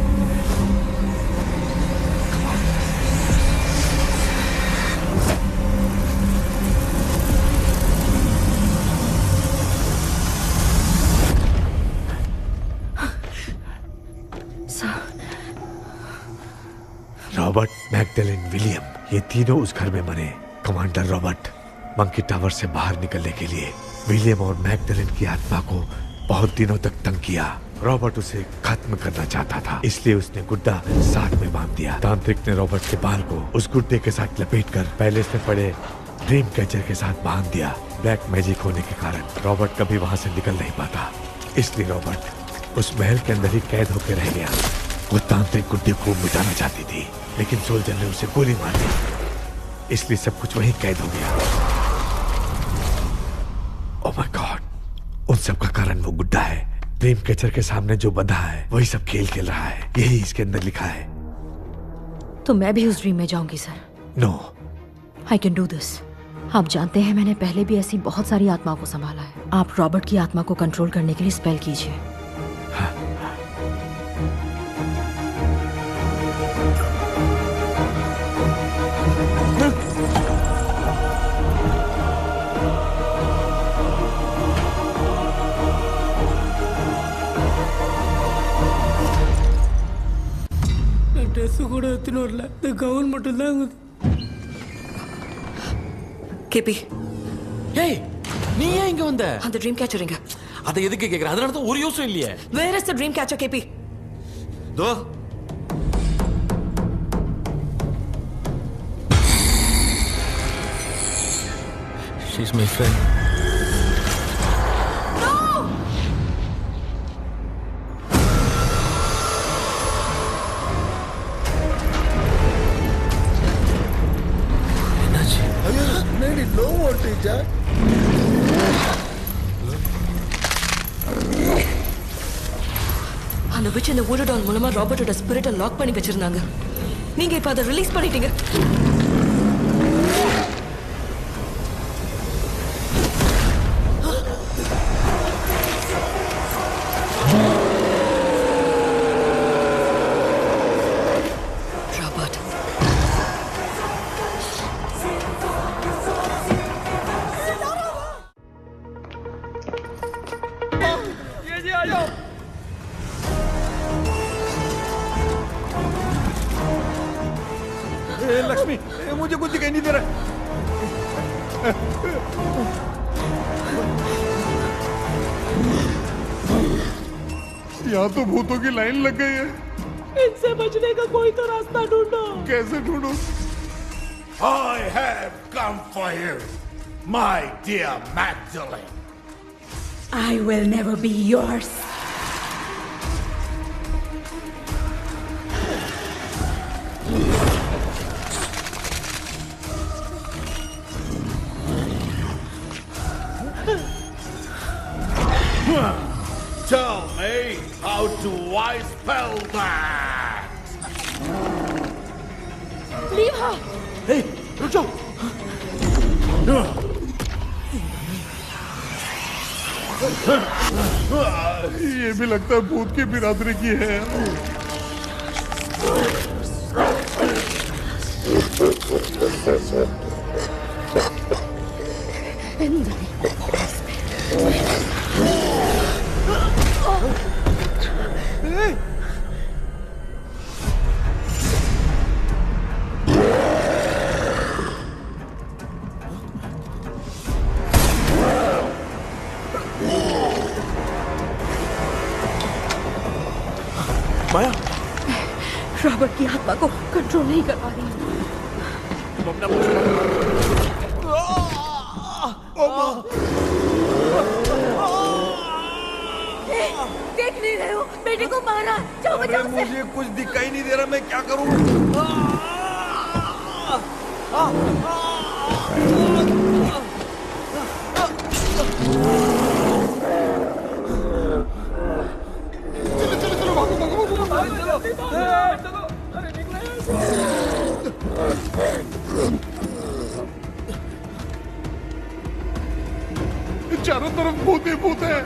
Robert, Magdalene, William, ये तीनों उस घर में मरे। कमांडर रॉबर्ट मंकी टावर से बाहर निकलने के लिए विलियम और मैगडेलिन की आत्मा को बहुत दिनों तक तंग किया। रॉबर्ट उसे खत्म करना चाहता था, इसलिए उसने गुड्डा साथ में बांध दिया। तांत्रिक ने रॉबर्ट के बाल को उस गुड्डे के साथ लपेटकर पैलेस में पड़े ड्रीम कैचर के साथ बांध दिया। ब्लैक मैजिक होने के कारण रॉबर्ट कभी वहां से निकल नहीं पाता, इसलिए रॉबर्ट उस महल के अंदर ही कैद होकर रह गया। वो तांत्रिक गुड्डे को मिटाना चाहती थी, लेकिन सोल्जर ने उसे गोली मार दी, इसलिए सब कुछ वहीं कैद हो गया। ओह माय गॉड, उन सब का कारण वो गुड्डा है। ड्रीम कैचर के सामने जो बंधा है वही सब खेल खेल रहा है, यही इसके अंदर लिखा है। तो मैं भी उस ड्रीम में जाऊंगी sir? No, I can do this. आप जानते हैं मैंने पहले भी ऐसी बहुत सारी आत्माओं को संभाला है। आप रॉबर्ट की आत्मा को कंट्रोल करने के लिए स्पेल कीजिए। ட்ரெஸ் கூட எடுத்துன்னு வரல, இந்த கவுன் மட்டும் தான் இருக்குது. கேபி, ஏய் நீ ஏன் இங்க வந்த? அந்த ட்ரீம் கேச்சர் எங்க? அதை எதுக்கு கேக்குற? அதனால தான் ஒரு யூஸும் இல்லையே. Where is the dream catcher KP? தோ She's my friend. அந்த விட்ச் இந்த ஊடடால் மூலமா ராபர்ட்டோட ஸ்பிரிட்டை லாக் பண்ணி வச்சிருந்தாங்க. நீங்க இப்ப அதை ரிலீஸ் பண்ணிட்டீங்க. ராபர்ட், लक्ष्मी, मुझे कुछ दिखाई नहीं दे रहा। यहाँ तो भूतों की लाइन लग गई है। इनसे बचने का कोई तो रास्ता ढूंढो। कैसे ढूंढूं? I have come for you, my dear Magdalene. I will never be yours. Tell me, how do I spell that? Leave her. Hey, रुक जाओ। ये भी लगता है भूत की बिरादरी की है। माया, रॉबर्ट की आत्मा को कंट्रोल नहीं कर पा रही हूँ। देख नहीं रहे हो, बेटे को मारा। जाओ अरे बचाओ उसे। मुझे कुछ दिखाई नहीं दे रहा, मैं क्या करूं? चारों तरफ भूत ही भूत है।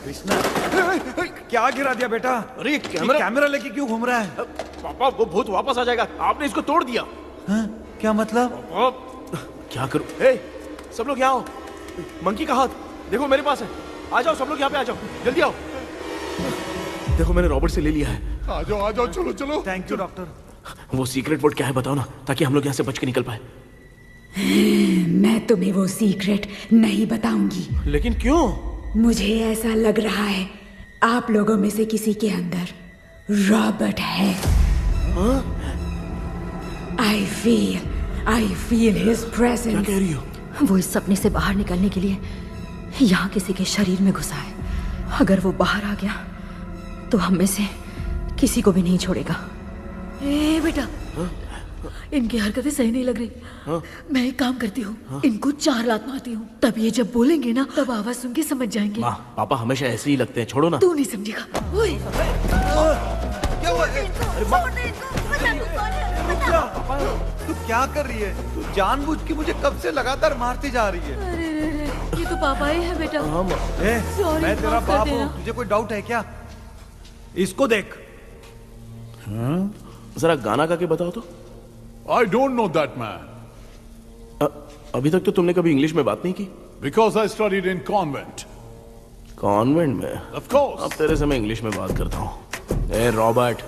कृष्णा, क्या गिरा दिया बेटा? अरे कैमरा लेके क्यों घूम रहा है? पापा, वो भूत वापस आ जाएगा। आपने इसको तोड़ दिया। क्या मतलब? क्या करूं? ए, सब लोग यहाँ आओ। मंकी का हाथ देखो मेरे पास है। आ जाओ सब लोग यहाँ पे, आ जाओ, जल्दी आओ। देखो मैंने रॉबर्ट से ले लिया है। आ जाओ, चलो चलो। Thank you doctor. वो सीक्रेट वर्ड क्या है बताओ ना, ताकि हम लोग यहाँ से बच के निकल पाए। मैं तुम्हें वो सीक्रेट नहीं बताऊंगी। लेकिन क्यों? मुझे ऐसा लग रहा है आप लोगों में से किसी के अंदर रॉबर्ट है। I feel his presence. क्या कह रही हो? वो इस सपने से बाहर निकलने के लिए यहाँ किसी के शरीर में घुसा है। अगर वो बाहर आ गया तो हम में से किसी को भी नहीं छोड़ेगा। ए बेटा, इनकी हरकतें सही नहीं लग रही। मैं एक काम करती हूँ, इनको 4 लात मारती हूँ, तब ये जब बोलेंगे ना तब आवाज सुन के समझ जाएंगे। पापा हमेशा ऐसे ही लगते हैं, छोड़ो ना। तू नहीं समझेगा। ओए, क्या हुआ? तू क्या कर रही है? तू जानबूझ के मुझे कब से लगातार मारती जा रही है। अरे ये तो पापा ही है बेटा। Sorry, मैं तेरा माफ कर बाप देना। हूँ, तुझे कोई डाउट है क्या? इसको देख। जरा गाना गा के बताओ तो। I don't know that man. अभी तक तो तुमने कभी इंग्लिश में बात नहीं की। Because I studied in convent. Convent में? Of course. अब तेरे से मैं इंग्लिश में बात करता हूँ। ए Robert,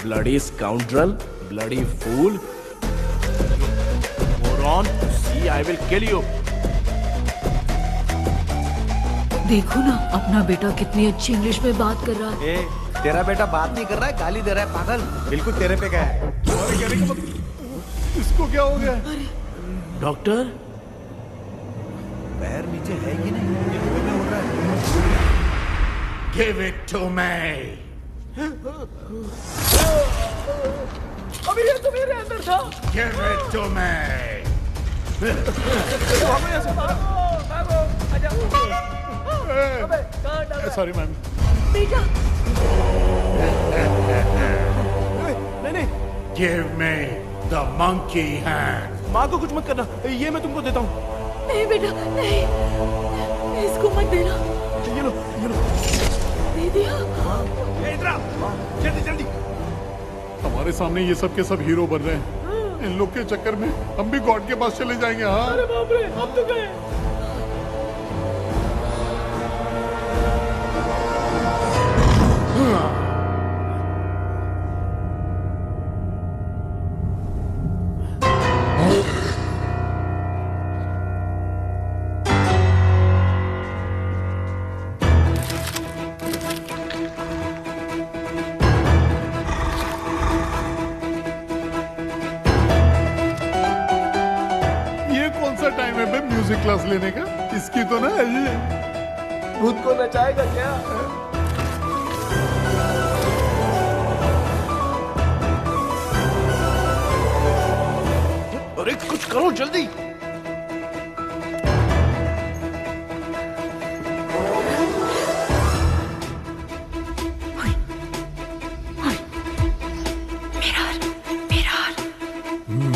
bloody scoundrel, bloody fool, moron, see I will kill you. देखो ना अपना बेटा कितनी अच्छी इंग्लिश में बात कर रहा है। तेरा बेटा बात नहीं कर रहा है, गाली दे रहा है पागल। बिल्कुल तेरे पे गया है। इसको क्या हो गया? डॉक्टर, पैर नीचे है कि नहीं? ये मुंह में उड़ रहा है। Give it to me. अभी ये तुम मेरे अंदर था। Give it to me. Sorry ma'am. बेटा नहीं, Give me the monkey hand. माँ को कुछ मत करना, ये मैं तुमको देता हूँ। नहीं बेटा नहीं, इसको मत देना। ये लो। दे दिया। इधर आओ, जल्दी जल्दी। हमारे सामने ये सब के सब हीरो बन रहे हैं। इन लोग के चक्कर में हम भी गॉड के पास चले जाएंगे। हाँ अरे बाप रे, हम तो गए। टाइम है बे म्यूजिक क्लास लेने का? इसकी तो ना खुद को नचाएगा क्या? अरे कुछ करो जल्दी।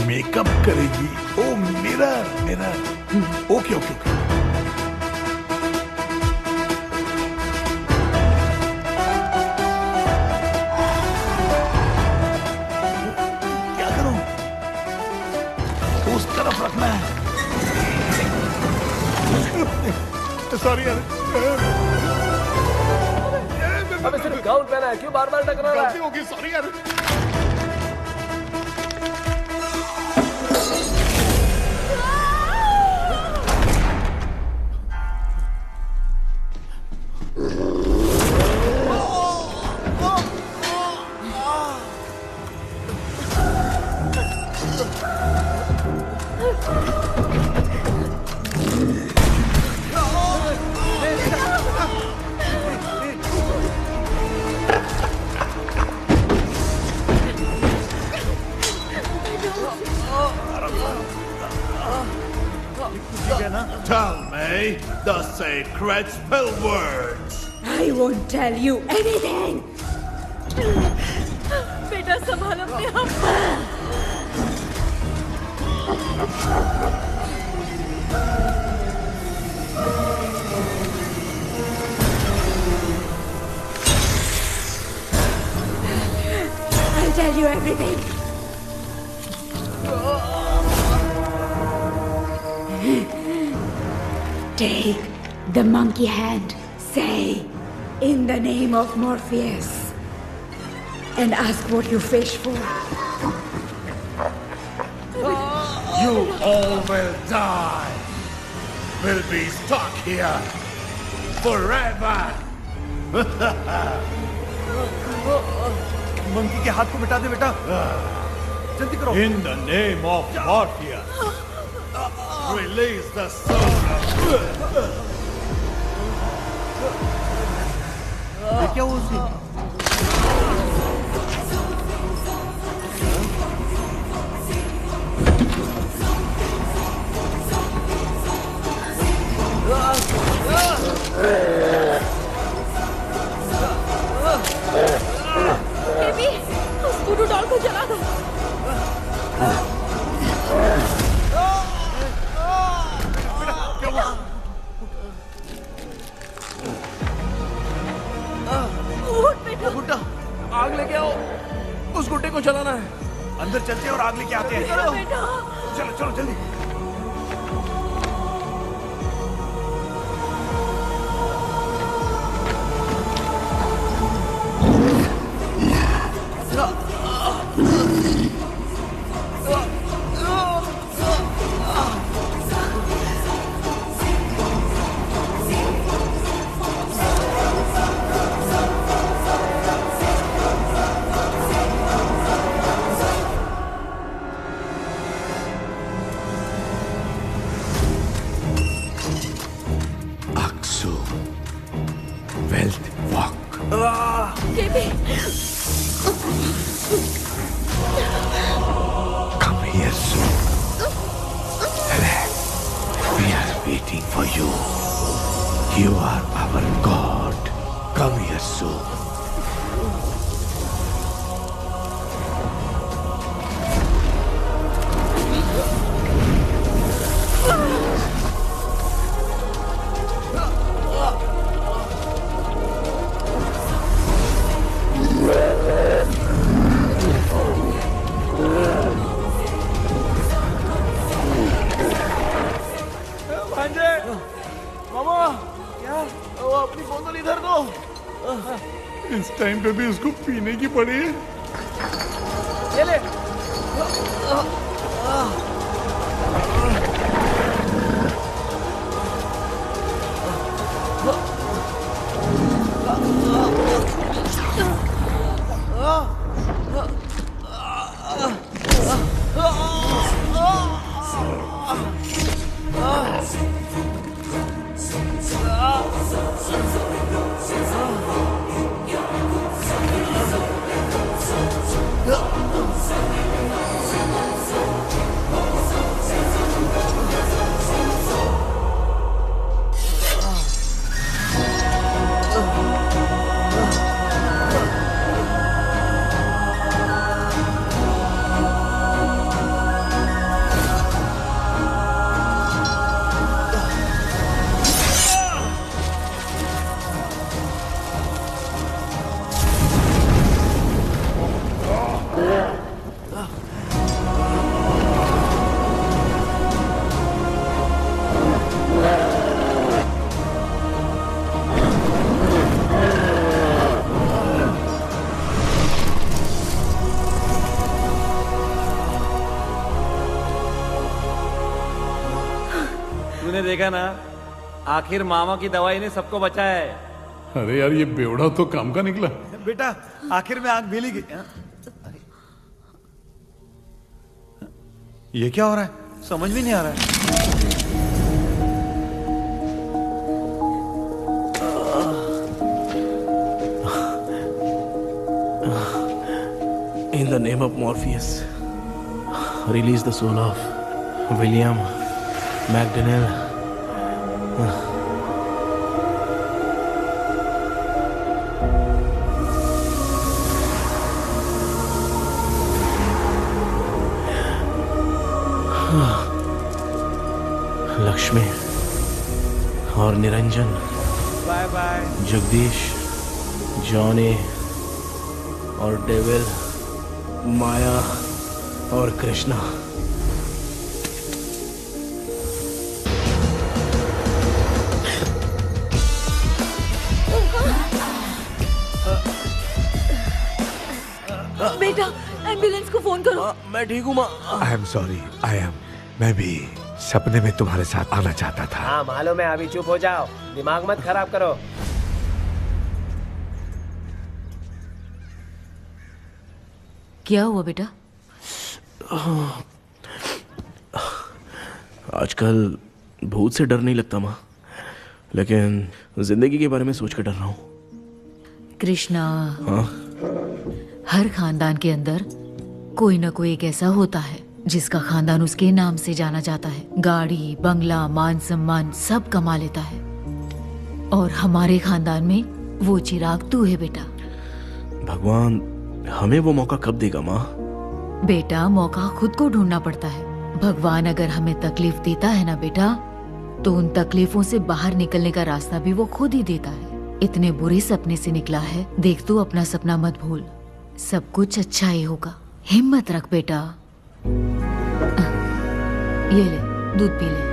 मेकअप करेगी। Oh mirror mirror. Okay okay okay. क्या करूं? उस तरफ रखना है। सॉरी यार। अबे सिर्फ गाउन पहना है, क्यों बार-बार टकरा रहा है? गलती होगी, सॉरी यार। Tell me the sacred spell words. I won't tell you anything. बेटा संभाल अपने आप। I'll tell you everything. Take the monkey hand, say, in the name of Morpheus, and ask what you fish for. You all will die. Will be stuck here forever. Monkey के हाथ को मिटा दे बेटा, जल्दी करो। In the name of Morpheus, release the soul of... ये क्या हुआ उसे? बेबी, उस वुडू डॉल को जला दो। गुड्डा, आग लेके आओ। उस गुड्डे को जलाना है। अंदर चलते हैं और आग लेके आते हैं। चलो चलो जल्दी। You are our God. Come here soon. भांजे, मामा, क्या? वो अपनी बोतल इधर दो। इस टाइम पे भी उसको पीने की पड़ी है। ये ले। तूने देखा ना, आखिर मामा की दवाई ने सबको बचाया है। अरे यार, ये बेवड़ा तो काम का निकला। बेटा, आखिर में आंख मिली गई। अरे, ये क्या हो रहा है? समझ में नहीं आ रहा है। In the name of Morpheus, release the soul of William McDonnell. Lakshmi और Niranjan, bye bye. Jagdish, Johnny और डेविल, माया और कृष्णा। बेटा, एम्बुलेंस को फोन करो। मैं ठीक हूँ माँ। आई एम सॉरी, मैं भी सपने में तुम्हारे साथ आना चाहता था। हाँ मालूम है, अभी चुप हो जाओ, दिमाग मत खराब करो। क्या हुआ बेटा? आजकल भूत से डर नहीं लगता माँ, लेकिन जिंदगी के बारे में सोच कर डर रहा हूँ। कृष्णा, हाँ? हर खानदान के अंदर कोई ना कोई एक ऐसा होता है जिसका खानदान उसके नाम से जाना जाता है। गाड़ी, बंगला, मान सम्मान सब कमा लेता है, और हमारे खानदान में वो चिराग तू है बेटा। भगवान हमें वो मौका कब देगा माँ? बेटा, मौका खुद को ढूंढना पड़ता है। भगवान अगर हमें तकलीफ देता है ना बेटा, तो उन तकलीफों से बाहर निकलने का रास्ता भी वो खुद ही देता है। इतने बुरे सपने से निकला है, देख तू अपना सपना मत भूल, सब कुछ अच्छा ही होगा। हिम्मत रख बेटा। ये ले, दूध पी ले।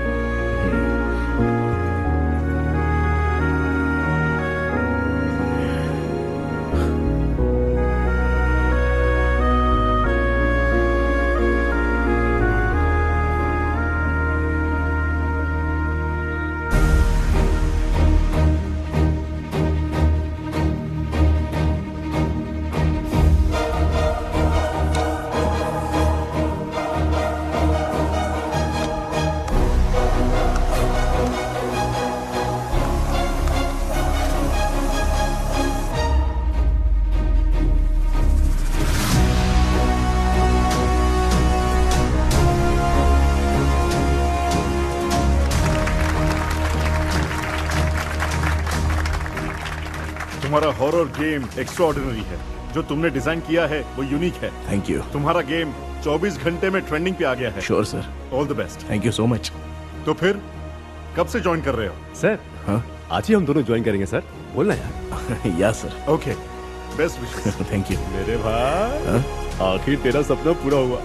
तुम्हारा हॉरर गेम एक्स्ट्राऑर्डिनरी है। जो तुमने डिजाइन किया है वो यूनिक है। Thank you. तुम्हारा गेम 24 घंटे में ट्रेंडिंग पे आ गया है। Sure sir. All the best. Thank you so much. तो फिर कब से ज्वाइन कर रहे हो? सर हाँ आज ही हम दोनों ज्वाइन करेंगे सर। बोलना यार। या sir. Okay best wishes. Thank you. मेरे भाई आखिर तेरा सपना पूरा हुआ।